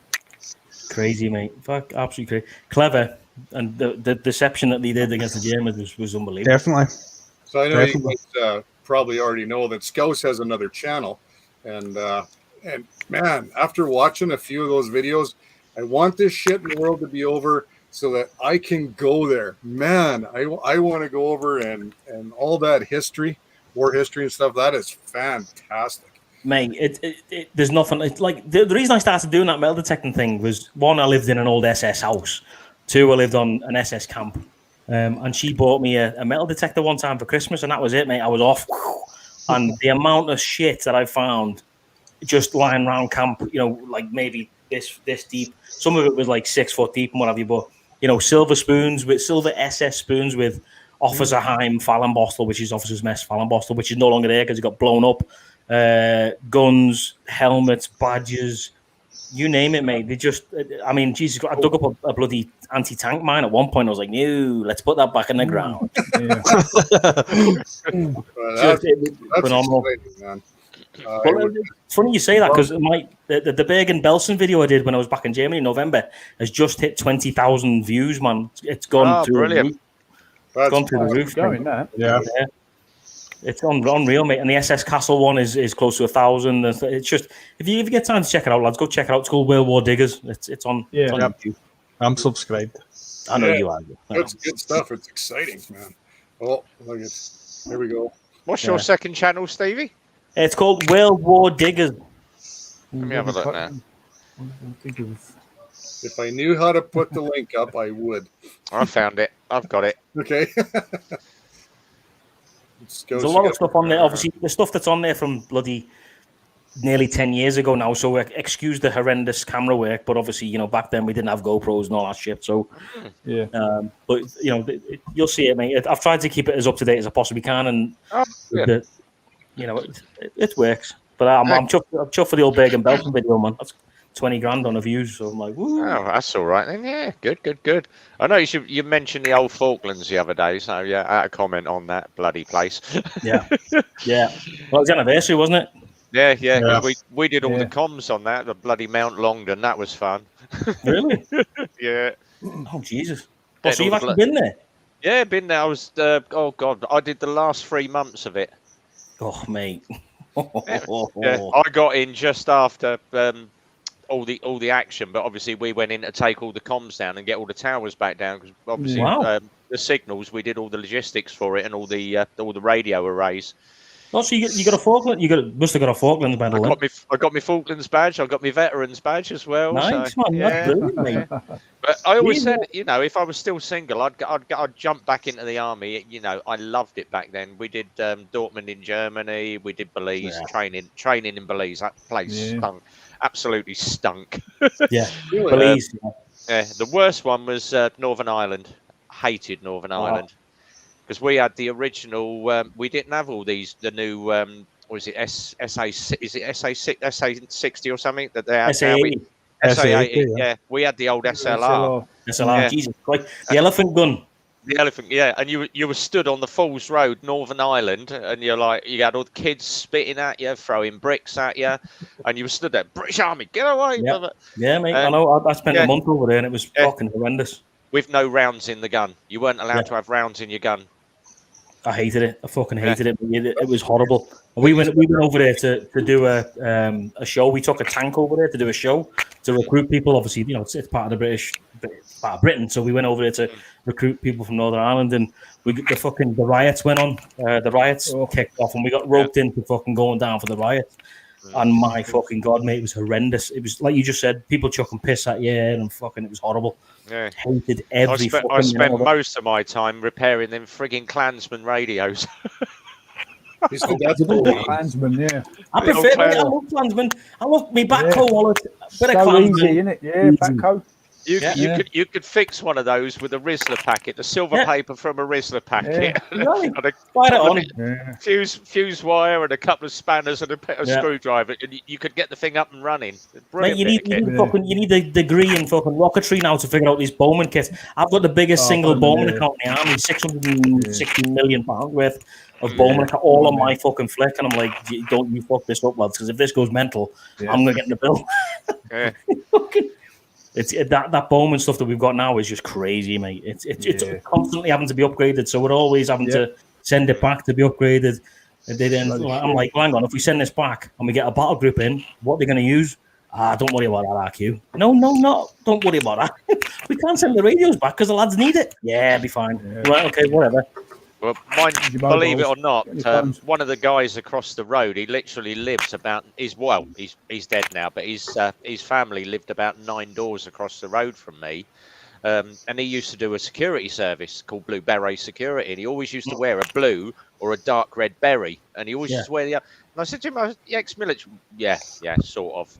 Crazy, mate. Fuck, absolutely crazy. Clever, and the deception that they did against the Germans was unbelievable. Definitely. So I know Definitely. you guys probably already know that Scouse has another channel, and man, after watching a few of those videos, I want this shit in the world to be over so that I can go there. Man, I want to go over and all that history, war history and stuff. That is fantastic. Mate, there's nothing. It's like the reason I started doing that metal detecting thing was, one, I lived in an old SS house. Two, I lived on an SS camp. And she bought me a metal detector one time for Christmas, and that was it, mate. I was off. And the amount of shit that I found just lying around camp, you know, like maybe this deep. Some of it was like 6 foot deep and what have you, but, you know, silver SS spoons with Officer Heim Fallenbostel, which is Officer's Mess Fallenbostel, which is no longer there because it got blown up. Guns, helmets, badges, you name it, mate. They just, I mean, Jesus, I dug up a bloody anti-tank mine at one point. I was like, no, let's put that back in the ground. Yeah. That's Phenomenal. exciting, man. Well, it's funny you say that because the Bergen-Belsen video I did when I was back in Germany in November has just hit 20,000 views, man. It's gone through brilliant. the roof. It's gone through the roof. Going that. Yeah. It's unreal, mate. And the SS Castle one is close to 1,000. It's just, if you get time to check it out, lads, go check it out. It's called World War Diggers. It's on. Yeah. It's on Yep. YouTube. I'm subscribed. I know Yeah. you are. That's good stuff. It's exciting, man. Oh, look at there we go. What's your second channel, Stevie? It's called World War Diggers. Let me have a look now. If I knew how to put the link up, I would. I found it. I've got it. Okay. There's a lot of stuff on there. Obviously, the stuff that's on there from bloody nearly 10 years ago now. So excuse the horrendous camera work, but obviously, you know, back then we didn't have GoPros and all that shit. So, Yeah. but you know, you'll see it, mate. I've tried to keep it as up to date as I possibly can, and yeah. you know, it works. But I'm chuffed for the old Bergen-Belsen video, man. That's 20 grand on the views. So I'm like, woo. Oh, that's all right then. Yeah, good. I know you mentioned the old Falklands the other day, so yeah, I had a comment on that bloody place. Yeah. Well, it was anniversary, wasn't it? Yeah. 'Cause we did all Yeah. the comms on that, the bloody Mount Longdon. That was fun. Really? Yeah. Oh, Jesus. Yeah, So you've all actually the been there? Yeah, been there. I was. Oh God, I did the last 3 months of it. Oh, mate. Yeah, I got in just after all the action, but obviously we went in to take all the comms down and get all the towers back down because obviously Wow. the signals, we did all the logistics for it and all the radio arrays. Oh, so you got a Falkland? Must have got a Falklands by the I link. got my Falklands badge. I got my veterans badge as well. Nice, so, man. yeah. That's brilliant, mate. But I always Yeah. said, you know, if I was still single, I'd jump back into the army. You know, I loved it back then. We did Dortmund in Germany. We did Belize, training in Belize. That place stunk, absolutely stunk. Yeah, Belize. Yeah, the worst one was Northern Ireland. Hated Northern Ireland because we had the original. We didn't have all the new. What is it? SA? Is it SA60 or something that they had? SA80. SA80. Yeah, we had the old SLR. SLR. Yeah. Jesus Christ. The elephant gun. The elephant, yeah, and you were stood on the Falls Road, Northern Ireland, and you had all the kids spitting at you, throwing bricks at you, and you were stood there, British Army, get away! Yeah, yeah, mate. I know. I spent a month over there, and it was fucking horrendous. With no rounds in the gun, you weren't allowed to have rounds in your gun. I hated it. I fucking hated it. It was horrible. We went over there to do a show. We took a tank over there to do a show to recruit people. Obviously, you know, it's part of part of Britain. So we went over there to recruit people from Northern Ireland, and the riots went on. The riots kicked off, and we got roped into fucking going down for the riots. And my fucking God, mate, it was horrendous. It was like you just said, people chucking piss at you, and fucking, it was horrible. Yeah. Hated every. I spent most of my time repairing them frigging Klansman radios. That's the Klansman, yeah. I prefer. I love Klansman. I love me backhoe wallet. Bit of So Klansman. easy, isn't it? Yeah, backhoe. You could fix one of those with a Rizzler packet, the silver paper from a Rizzler packet, and Fire it on. fuse wire and a couple of spanners and a screwdriver, and you could get the thing up and running. Mate, you need a degree in fucking rocketry now to figure out these Bowman kits. I've got the biggest single Bowman account in the army, £660 million worth of Bowman account, all on my fucking flick, and I'm like, don't you fuck this up, lads, because if this goes mental, I'm gonna get in the bill. Yeah. It's that Bowman stuff that we've got now is just crazy, mate. It's constantly having to be upgraded, so we're always having to send it back to be upgraded. And then I'm like, well, hang on, if we send this back and we get a battle group in, what are they going to use? Don't worry about that, RQ. No, don't worry about that. We can't send the radios back because the lads need it. Yeah, be fine. Right, okay, whatever. Well, believe it or not, one of the guys across the road, he literally lives about. He's dead now, but his family lived about 9 doors across the road from me, and he used to do a security service called Blue Beret Security, and he always used to wear a blue or a dark red beret, and he always used to wear the. And I said to him, "I ex-military, sort of,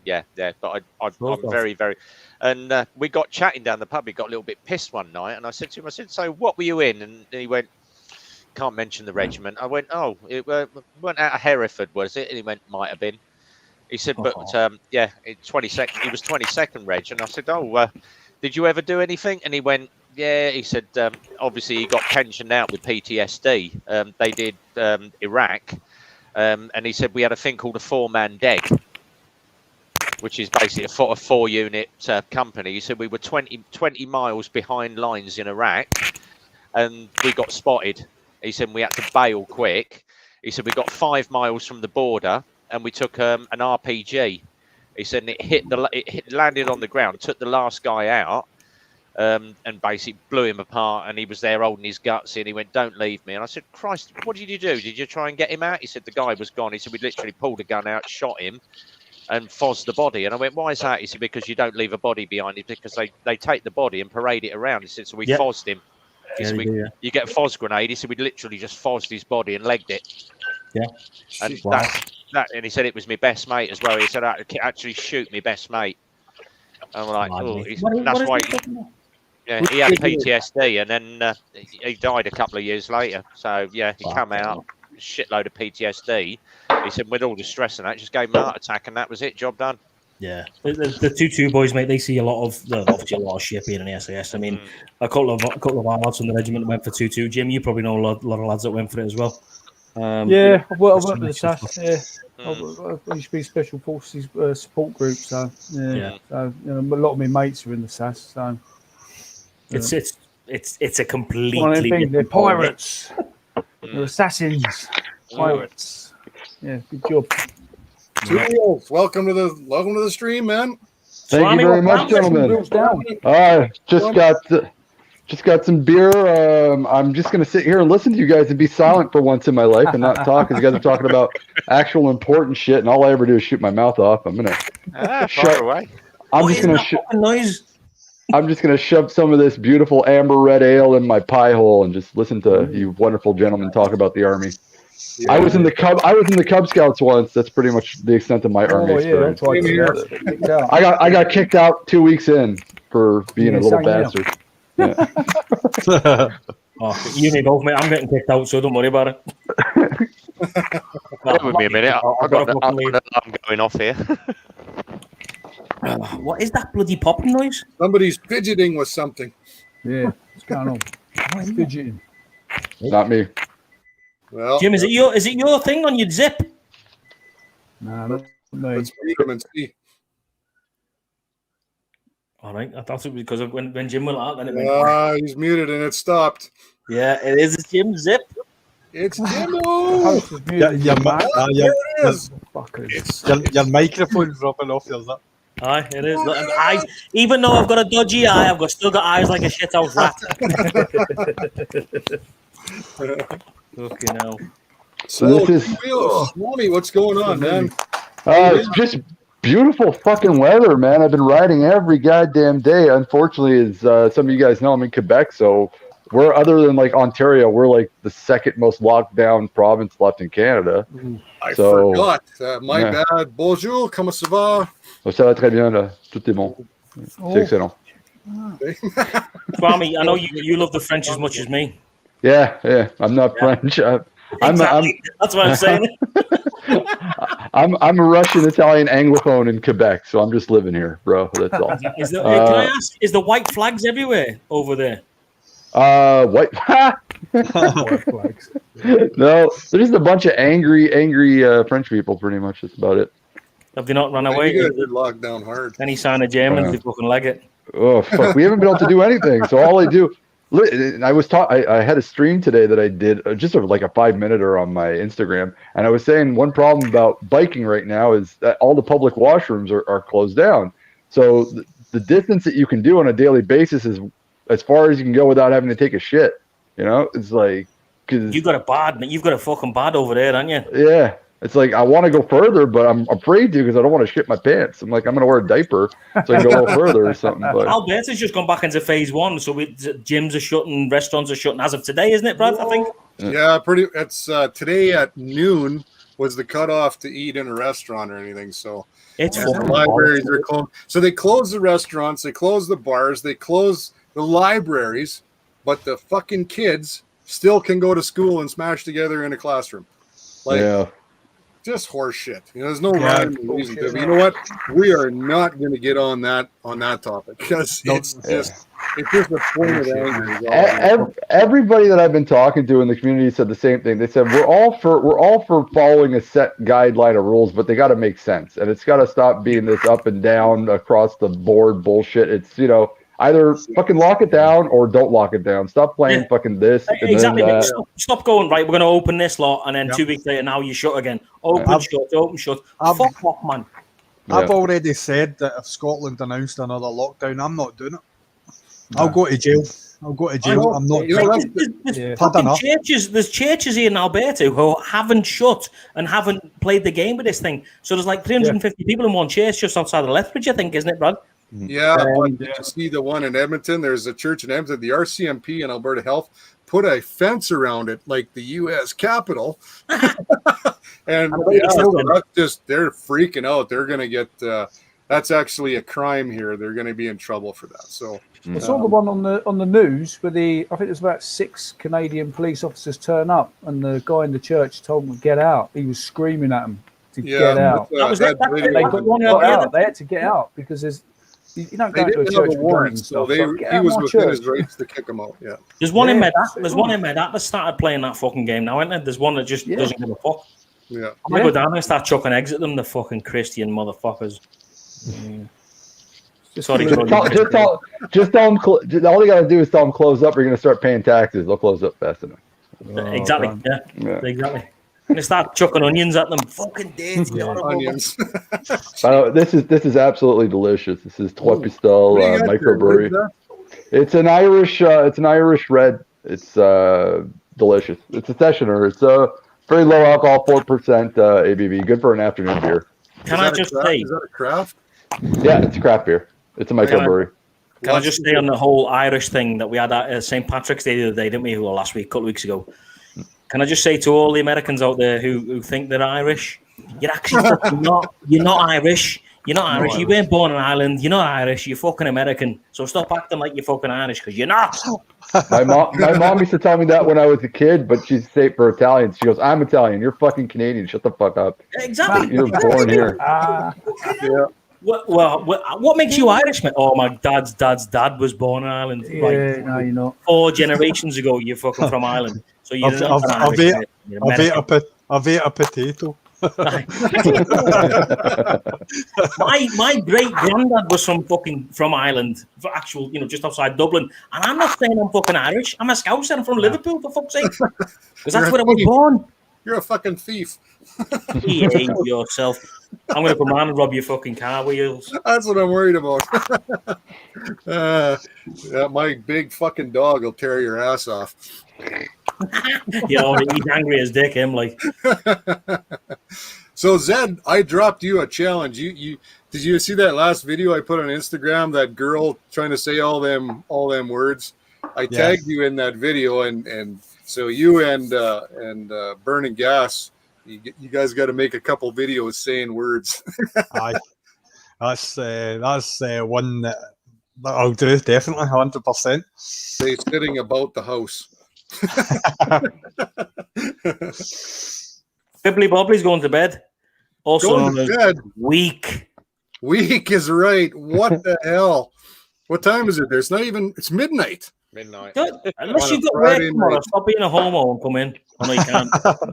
but I'm very, very." And we got chatting down the pub. He got a little bit pissed one night, and I said to him, "So what were you in?" And he went, "Can't mention the regiment." I went, "Oh, it went out of Hereford, was it?" And he went, "Might have been." He said, "But 22nd. He was 22nd Reg." And I said, "Oh, did you ever do anything?" And he went, "Yeah." He said, "Obviously, he got pensioned out with PTSD. They did Iraq, and he said we had a thing called a 4-man DEG, which is basically a 4-unit company." He said we were 20 miles behind lines in Iraq, and we got spotted. He said we had to bail quick. He said we got 5 miles from the border, and we took an RPG. He said and it landed on the ground, took the last guy out, and basically blew him apart. And he was there holding his guts in. He went, "Don't leave me." And I said, "Christ, what did you do? Did you try and get him out?" He said the guy was gone. He said we literally pulled a gun out, shot him, and fozzed the body. And I went, "Why is that?" He said, "Because you don't leave a body behind you, because they take the body and parade it around." He said, "So we fozzed him." He said, you get a fozz grenade. He said we literally just fozzed his body and legged it. Yeah, and that. And he said it was my best mate as well. He said I could actually shoot my best mate. And I'm like, that's why. He had PTSD, and then he died a couple of years later. So he came out shitload of PTSD. He said with all the stress and that, just gave him a heart attack, and that was it. Job done. Yeah, the 2-2 boys, mate. They see a lot of shit being in the SAS. I mean, a couple of our lads from the regiment went for 2-2. Jim, you probably know a lot of lads that went for it as well. I went with the SAS. I used to be Special Forces support group, so so a lot of my mates are in the SAS. So it's a completely different they're pirates, they're assassins, pirates. Yeah, good job. Welcome to the stream, man. Thank you very much, gentlemen. Just got some beer. I'm just gonna sit here and listen to you guys and be silent for once in my life and not talk, because you guys are talking about actual important shit, and all I ever do is shoot my mouth off. I'm gonna far away. I'm just gonna shove some of this beautiful amber red ale in my pie hole and just listen to you wonderful gentlemen talk about the army. Yeah. I was in the Cub Scouts once. That's pretty much the extent of my army experience. I got kicked out 2 weeks in for being a little bastard. Yeah. You need both, mate. I'm getting kicked out, so don't worry about it. Give me a minute. I've got an alarm going off here. What is that bloody popping noise? Somebody's fidgeting with something. Yeah, what's going on? Fidgeting. Not me. Well, Jim, is it your thing on your zip? No, let's read them and see. All right, I thought it was because when Jim went out, then it went. He's muted and it stopped. Yeah, it is Jim's zip. It's Jimmo. Your microphone's dropping off your zip. Aye, it is. Even though I've got a dodgy eye, I've still got eyes like a shithouse rat. Okay, now. So this is Swami, what's going on, man? It's just beautiful fucking weather, man. I've been riding every goddamn day. Unfortunately, as some of you guys know, I'm in Quebec, so we're, other than like Ontario, we're like the second most locked down province left in Canada. I forgot. My bad. Bonjour, comment ça va? Ça va très bien là. Tout est bon. C'est excellent. Kwame, I know you love the French as much as me. Yeah. I'm not French. Exactly. That's what I'm saying. I'm a Russian Italian Anglophone in Quebec, so I'm just living here, bro. That's all. Can I ask? Is the white flags everywhere over there? What? Flags. No, there's just a bunch of angry French people. Pretty much, that's about it. Have they not run You away? guys are locked down hard. Any sign of Germans? They fucking leg it. Oh fuck, we haven't been able to do anything. So all I do, I had a stream today that I did just like a 5-minute on my Instagram, and I was saying one problem about biking right now is that all the public washrooms are closed down. So the distance that you can do on a daily basis is as far as you can go without having to take a shit. You know, it's like because You've got a fucking bad over there, haven't you? yeah. It's like I want to go further, but I'm afraid to because I don't want to shit my pants. I'm like I'm gonna wear a diaper so I can go a little further or something. But Alberta's just gone back into phase 1, so gyms are shutting, restaurants are shutting as of today, isn't it, Brad? I think. Yeah, it's today at noon was the cutoff to eat in a restaurant or anything. So It's and the fucking libraries are closed. So they close the restaurants, they close the bars, they close the libraries, but the fucking kids still can go to school and smash together in a classroom. Like yeah. just horse shit. You know, there's no rhyme or reason to it. But you know what? We are not going to get on that topic because it's just a point of anger. Everybody that I've been talking to in the community said the same thing. They said we're all for following a set guideline of rules, but they got to make sense, and it's got to stop being this up and down across the board bullshit. It's either fucking lock it down or don't lock it down. Stop playing fucking this. And exactly. then, Stop going right. We're going to open this lot, and then 2 weeks later, now you shut again. Open, shut. Fuck off, man. I've already said that if Scotland announced another lockdown, I'm not doing it. I'll go to jail. I'm not. There's churches here in Alberta who haven't shut and haven't played the game with this thing. So there's like 350 people in one church just outside of Lethbridge, I think, isn't it, Brad? Yeah, but did you see the one in Edmonton? There's a church in Edmonton. The RCMP and Alberta Health put a fence around it, like the U.S. Capitol, and they're freaking out. They're going to get. That's actually a crime here. They're going to be in trouble for that. So I saw the one on the news where I think there's about 6 Canadian police officers turn up, and the guy in the church told them to get out. He was screaming at them to get out. They had to get out because you don't go to a church warrant, so he was within his rights to kick them out. Yeah, there's one in Med. There's one in Med that started playing that fucking game now, isn't there? There's one that just doesn't give a fuck. Yeah, I'm gonna go down and start chucking eggs at them, the fucking Christian motherfuckers. Sorry, just tell them. All you gotta do is tell them close up. Or you're gonna start paying taxes. They'll close up fast enough. Exactly. Exactly. I'm gonna start chucking onions at them. Fucking dirty onions. This is absolutely delicious. This is Trois-Pistoles microbrewery. It's an Irish. It's an Irish red. It's delicious. It's a sessioner. It's very low alcohol, 4% ABV. Good for an afternoon beer. Can I just say? Is that a craft? Yeah, it's a craft beer. It's a microbrewery. Can I just say on the whole Irish thing that we had at St. Patrick's Day the other day, didn't we? Well, last week, a couple of weeks ago. Can I just say to all the Americans out there who think they're Irish, you're actually fucking not. You're not Irish. You're not Irish. You weren't born in Ireland. You're not Irish. You're fucking American. So stop acting like you're fucking Irish because you're not. My mom used to tell me that when I was a kid, but she'd say it for Italians. She goes, "I'm Italian. You're fucking Canadian. Shut the fuck up. Exactly. You're born here." Yeah. What makes you Irish, man? Oh, my dad's dad was born in Ireland. Yeah, right. no, you're not. 4 generations ago, you're fucking from Ireland. So you're not Irish. I've ate a potato. my great granddad was from Ireland, for actual, just outside Dublin. And I'm not saying I'm fucking Irish. I'm a Scouser. I'm from Liverpool, for fuck's sake. Because that's where I was born. You're a fucking thief. Behave yourself. I'm going to come around and rob your fucking car wheels. That's what I'm worried about. My big fucking dog will tear your ass off. He's angry as dick, him like. So Zed, I dropped you a challenge. You did you see that last video I put on Instagram? That girl trying to say all them words. I tagged you in that video, and so you and Burning Gas, you guys got to make a couple videos saying words. Aye, that's one that That'll do, definitely, 100%. Stay sitting about the house. Bibbly Bobbly's going to bed. Also Going to bed. Weak. Weak is right. What the hell? What time is it? There's not even. It's midnight. Midnight. Unless you've got work tomorrow, stop being a homo and come in. Oh, no, you can't.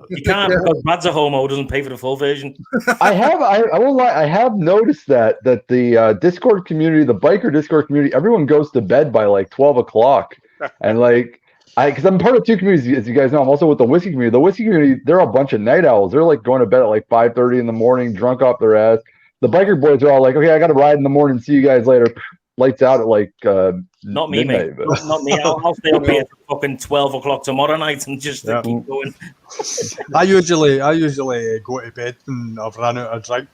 You can't because Brad's a homo, doesn't pay for the full version. I won't lie. I have noticed that the Discord community, the biker Discord community, everyone goes to bed by like 12 o'clock, and like because I'm part of two communities, as you guys know. I'm also with the whiskey community. The whiskey community, they're a bunch of night owls. They're like going to bed at like 5:30 in the morning, drunk off their ass. The biker boys are all like, okay, I got to ride in the morning. See you guys later. Lights out at like not me, midnight, mate. Not me. I'll stay up here till fucking 12 o'clock tomorrow night and just keep going. I usually go to bed and I've run out of drink.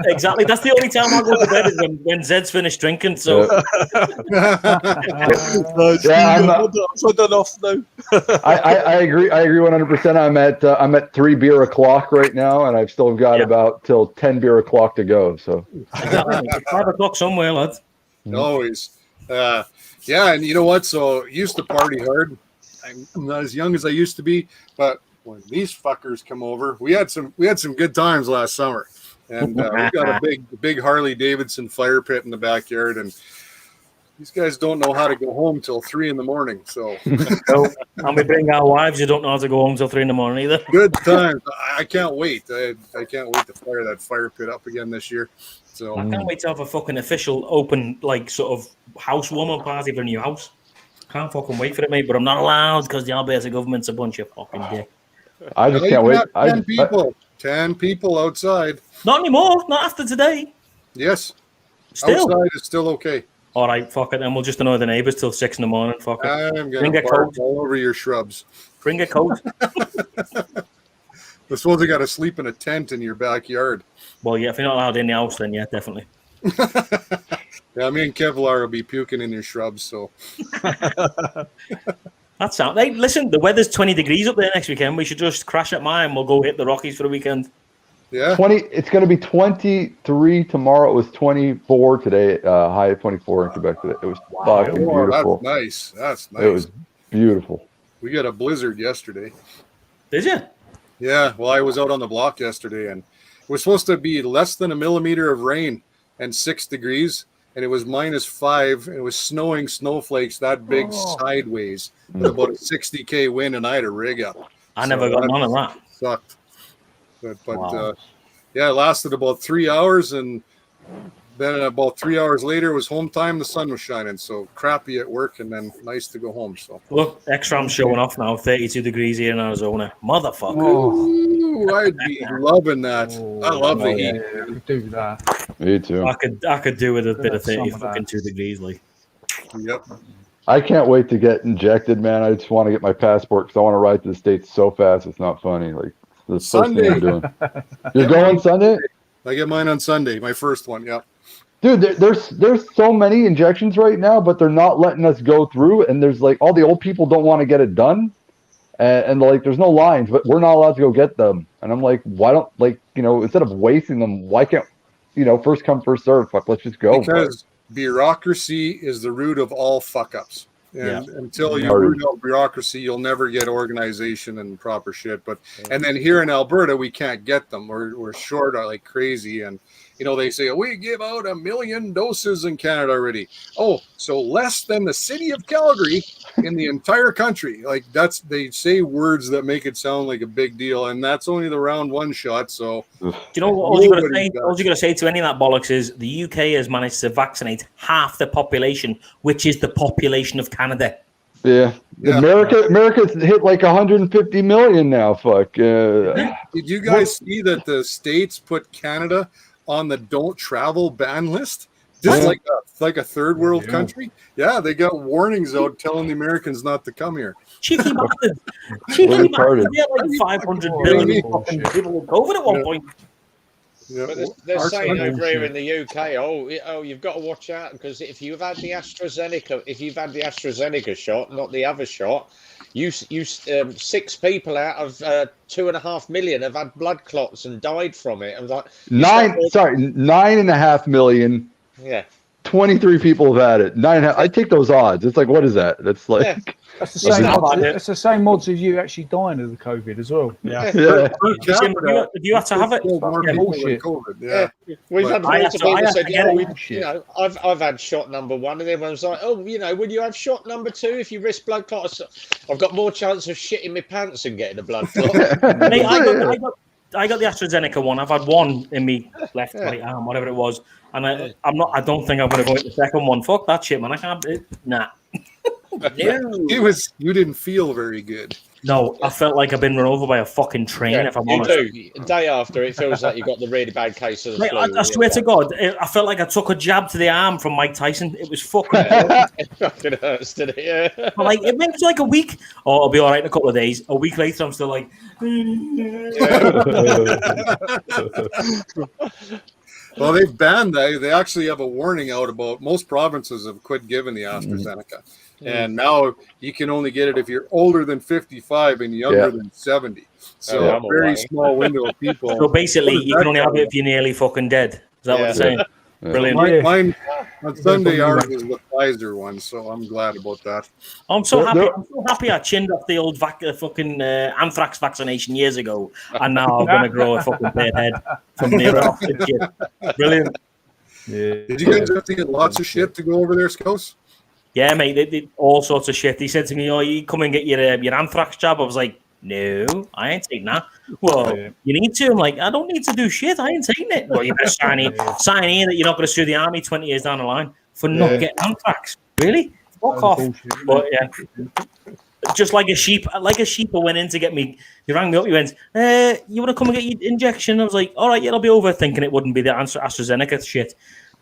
Exactly. That's the only time I go to bed is when Zed's finished drinking. So I've had enough now. I agree 100%. I'm at 3 beer o'clock right now, and I've still got about till 10 beer o'clock to go. So exactly. 5 o'clock somewhere, lads. Always. Yeah, and you know what? So used to party hard. I'm not as young as I used to be, but when these fuckers come over, we had some good times last summer, and we got a big Harley Davidson fire pit in the backyard, and these guys don't know how to go home till 3 a.m. So, and we bring our wives who don't know how to go home till 3 a.m. either. Good times. I can't wait. I can't wait to fire that fire pit up again this year. So I can't wait to have a fucking official open, like, sort of housewarming party for a new house. Can't fucking wait for it, mate. But I'm not allowed because the Alberta government's a bunch of fucking dick. I just can't wait. 10 people outside. Not anymore. Not after today. Yes. Still. Outside is still okay. All right, fuck it. Then we'll just annoy the neighbours till 6 a.m. Fuck it. I'm going to bark all over your shrubs. Bring a coat. I suppose you got to sleep in a tent in your backyard. Well, yeah, if you're not allowed in the house, then yeah, definitely. Yeah, me and Kevlar will be puking in your shrubs. So that's out. Hey, listen, the weather's 20 degrees up there next weekend. We should just crash at mine. We'll go hit the Rockies for the weekend. Yeah, 20. It's going to be 23 tomorrow. It was 24 today. High of 24 in Quebec today. It was fucking beautiful. That's nice. That's nice. It was beautiful. We got a blizzard yesterday. Did you? Yeah. Well, I was out on the block yesterday, and it was supposed to be less than a millimeter of rain and 6 degrees, and it was -5, and it was snowing snowflakes that big sideways with about a 60 wind, and I had a rig up. I never got none of that. Sucked. But yeah, it lasted about 3 hours, and then about 3 hours later, it was home time. The sun was shining, so crappy at work, and then nice to go home. So look, X-Ram's showing off now. 32 degrees here in Arizona. Motherfucker. Ooh, I'd be loving that. I love the heat. Yeah, do that. Me too. I could do with a bit of 32 degrees, like. Yep. I can't wait to get injected, man. I just want to get my passport because I want to ride to the States so fast. It's not funny. Like the first thing I'm doing. You're going Sunday? I get mine on Sunday. My first one. Yeah. Dude, there's so many injections right now, but they're not letting us go through. And there's like all the old people don't want to get it done, and like there's no lines, but we're not allowed to go get them. And I'm like, why don't instead of wasting them, why can't first come first serve? Fuck, let's just go. Because bureaucracy is the root of all fuck ups. And until you root out bureaucracy, you'll never get organization and proper shit. But and then here in Alberta, we can't get them. We're short like crazy, and they say we give out 1 million doses in Canada already. Oh, so less than the city of Calgary in the entire country. Like they say words that make it sound like a big deal, and that's only the round one shot. So do you know what? All you got to say to any of that bollocks is the UK has managed to vaccinate half the population, which is the population of Canada. Yeah. America's hit like 150 million now. Fuck. Did you guys see that the States put Canada on the don't travel ban list? Just like a third world country? Yeah, they got warnings out telling the Americans not to come here. Cheeky bastard. Cheeky bastard. They had like 500 billion people with COVID at one point. Yeah. But they're saying over here in the UK, oh, you've got to watch out because if you've had the AstraZeneca shot, not the other shot, you 6 people out of 2.5 million have had blood clots and died from it. I was like 9.5 million. Yeah. 23 people have had it. 9.5. I take those odds. It's like, what is that? That's like. Yeah. That's the same. It's the same odds as you actually dying of the COVID as well. Yeah. Jim, have you had to have it? Bullshit. COVID, yeah. We've had I lots of people said, get "Oh, it. you know, I've had shot number 1," and everyone's like, "Oh, you know, would you have shot number 2 if you risk blood clot?" I've got more chance of shitting my pants and getting a blood clot. Mate, I got the AstraZeneca one. I've had one in me left right arm, whatever it was, and I don't think I'm going to go with the second one. Fuck that shit, man. I can't. Nah. You didn't feel very good. No, I felt like I've been run over by a fucking train. If I'm honest, do. Day after, it feels like you got the really bad case of the flu. I swear to God, I felt like I took a jab to the arm from Mike Tyson. It was fucking. It fucking hurts, didn't it? Yeah. Like it went like a week. Oh, I'll be all right in a couple of days. A week later, I'm still like. Well, they've banned that. They actually have a warning out about most provinces have quit giving the AstraZeneca. And now you can only get it if you're older than 55 and younger than 70. So a very small window of people. So basically, you can only have it if you're nearly fucking dead. Is that what you're saying? Brilliant. Mine on Sunday, ours is the Pfizer one, so I'm glad about that. I'm so happy. I'm so happy I chinned off the old fucking anthrax vaccination years ago, and now I'm gonna grow a fucking beard head from near off the shit. Brilliant. Yeah. Did you guys have to get lots of shit to go over there, Scouts? Yeah, mate. They did all sorts of shit. He said to me, "Oh, you come and get your anthrax jab." I was like, "No, I ain't taking that." Well, you need to. I'm like, I don't need to do shit. I ain't taking it. Well, you better sign in that you're not going to sue the army 20 years down the line for not getting anthrax. Really? Fuck off. But yeah, just like a sheep. I went in to get me. He rang me up. He went, "You want to come and get your injection?" I was like, "All right, yeah, I'll be over." Thinking it wouldn't be the AstraZeneca shit.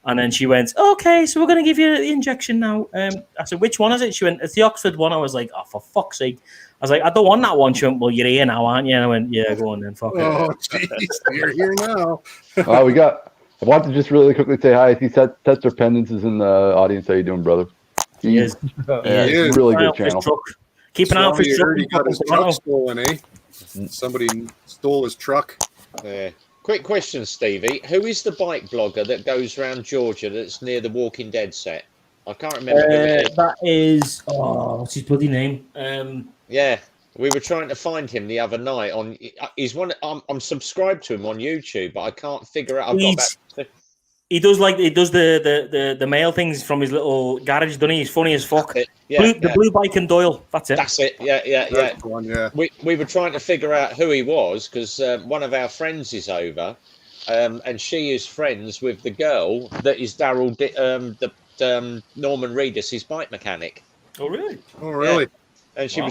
And then she went, "Okay, so we're going to give you the injection now." I said, "Which one is it?" She went, "It's the Oxford one." I was like, "Oh, for fuck's sake." I was like, "I don't want that one." She went, "Well, you're here now, aren't you?" And I went, "Yeah, go on then, fuck it." Oh, jeez, you're here now. I want to just really quickly say hi. I see Tetzer Pendants is in the audience. How you doing, brother? He is. It's a really good channel. Keep an eye out for his truck. He got his truck stolen, eh? Somebody stole his truck. Yeah. Quick question, Stevie. Who is the bike blogger that goes around Georgia that's near the Walking Dead set? I can't remember who it is. That is... what's his bloody name? Yeah, we were trying to find him the other night. He's one. I'm subscribed to him on YouTube, but I can't figure out. He does the mail things from his little garage, doesn't he? He's funny as fuck. The Blue Bike and Doyle. That's it. That's it. Yeah. We were trying to figure out who he was because one of our friends is over, and she is friends with the girl that is Daryl, Norman Reedus, his bike mechanic. Oh really? Yeah. And she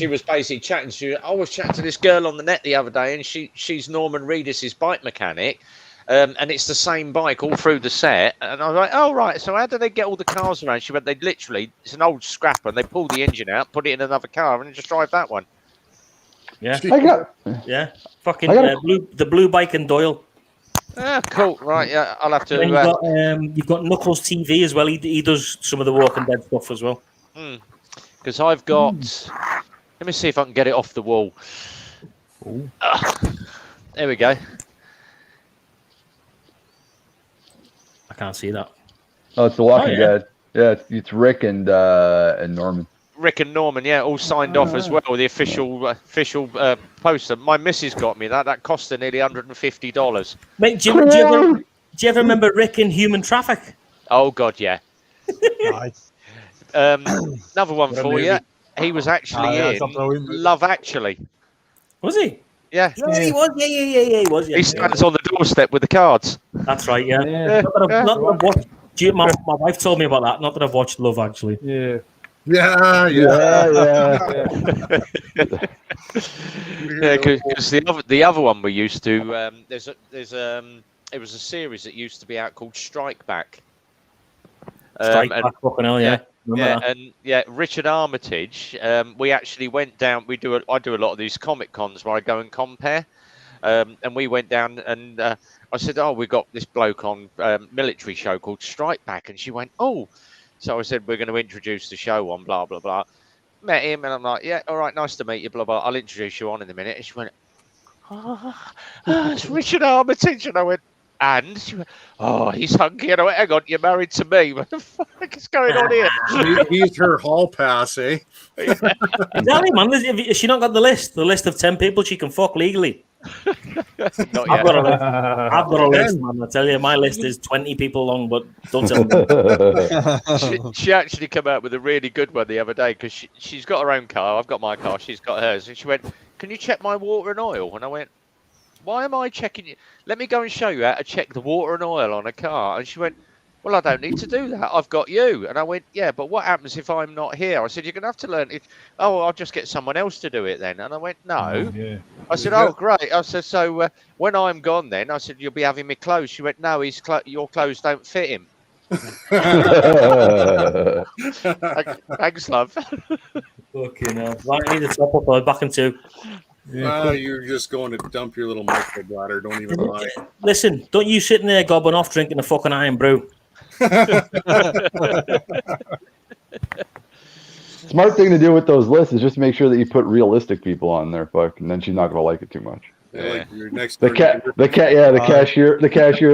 was basically chatting. I was chatting to this girl on the net the other day, and she's Norman Reedus' bike mechanic. And it's the same bike all through the set. And I was like, oh, right. So how do they get all the cars around? She went, it's an old scrapper. And they pull the engine out, put it in another car, and just drive that one. Yeah. Fucking the Blue Bike and Doyle. Ah, cool. Right. Yeah. I'll have to. You've got Knuckles TV as well. He does some of the Walking Dead stuff as well. Because I've got. Let me see if I can get it off the wall. There we go. I can't see that. Oh, it's the Walking Dead. Yeah, it's Rick and Norman. Rick and Norman, yeah, all signed off as well. The official poster. My missus got me that. That cost her nearly $150. Mate, do you ever remember Rick in Human Traffic? Oh God, yeah. Another one for you. He was actually in Love Actually. Was he? Yeah. Yeah, he was. Yeah, he was. Yeah. He stands on the doorstep with the cards. That's right. Yeah. My wife told me about that. Not that I've watched Love Actually. Yeah. Because the other one we used to it was a series that used to be out called Strike Back. Strike Back, fucking hell, yeah. Richard Armitage. We actually went down. I do a lot of these Comic Cons where I go and compare, and we went down and I said, "Oh, we got this bloke on military show called Strike Back," and she went, "Oh." So I said, "We're going to introduce the show on blah blah blah." Met him, and I'm like, "Yeah, all right, nice to meet you." Blah blah. I'll introduce you on in a minute. And she went, "Oh, it's Richard Armitage," and I went, And she went, "Oh, he's hunky." And I went, "Hang on, you're married to me. What the fuck is going on here?" He's her hall pass, eh? Exactly, man. Has she not got the list of 10 people she can fuck legally? Not I've yet. got a list. I've got a list, man. I tell you, my list is 20 people long, but don't tell me. She actually came out with a really good one the other day because she's got her own car. I've got my car. She's got hers. And she went, "Can you check my water and oil?" And I went, "Why am I checking you? Let me go and show you how to check the water and oil on a car." And she went, "Well, I don't need to do that. I've got you." And I went, "Yeah, but what happens if I'm not here?" I said, "You're going to have to learn it." "Oh, I'll just get someone else to do it then." And I went, "No." Yeah. I said, "Oh, great." I said, "So when I'm gone then," I said, "you'll be having me clothes." She went, "No, your clothes don't fit him." Thanks, love. Fucking hell. Right, I need to top up. I'm back in 2. You're just going to dump your little micro bladder. Don't even lie. Listen, don't you sitting there gobbling off drinking a fucking iron brew. Smart thing to do with those lists is just make sure that you put realistic people on there, fuck, and then she's not gonna like it too much. Yeah, like your next The cashier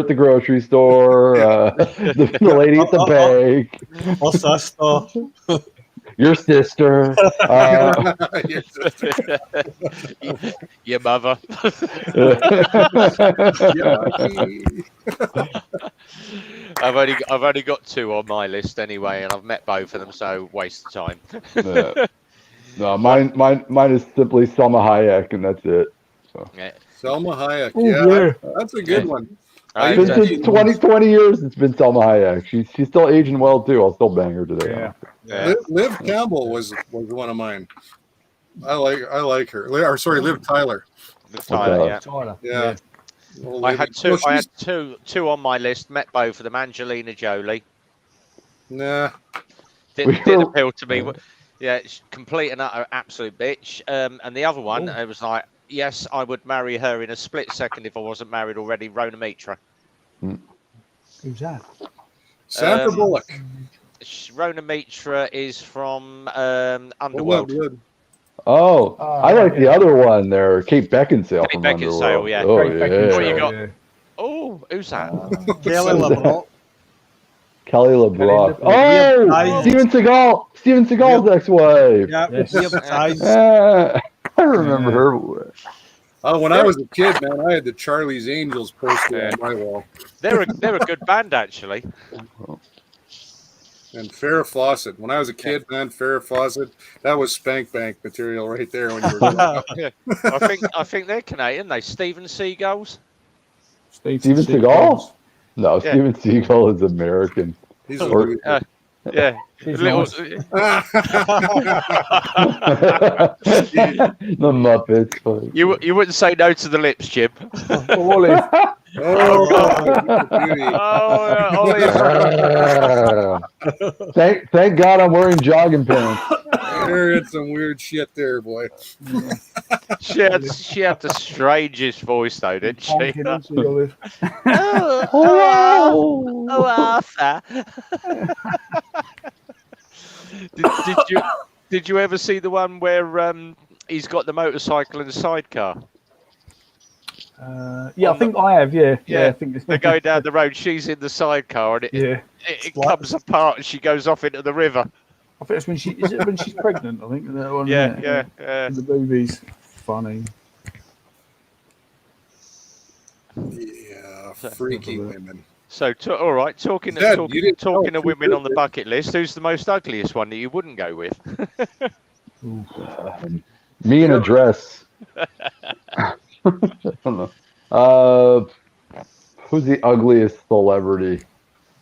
at the grocery store, the lady at the bank, What's that stuff? your sister, Your sister. Your mother. I've only got 2 on my list anyway, and I've met both of them, so waste of time. Yeah. No, mine is simply Selma Hayek, and that's it. So. Yeah. Selma Hayek. Oh, Yeah, that's a good one. It's been 20 years. It's been Selma Hayek. She's still aging well too. I'll still bang her today. Yeah. Liv Campbell was one of mine. I like her. Or sorry, Liv Tyler. Liv Tyler, yeah. Tyler. Yeah. I had two on my list. Met both of them. Angelina Jolie. Nah. Didn't appeal to me. Yeah, complete and utter absolute bitch. And the other one, it was like, yes, I would marry her in a split second if I wasn't married already. Rona Mitra. Who's that? Sandra Bullock. Rona Mitra is from Underworld. Oh, I like the other one there, Kate Beckinsale. Kate Beckinsale, yeah. Oh, What you got? Oh, who's that? Kelly LeBrock. Kelly LeBrock. Oh, Steven Seagal. Steven Seagal's ex-wife. Yeah, I remember her. Oh, when I was a kid, man, I had the Charlie's Angels poster on my wall. They're a good band, actually. And Farrah Fawcett. When I was a kid, man, Farrah Fawcett, that was spank bank material right there. When you were growing up. Yeah. I think they're Canadian. They Steven Seagulls. Steven Seagal? No, yeah. Steven Seagal is American. He's yeah. The Muppets. You wouldn't say no to the lips, Jim. Thank God I'm wearing jogging pants. There is some weird shit there, boy. She had the strangest voice though, didn't she? Arthur. Did you ever see the one where he's got the motorcycle and the sidecar? Yeah, I think I have. Yeah, I think they're going down the road. She's in the sidecar, and it comes apart, and she goes off into the river. I think it's when she's pregnant. I think that one. Yeah. The movie's funny. Yeah, freaky women. So, all right, talking of women on the bucket list, who's the most ugliest one that you wouldn't go with? Me in a dress. I don't know. Who's the ugliest celebrity?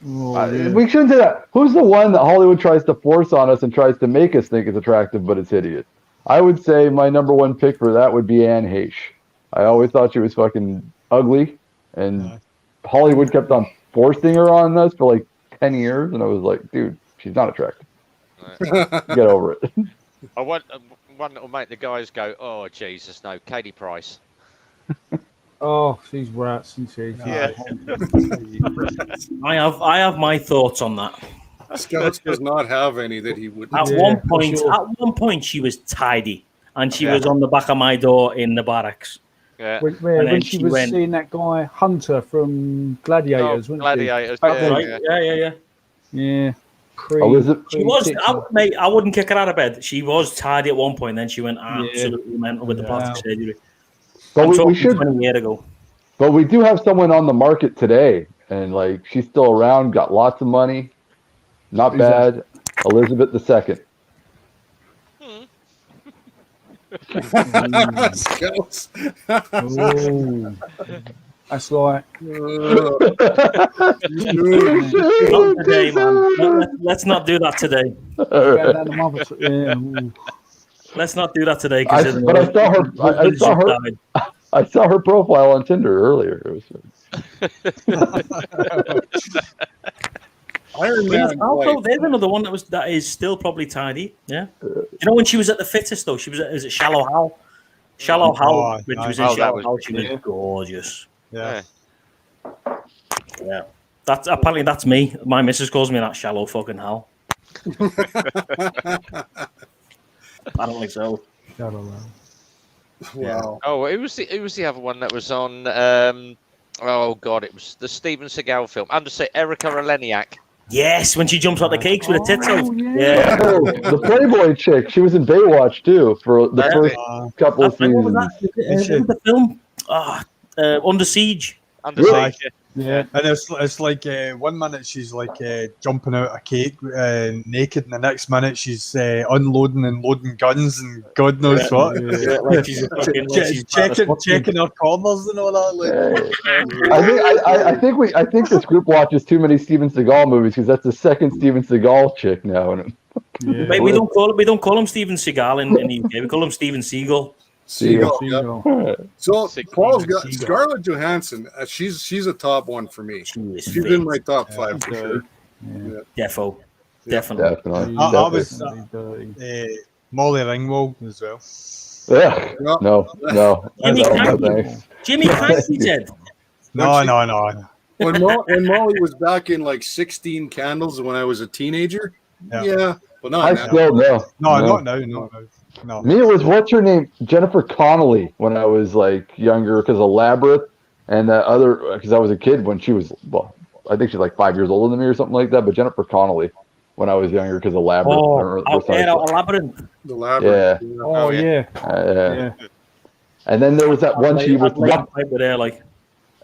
We shouldn't say that. Who's the one that Hollywood tries to force on us and tries to make us think is attractive, but it's hideous? I would say my number one pick for that would be Anne Heche. I always thought she was fucking ugly, and Hollywood kept on forcing her on us for like 10 years, and I was like, dude, she's not attractive. Get over it. I want one that will make the guys go, oh, Jesus, no, Katie Price. Oh, she's rats, isn't she? Yeah. I have my thoughts on that. Scouts does not have any that he wouldn't. At one point, she was tidy, and she was on the back of my door in the barracks. Yeah. When she was seeing that guy Hunter from Gladiators, wasn't Gladiators. she? Yeah. She was, mate. I wouldn't kick her out of bed. She was tidy at one point, then she went absolutely mental with the plastic surgery. But we should 20 years ago. But we do have someone on the market today, and like she's still around, got lots of money, not bad. Elizabeth II. Scouts. That's like. Not today, man. Let's not do that today. Let's not do that today. But I saw her profile on Tinder earlier. It was there's another one that is still probably tidy. Yeah. You know when she was at the fittest though, she was at Shallow Hal. Shallow Hal, when she was in Shallow Hal, she was gorgeous. Yeah. Yeah. That's me. My missus calls me that Shallow fucking Hal. I don't think so. Wow. Oh, who was the other one that was on? Oh God, it was the Steven Seagal film. Erica Eleniak. Yes, when she jumps out the cakes with her tits out. Yeah. Oh, the Playboy chick. She was in Baywatch too for the first couple of seasons. What was the film? Under Siege. Under Siege. Yeah, and it's like 1 minute she's like jumping out a cake naked, and the next minute she's unloading and loading guns and God knows what. Yeah, like she's checking her corners and all that. Like. I think this group watches too many Steven Seagal movies because that's the second Steven Seagal chick now. Mate, we don't call him Steven Seagal in the UK. We call him Steven Seagal. Seagal. So Paul's got Scarlett Johansson. She's a top one for me. She's in my top 5 for sure. Yeah. Definitely. I was Molly Ringwald as well. Yeah. No. Jimmy Kennedy said. No. When Molly was back in like 16 Candles when I was a teenager. Yeah, but not now. Still no. Not now. No. Me, it was what's her name? Jennifer Connelly when I was like younger because of Labyrinth, and that other because I was a kid when she was I think she's like 5 years older than me or something like that. But Jennifer Connelly when I was younger because of Labyrinth. Labyrinth. The Labyrinth. Yeah. Yeah. And then there was that one she was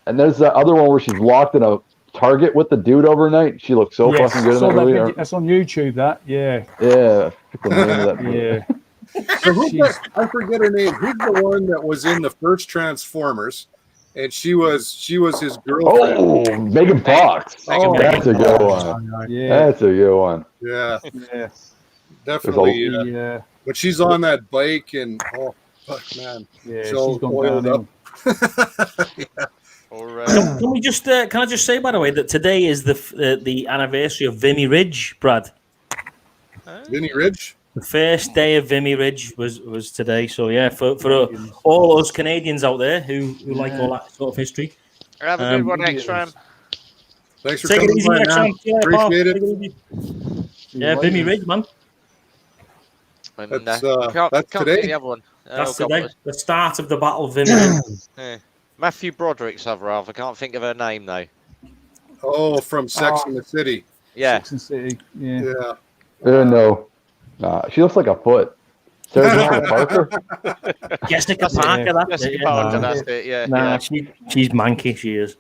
and there's that other one where she's locked in a Target with the dude overnight. She looked so fucking good in that movie. That's on YouTube. Yeah. So I forget her name. Who's the one that was in the first Transformers, and she was his girlfriend? Oh, Megan Fox. That's a good one. That's a good one. Yeah. Definitely. But she's on that bike, and man, she's gone down. Can we just? Can I just say, by the way, that today is the anniversary of Vimy Ridge, Brad. Vimy Ridge. The first day of Vimy Ridge was today. So yeah, for all us Canadians out there who like all that sort of history. Have a good one, X-Ram. Thanks for coming by, man. Appreciate it. Yeah, Vimy Ridge, man. And, that's today. The other one. That's today. The start of the Battle of Vimy Ridge. Matthew Broderick's other half. I can't think of her name though. Oh, from Sex and the City. Yeah. Sex and the City. Yeah. No. She looks like a foot. Sarah Jessica Parker. Jessica Parker. That's it. Yeah. Nah, she's manky. She is.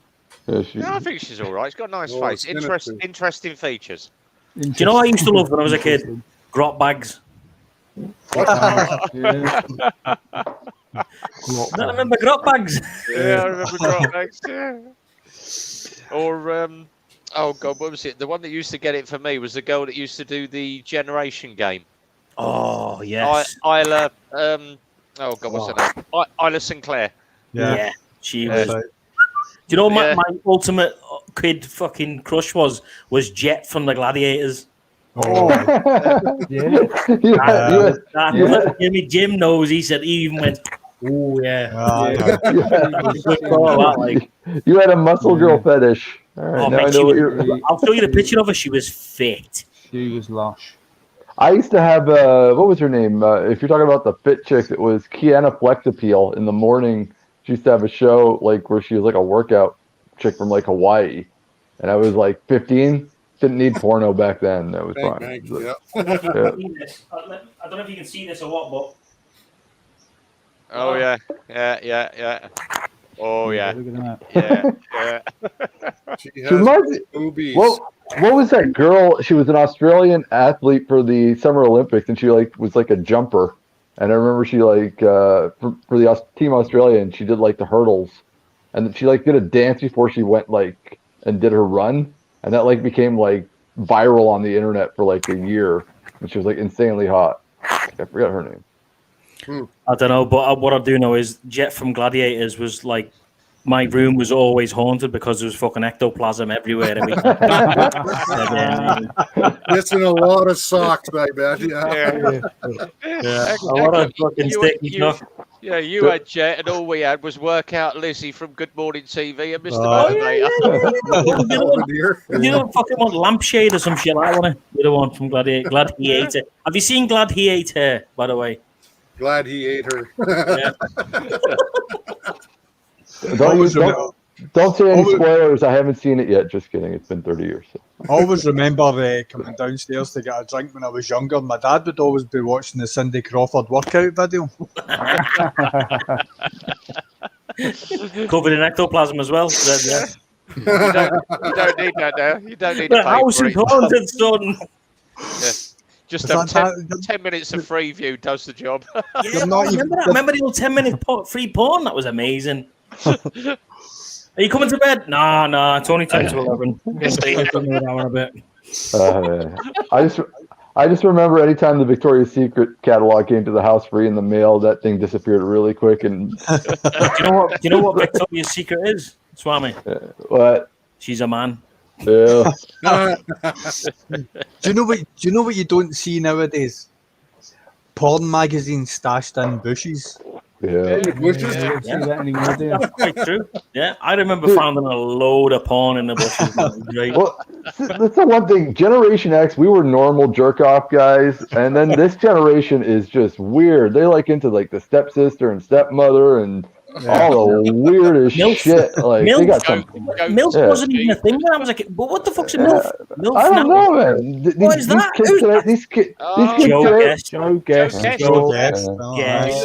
Yeah, I think she's all right. She's got a nice face. Interesting features. Do you know what I used to love when I was a kid? Grot bags. I remember grot bags. Yeah, I remember grot bags. Yeah. Or oh God, what was it? The one that used to get it for me was the girl that used to do the Generation game. Oh yes. Isla. Oh God, what's her name? Isla Sinclair. Yeah. She was. Do you know what my ultimate kid fucking crush was Jet from the Gladiators. Oh, Jim knows. He said he even went. Oh yeah. You had a muscle girl fetish. All right, now I know I'll show you the picture of her. She was fit. She was lush. I used to have what was her name? If you're talking about the fit chick, it was Kiana Flex Appeal. In the morning, she used to have a show like where she was like a workout chick from like Hawaii, and I was like 15. Didn't need porno back then. That was fine. Yeah. I don't know if you can see this or what, but Oh yeah. Oh yeah. Look at that. Yeah. She She has reminds me- boobies. What was that girl? She was an Australian athlete for the Summer Olympics, and she like was like a jumper. And I remember she like for the Team Australia, and she did like the hurdles, and then she like did a dance before she went like and did her run, and that like became like viral on the internet for like a year. And she was like insanely hot. I forgot her name. I don't know. But what I do know is Jet from Gladiators was like, my room was always haunted because there was fucking ectoplasm everywhere. And Missing a lot of socks, I bet. Yeah. A lot of fucking sticky stuff. Yeah, you had Jet, and all we had was Workout Lizzie from Good Morning TV and Mr. Oh, Motivator. You don't fucking want Lampshade or some shit like that, one. You're the one from Gladiator. Have you seen Gladiator, by the way? Glad he ate her. Yeah. Don't say any spoilers. I haven't seen it yet. Just kidding. It's been 30 years. So. I always remember coming downstairs to get a drink when I was younger. My dad would always be watching the Cindy Crawford workout video. Covered in ectoplasm as well. Yeah. You don't need that now. You don't need The to pay house for is it. haunted, son. Yeah. Just Is have that 10 minutes of free view does the job. Yeah, remember that? Remember the old 10-minute free porn? That was amazing. Are you coming to bed? Nah, it's only 10 to 11. We'll stay here for another hour and a bit. I just remember anytime the Victoria's Secret catalog came to the house free in the mail, that thing disappeared really quick. And Do you know what Victoria's Secret is, Swami? what? She's a man. Yeah. Do you know what you don't see nowadays? Porn magazines stashed in bushes. Yeah. Bushes? You don't see that anymore, do you? That's quite true. Yeah, I remember finding a load of porn in the bushes. That was great. Well, that's the one thing. Generation X, we were normal jerk off guys, and then this generation is just weird. They like into like the stepsister and stepmother and all the weirdest shit. Like they got some. MILF wasn't even a thing when I was a kid. But what the fuck's a MILF? MILF I don't now? know, man. What is that? These kids Joe today- Guest. Joe Guest. Joe Guest. Yes.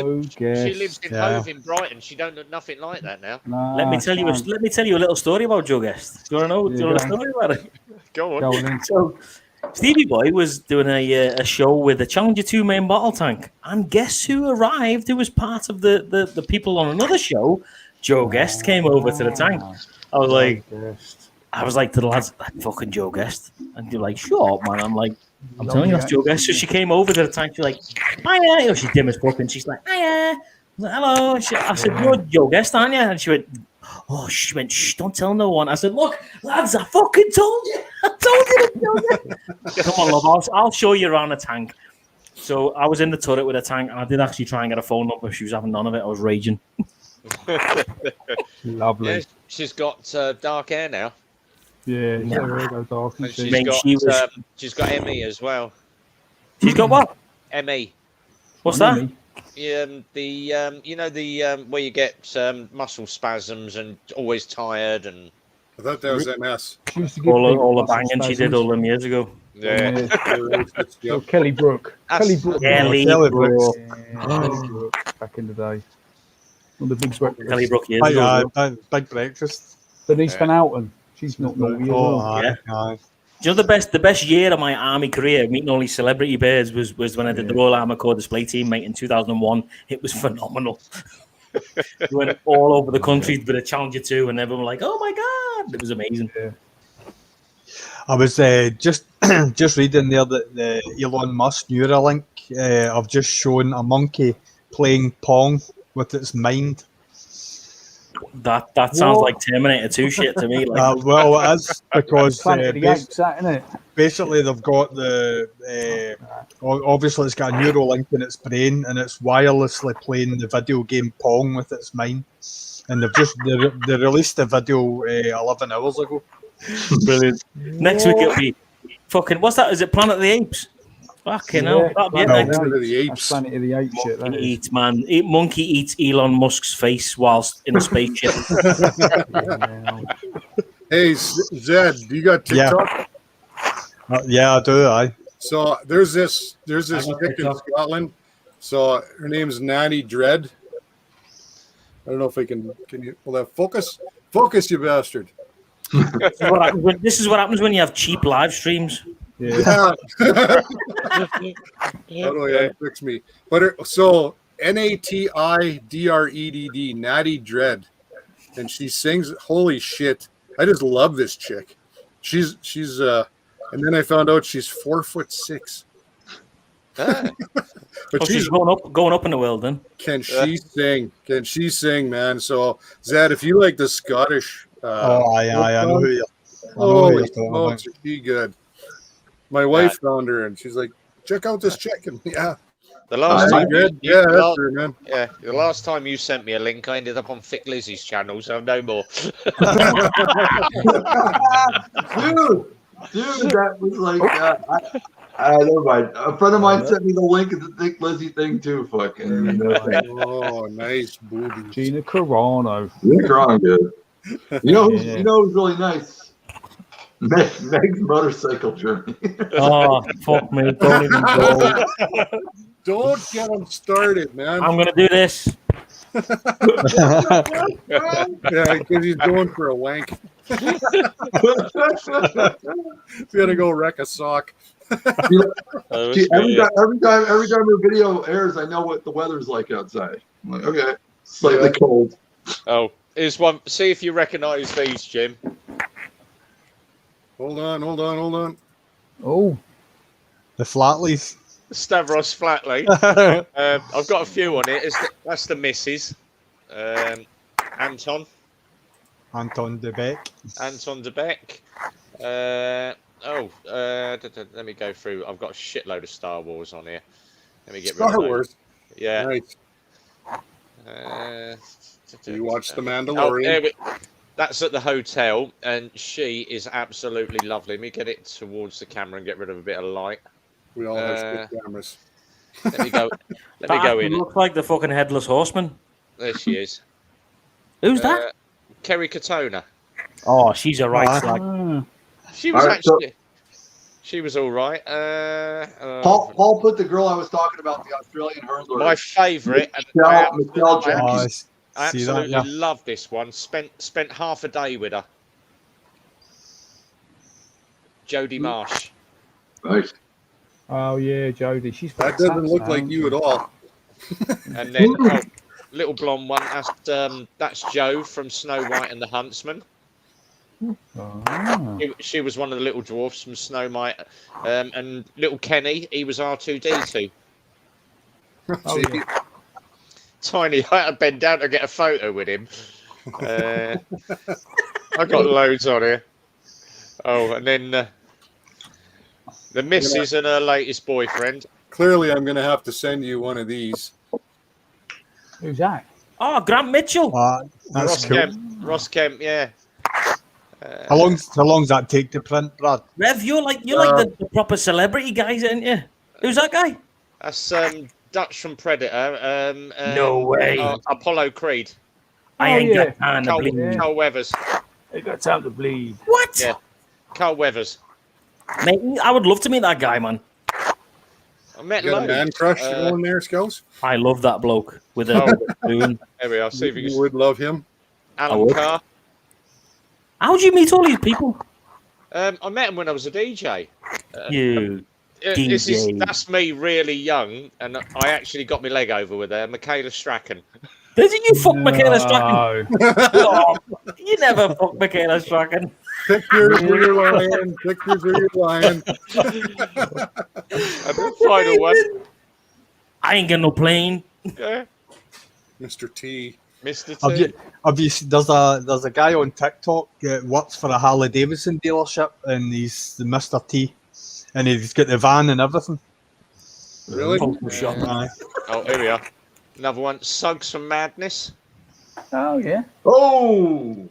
She lives in Yeah. Hove in Brighton. She don't look nothing like that now. Let me tell you a little story about Joe Guest. Do you want to know? Do you want a story about it? Go on. So, Stevie Boy was doing a show with the Challenger 2 main bottle tank, and guess who arrived? Who was part of the people on another show? Joe Guest came over to the tank. I was like to the lads, that fucking Joe Guest, and they're like, "Shut up, man!" I'm like, "I'm telling you, that's Joe Guest." So she came over to the tank. She's like, "Hiya!" You know, she's dim as fuck, and she's like, "Hiya!" I was like, "Hello." I said, "You're Joe Guest, aren't you?" And she went, "Oh," she went, "Shh, don't tell no one." I said, "Look, lads, I fucking told you. I told you." Come on, love. I'll show you around the tank. So I was in the turret with a tank, and I did actually try and get a phone number. She was having none of it. I was raging. Lovely. Yeah, she's got dark hair now. Yeah, there go dark. And she's Mate, got she's got ME as well. She's got what? ME. What's that? You know the where you get muscle spasms and always tired and. I thought that was MS. All the banging she did all them years ago. Yeah. So Kelly Brook. That's- Kelly Brook. Kelly Brook back in the day. On the big breakfast. Kelly Brook years ago. Big breakfast. Denise Van Outen. She's not naughty as well. Yeah. Do you know the best year of my army career, meeting all these celebrity birds, was when I did the Royal Army Corps display team, mate, in 2001. It was phenomenal. We went all over the country with a Challenger 2, and everyone was like, "Oh my god!" It was amazing. Yeah. I was just reading there that the Elon Musk Neuralink have just shown a monkey playing Pong with its mind. That sounds like Terminator 2 shit to me. Like, well, it is because Planet of the Apes, that, isn't it? basically they've got obviously it's got a neural link in its brain and it's wirelessly playing the video game Pong with its mind. And they released the video 11 hours ago. Brilliant. Next week it'll be fucking, what's that? Is it Planet of the Apes? Fucking hell. That'd be it, Planet next. of Planet of the the Apes. Apes. That's Planet of the Apes shit. That Monkey is. eats, man. Monkey eats Elon Musk's face whilst in a spaceship. Hey, Zed, do you got Yeah. TikTok? Yeah, I do. So there's this I got chick in TikTok. Scotland. So her name's Natty Dread. I don't know if I can you will that focus? Focus, you bastard. This is what happens when you have cheap live streams. Yeah. Yeah. How do I fix me? But so NATIDREDD, Natty Dread, and she sings. Holy shit! I just love this chick. She's and then I found out she's 4'6". Ah. But She's going up in the world then. Can she sing? Can she sing, man? So Zed, if you like the Scottish, I know who you. holy smokes, is she good? My wife found her, and she's like, "Check out this chick." And yeah, The last time, good. Yeah, that's true, man. Yeah, the last time you sent me a link, I ended up on Thick Lizzie's channel, so no more. Dude, that was like, never mind. A friend of mine sent me the link of the Thick Lizzie thing too. Fucking. Oh, nice booby. Gina Carano. You're drawing good. You know who's really nice? Meg's motorcycle journey. Oh, fuck me. Don't even go. Don't get him started, man. I'm going to do this. Yeah, because he's going for a wank. He's gonna go wreck a sock. See, every time her video airs, I know what the weather's like outside. I'm like, okay, slightly cold. Oh, here's one. See if you recognise these, Jim. Hold on. Oh, The Flatleys. Stavros Flatley. I've got a few on it. That's the missus. Anton Anton de Beek. Let me go through. I've got a shitload of Star Wars on here. Let me get Star rid of Wars. Yeah. Nice. You watched The Oh, Mandalorian. that's at the hotel, and she is absolutely lovely. Let me get it towards the camera and get rid of a bit of light. We all have good cameras. Let me go. Let me go in. Looks like the fucking headless horseman. There she is. Who's that? Kerry Katona. Oh, she's a right slag. She was All right, actually. She was all right. Paul put the girl I was talking about, the Australian hurdler. My favourite. Michelle Jones. I absolutely love this one. Spent half a day with her. Jodie Marsh. Nice. Oh yeah, Jodie. She's That doesn't look like you at all. And then little blonde one. That's Jo from Snow White and the Huntsman. Oh. She was one of the little dwarfs from Snow White. And little Kenny, he was R2D2. Oh, yeah. Tiny. I had to bend down to get a photo with him. I got loads on here. Oh, and then the missus and her latest boyfriend. Clearly, I'm going to have to send you one of these. Who's that? Oh, Grant Mitchell. That's Ross cool. Kemp. Ross Kemp, yeah. How long's that take to print, Brad? Rev, you're like the proper celebrity guys, aren't you? Who's that guy? That's Dutch from Predator. No way. Apollo Creed. I ain't got time to bleed. Carl Weathers. I got time to bleed. What? Yeah. Carl Weathers. Mate, I would love to meet that guy, man. I met You got a loads. man crush going there, Skulls? I love that bloke with a spoon. There we are. See if you You can. would love him. Alan Carr. How'd you meet all these people? I met him when I was a DJ. You DJ. That's me really young, and I actually got my leg over with her, Michaela Strachan. Didn't you fuck Michaela Strachan? Oh, you never fuck Michaela Strachan. Pictures of your lion. Pictures of your lion. And the final one. I ain't got no plane. Yeah. Mr. T. Mr. T. Have you there's a guy on TikTok that works for a Harley Davidson dealership, and he's the Mr. T, and he's got the van and everything. Really? Aye. Oh, here we are. Another one. Suggs from Madness. Oh yeah. Oh,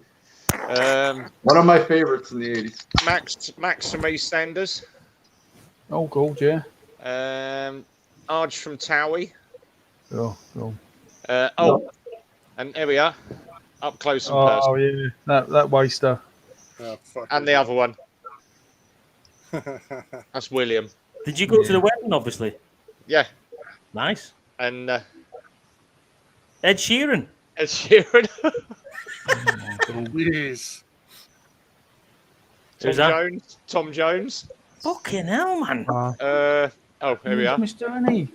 one of my favorites in the 80s. Max from EastEnders. Oh, God, yeah. Arj from Towie. Oh. And here we are, up close and Oh personal. yeah, that waster. Oh, fuck And the other one. That's William. Did you go to the wedding? Obviously. Yeah. Nice. And Ed Sheeran. Ed Sheeran. Jeez. Tom Jones. Fucking hell, man. Here we are. Mr. Ernie.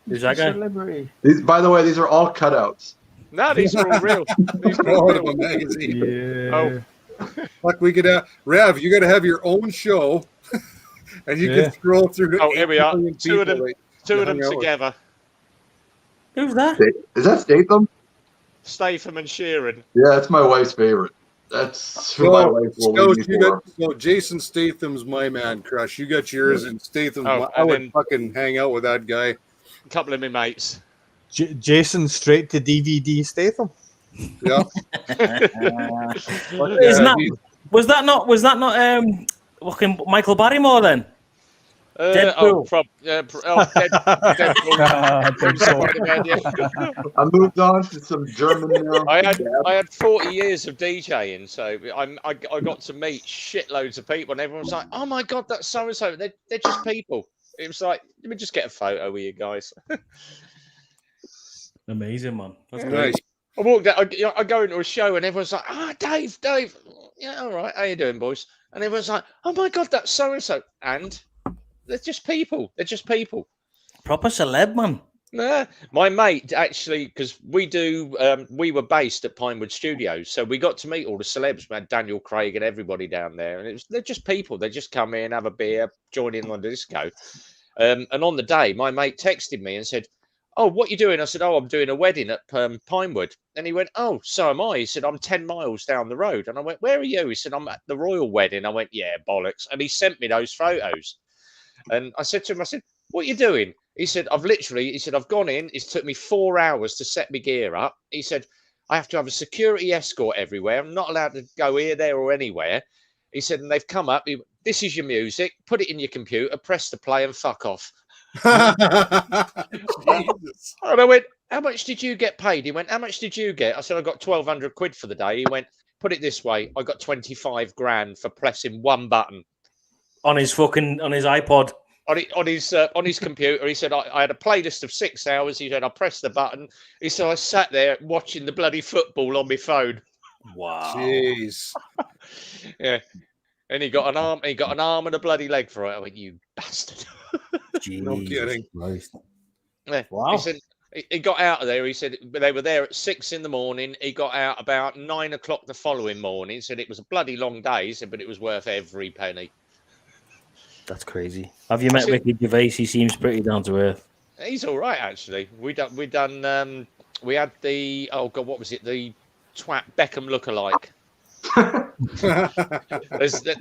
Who's that guy? Celebrity. By the way, these are all cutouts. No, these are all real. These are all real. Magazine. Yeah. Fuck, we could have Rev. You got to have your own show, and you can scroll through. Oh, here we are. 8 million Two of them. people Two of hung them out with. together. Who's that? Is that Statham? Statham and Sheeran. Yeah, that's my wife's favorite. That's who my wife will leave me for. So Jason Statham's my man crush. You got yours, and Statham's. Oh, I and would then- fucking hang out with that guy. A couple of my mates. Jason straight to DVD Statham. Yeah. Isn't that, was that not fucking Michael Barrymore then? Deadpool. I moved on to some German now. I had 40 years of DJing, so I got to meet shitloads of people, and everyone was like, "Oh my god, that's so and so." They're just people. It was like, let me just get a photo with you guys. Amazing, man. That's Nice. I walked out. I go into a show, and everyone's like, "Ah, Dave. Yeah, all right. How you doing, boys?" And everyone's like, "Oh my god, that's so and so." And they're just people. They're just people. Proper celeb, man. Nah, my mate actually, because we were based at Pinewood Studios, so we got to meet all the celebs. We had Daniel Craig and everybody down there, and they're just people. They just come in, have a beer, join in on the disco. And on the day, my mate texted me and said, "Oh, what you doing?" I said, "Oh, I'm doing a wedding at Pinewood." And he went, "Oh, so am I." He said, "I'm 10 miles down the road." And I went, "Where are you?" He said, "I'm at the royal wedding." I went, "Yeah, bollocks." And he sent me those photos. And I said to him, "What are you doing?" He said, I've gone in. It's took me 4 hours to set my gear up. He said, "I have to have a security escort everywhere. I'm not allowed to go here, there, or anywhere." He said, "And they've come up. This is your music. Put it in your computer, press the play, and fuck off." And I went, "How much did you get paid?" He went, "How much did you get?" I said, "I got 1,200 quid for the day." He went, "Put it this way, I got 25 grand for pressing one button." On his iPod. On his computer. He said, I had a playlist of 6 hours. He said, I pressed the button. He said, I sat there watching the bloody football on my phone. Wow. Jeez. Yeah. And he got an arm and a bloody leg for it. I went, "You bastard." No kidding. Yeah. Wow. He said he got out of there. He said they were there at 6 a.m. He got out about 9 o'clock the following morning. He said it was a bloody long day. He said, but it was worth every penny. That's crazy. Have you met Ricky Gervais? He seems pretty down to earth. He's all right, actually. We had the, oh God, what was it? The twat Beckham lookalike.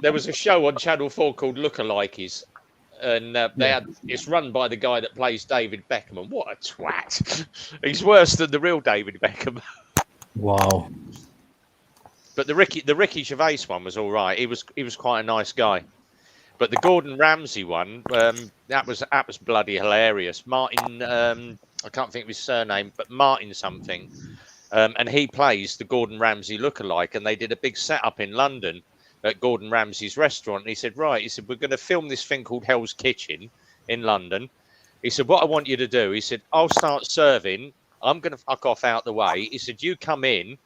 There was a show on Channel 4 called Lookalikes, and it's run by the guy that plays David Beckham, and what a twat. He's worse than the real David Beckham. Wow. But the Ricky Gervais one was all right. He was quite a nice guy. But the Gordon Ramsay one, that was bloody hilarious. Martin, I can't think of his surname, but Martin something. And he plays the Gordon Ramsay lookalike, and they did a big setup in London at Gordon Ramsay's restaurant. And he said, "Right," he said, "we're going to film this thing called Hell's Kitchen in London." He said, "What I want you to do," he said, "I'll start serving. I'm going to fuck off out the way." He said, "You come in."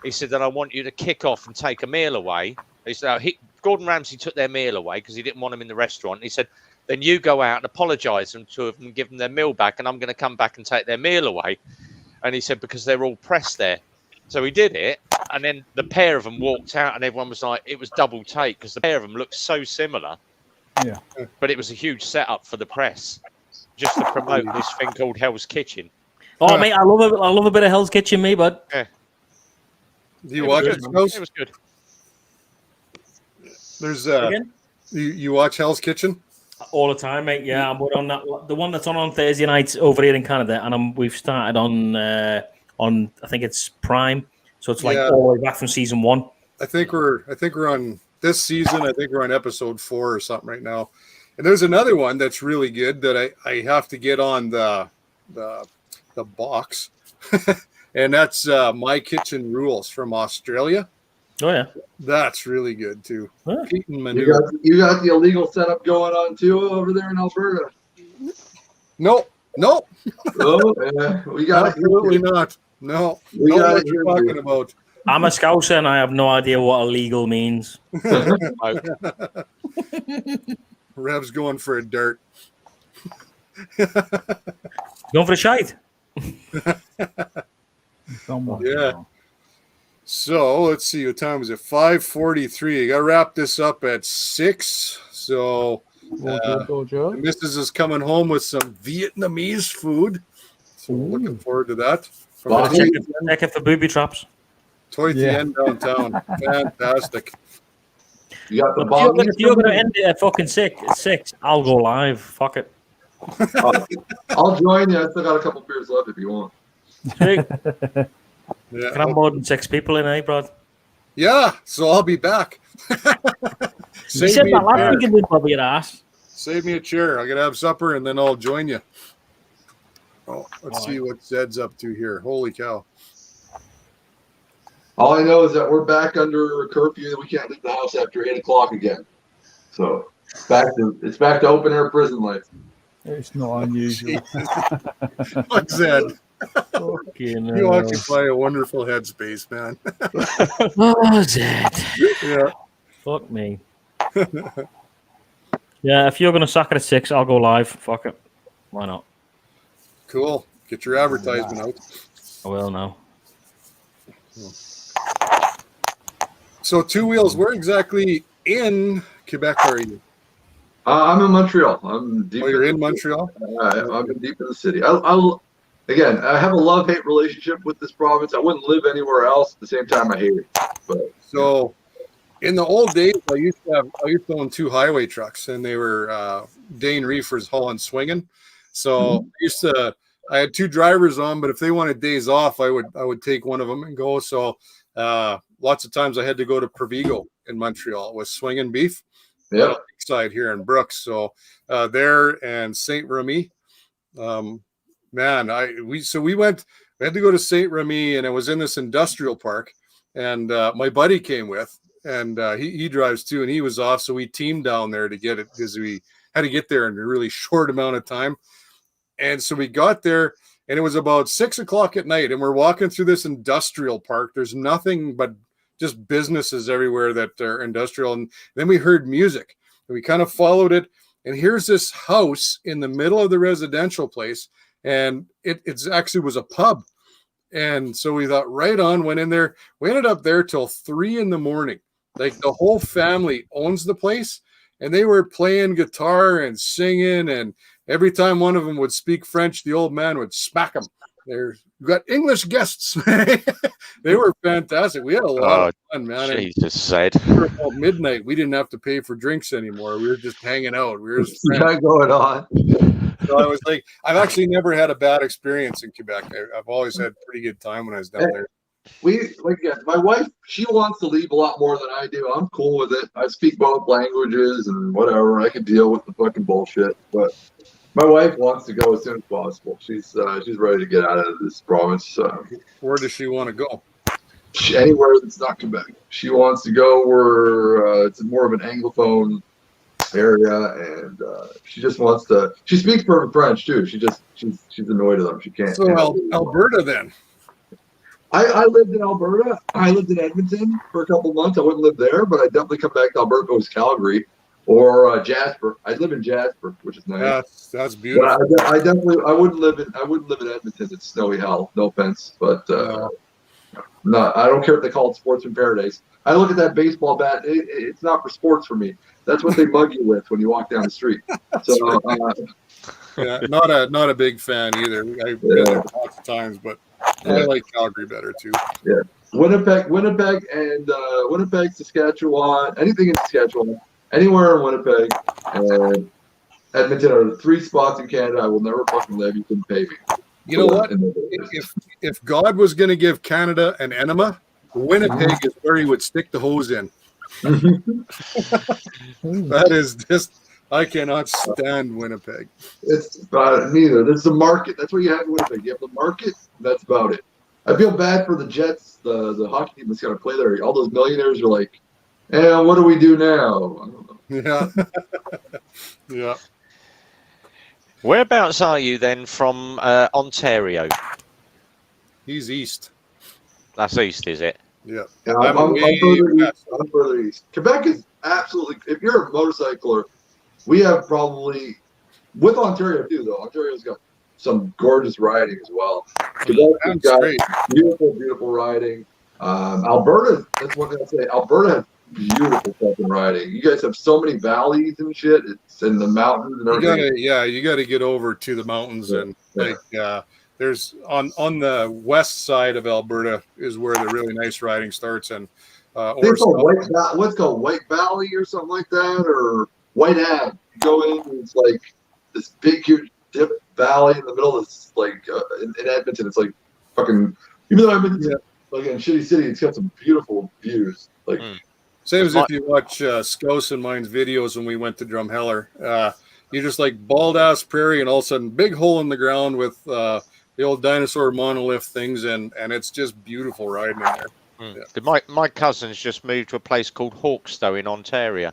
He said, "Then I want you to kick off and take a meal away." He said, Gordon Ramsay took their meal away because he didn't want them in the restaurant. He said, "Then you go out and apologise to them and give them their meal back, and I'm going to come back and take their meal away." And he said, "Because they're all pressed there." So he did it, and then the pair of them walked out, and everyone was like, it was double take because the pair of them looked so similar. Yeah. But it was a huge setup for the press, just to promote this thing called Hell's Kitchen. Oh, mate, I love a bit of Hell's Kitchen, me, bud. Yeah. Do you watch it? It was good. There's you watch Hell's Kitchen all the time, mate. Yeah, I'm on that. The one that's on Thursday nights over here in Canada, and we've started on I think it's Prime, so it's like all the way back from season 1. I think we're on this season. I think we're on episode 4 or something right now, And there's another one that's really good that I have to get on the box, and that's My Kitchen Rules from Australia. Oh yeah, that's really good too. Huh. You got the illegal setup going on too over there in Alberta. Nope. Oh, yeah. We got absolutely not. No, we got what you're talking about. I'm a Scouser and I have no idea what illegal means. Rev's going for a dart. Going for a shite. Yeah. So let's see, what time is it? 5:43. I gotta wrap this up at 6. So the missus is coming home with some Vietnamese food. So we're looking forward to that. Check it for booby traps. Toy Tien downtown. Fantastic. You got the if you're going to end it at fucking 6, I'll go live. Fuck it. I'll join you. I still got a couple beers left if you want. Sweet. Can I have more than 6 people in, Brad? Yeah, so I'll be back. You said that last week and didn't bother your ass. Save me a chair. I'm going to have supper and then I'll join you. Oh, let's see what Zed's up to here. Holy cow. All I know is that we're back under curfew. We can't leave the house after 8 o'clock again. So it's back to open air prison life. It's not unusual. What's Zed? You You occupy a wonderful headspace, man. Oh, Zed. Yeah. Fuck me. Yeah, if you're going to sack it at 6, I'll go live. Fuck it. Why not? Cool. Get your advertisement out. I will now. So, Two Wheels, where exactly in Quebec are you? I'm in Montreal. I'm deep. Oh, you're in Montreal? I'm deep in the city. Again, I have a love-hate relationship with this province. I wouldn't live anywhere else. At the same time, I hate it. But so, in the old days, I used to own 2 highway trucks, and they were Dane Reefers hauling swinging. So I had 2 drivers on, but if they wanted days off, I would take one of them and go. So lots of times I had to go to Provigo in Montreal with swinging beef. Yeah, side here in Brooks. So there and Saint Remy. Man, we had to go to Saint Remy, and it was in this industrial park, and my buddy came with, and he drives too, and he was off, so we teamed down there to get it because we had to get there in a really short amount of time. And so we got there, and it was about 6 o'clock at night, and we're walking through this industrial park. There's nothing but just businesses everywhere that are industrial. And then we heard music, and we kind of followed it. And here's this house in the middle of the residential place, and it's actually was a pub. And so we thought, right on, went in there. We ended up there till 3 a.m. Like the whole family owns the place, and they were playing guitar and singing, and every time one of them would speak French, the old man would smack them. We've got English guests. They were fantastic. We had a lot of fun, man. Jesus said. About midnight, we didn't have to pay for drinks anymore. We were just hanging out. We were just going on. So I was like, I've actually never had a bad experience in Quebec. I've always had a pretty good time when I was down there. My wife, she wants to leave a lot more than I do. I'm cool with it. I speak both languages and whatever. I can deal with the fucking bullshit. But my wife wants to go as soon as possible. She's ready to get out of this province. Where does she want to go? Anywhere that's not Quebec. She wants to go where it's more of an Anglophone area, and she just wants to. She speaks perfect French too. She's annoyed at them. She can't. So Alberta then. I lived in Alberta. I lived in Edmonton for a couple months. I wouldn't live there, but I'd definitely come back to Alberta. It was Calgary or Jasper. I'd live in Jasper, which is nice. That's beautiful. But I wouldn't live in Edmonton. It's snowy hell. No offense, but no, I don't care if they call it Sportsman Paradise. I look at that baseball bat. It's not for sports for me. That's what they mug you with when you walk down the street. So yeah, not a big fan either. I've been there lots of times, but I like Calgary better too. Yeah, Winnipeg, and Winnipeg, Saskatchewan, anything in Saskatchewan, anywhere in Winnipeg, and Edmonton are the 3 spots in Canada I will never fucking live. You can pay me. You know what? If God was going to give Canada an enema, Winnipeg is where he would stick the hose in. That is just I cannot stand Winnipeg. It's neither. There's the market. That's what you have in Winnipeg. You have the market. That's about it. I feel bad for the Jets, the hockey team that's got to play there. All those millionaires are like, what do we do now? I don't know. Yeah. Yeah. Whereabouts are you then from Ontario? He's east. That's east, is it? Yeah. I'm further east. Quebec is absolutely, if you're a motorcycler, we have probably, with Ontario too, though, Ontario's got some gorgeous riding as well. Quebec's got beautiful, beautiful riding. Alberta, that's one thing I'd say. Alberta has beautiful fucking riding. You guys have so many valleys and shit. It's in the mountains and everything. You gotta get over to the mountains and there's on the west side of Alberta is where the really nice riding starts, and what's called White Valley or something like that, or White Ave. You go in and it's like this big huge dip valley in the middle of this, like in Edmonton. It's like fucking, even though Edmonton's like in a shitty city, it's got some beautiful views. Like same as if you watch Scouse and mine's videos when we went to Drumheller. You're just like bald ass prairie, and all of a sudden big hole in the ground with the old dinosaur monolith things, and it's just beautiful riding in there. Yeah. My cousin's just moved to a place called Hawkstow in Ontario.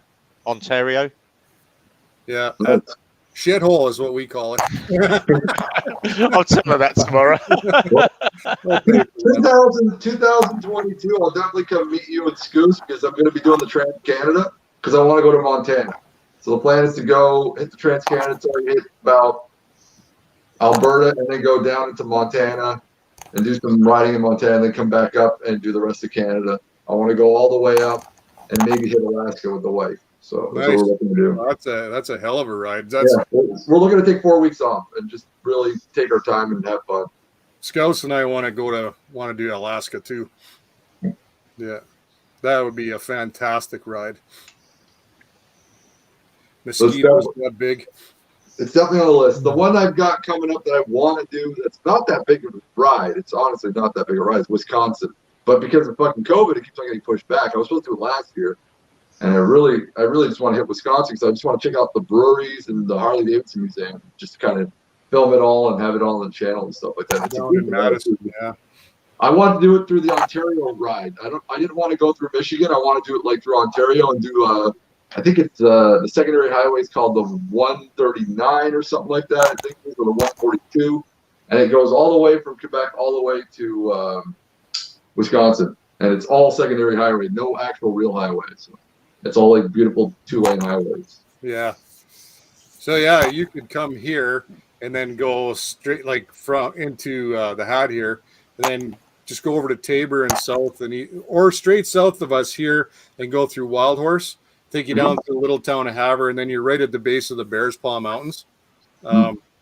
Yeah, shithole is what we call it. I'll tell her that tomorrow. 2022, I'll definitely come meet you at Scoos because I'm going to be doing the Trans-Canada because I want to go to Montana. So the plan is to go hit the Trans-Canada, hit about Alberta, and then go down into Montana and do some riding in Montana, and then come back up and do the rest of Canada. I want to go all the way up and maybe hit Alaska with the wife. So that's what we're looking to do. That's a hell of a ride. We're looking to take 4 weeks off and just really take our time and have fun. Scouts and I want to do Alaska too. Yeah, that would be a fantastic ride. Mosquitoes that big. It's definitely on the list. The one I've got coming up that I want to do that's not that big of a ride. It's honestly not that big a ride. It's Wisconsin. But because of fucking COVID, it keeps on getting pushed back. I was supposed to do it last year. And I really just want to hit Wisconsin because I just want to check out the breweries and the Harley Davidson Museum, just to kind of film it all and have it all on the channel and stuff like that. I want to do it through the Ontario ride. I didn't want to go through Michigan. I want to do it like through Ontario and do I think it's the secondary highway is called the 139 or something like that. I think it's the 142, and it goes all the way from Quebec all the way to Wisconsin, and it's all secondary highway, no actual real highways. So it's all like beautiful 2-lane highways. Yeah. So yeah, you could come here and then go straight like from into the Hat here, and then just go over to Tabor and south, or straight south of us here and go through Wild Horse. Take you down to the little town of Havre, and then you're right at the base of the Bears Paw Mountains.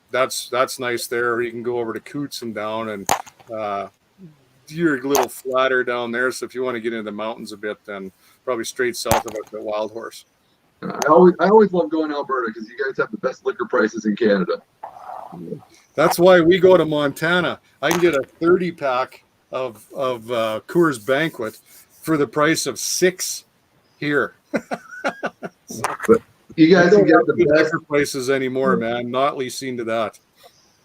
That's nice there. Or you can go over to Coots and down, and you're a little flatter down there. So if you want to get into the mountains a bit, then probably straight south of it at Wild Horse. I always love going to Alberta because you guys have the best liquor prices in Canada. That's why we go to Montana. I can get a 30-pack of Coors Banquet for the price of 6 here. But you guys can get the best liquor prices anymore, man. Not leasing to that.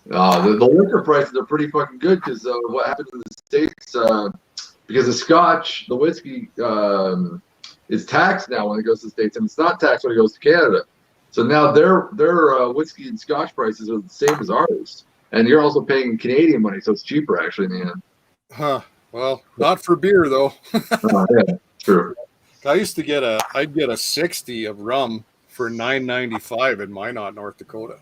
The liquor prices are pretty fucking good because what happened in the States, because the Scotch, the whiskey, is taxed now when it goes to the States, and it's not taxed when it goes to Canada. So now their whiskey and Scotch prices are the same as ours, and you're also paying Canadian money, so it's cheaper actually in the end. Huh. Well, not for beer though. Yeah, true. I used to get I'd get a 60 of rum for $9.95 in Minot, North Dakota.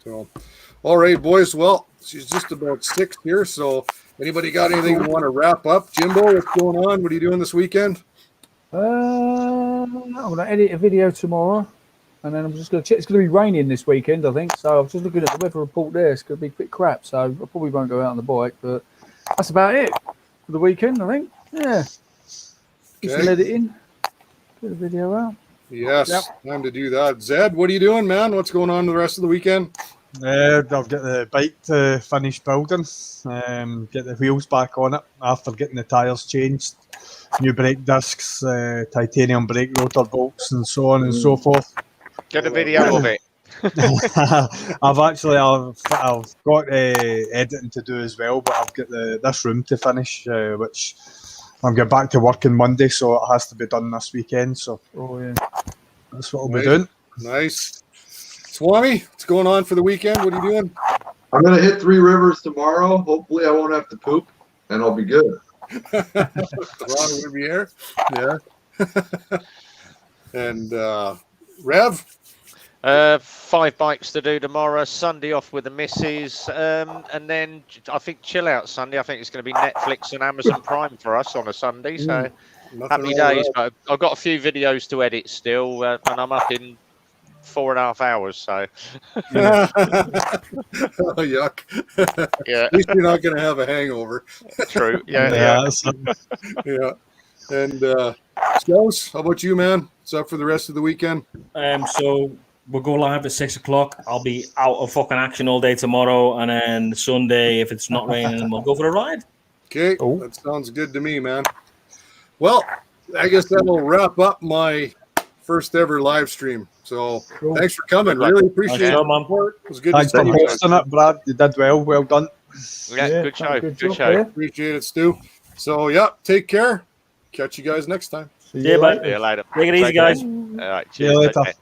So, all right, boys. Well, she's just about 6 here. So, anybody got anything you want to wrap up? Jimbo, what's going on? What are you doing this weekend? I'm going to edit a video tomorrow, and then I'm just going to check. It's going to be raining this weekend, I think. So, I'm just looking at the weather report there. It's going to be a bit crap. So, I probably won't go out on the bike, but that's about it for the weekend, I think. Yeah. Just let it in. Get the video out. Yes, Time to do that. Zed, what are you doing, man? What's going on the rest of the weekend? I'll get the bike to finish building, get the wheels back on it after getting the tyres changed, new brake discs, titanium brake rotor bolts, and so on and so forth. Get a video of it. I've got editing to do as well, but I've got this room to finish, which I'm going back to work on Monday, so it has to be done this weekend. So that's what I'll be doing. Nice. Swami, what's going on for the weekend? What are you doing? I'm going to hit Three Rivers tomorrow. Hopefully I won't have to poop, and I'll be good. Ron will be here. Yeah. And Rev? 5 bikes to do tomorrow, Sunday off with the missus, and then I think chill out Sunday. I think it's going to be Netflix and Amazon Prime for us on a Sunday, so happy days. But I've got a few videos to edit still, and I'm up in 4.5 hours, so oh, yuck. Yeah. At least you're not going to have a hangover. True. Yeah. Yeah. And Scouts, how about you, man? What's up for the rest of the weekend? So we'll go live at 6 o'clock. I'll be out of fucking action all day tomorrow, and then Sunday, if it's not raining, we'll go for a ride. Okay, that sounds good to me, man. Well, I guess that'll wrap up my first ever live stream. So thanks for coming. Really appreciate it. It was good Thanks to for see you guys. hosting it, Brad. You did well. Well done. Yeah, good show. Good show. Appreciate it, Stu. So, yeah, take care. Catch you guys next time. See you, bye. See you later. Take it easy, guys. All right. See you Cheers. later. Take care.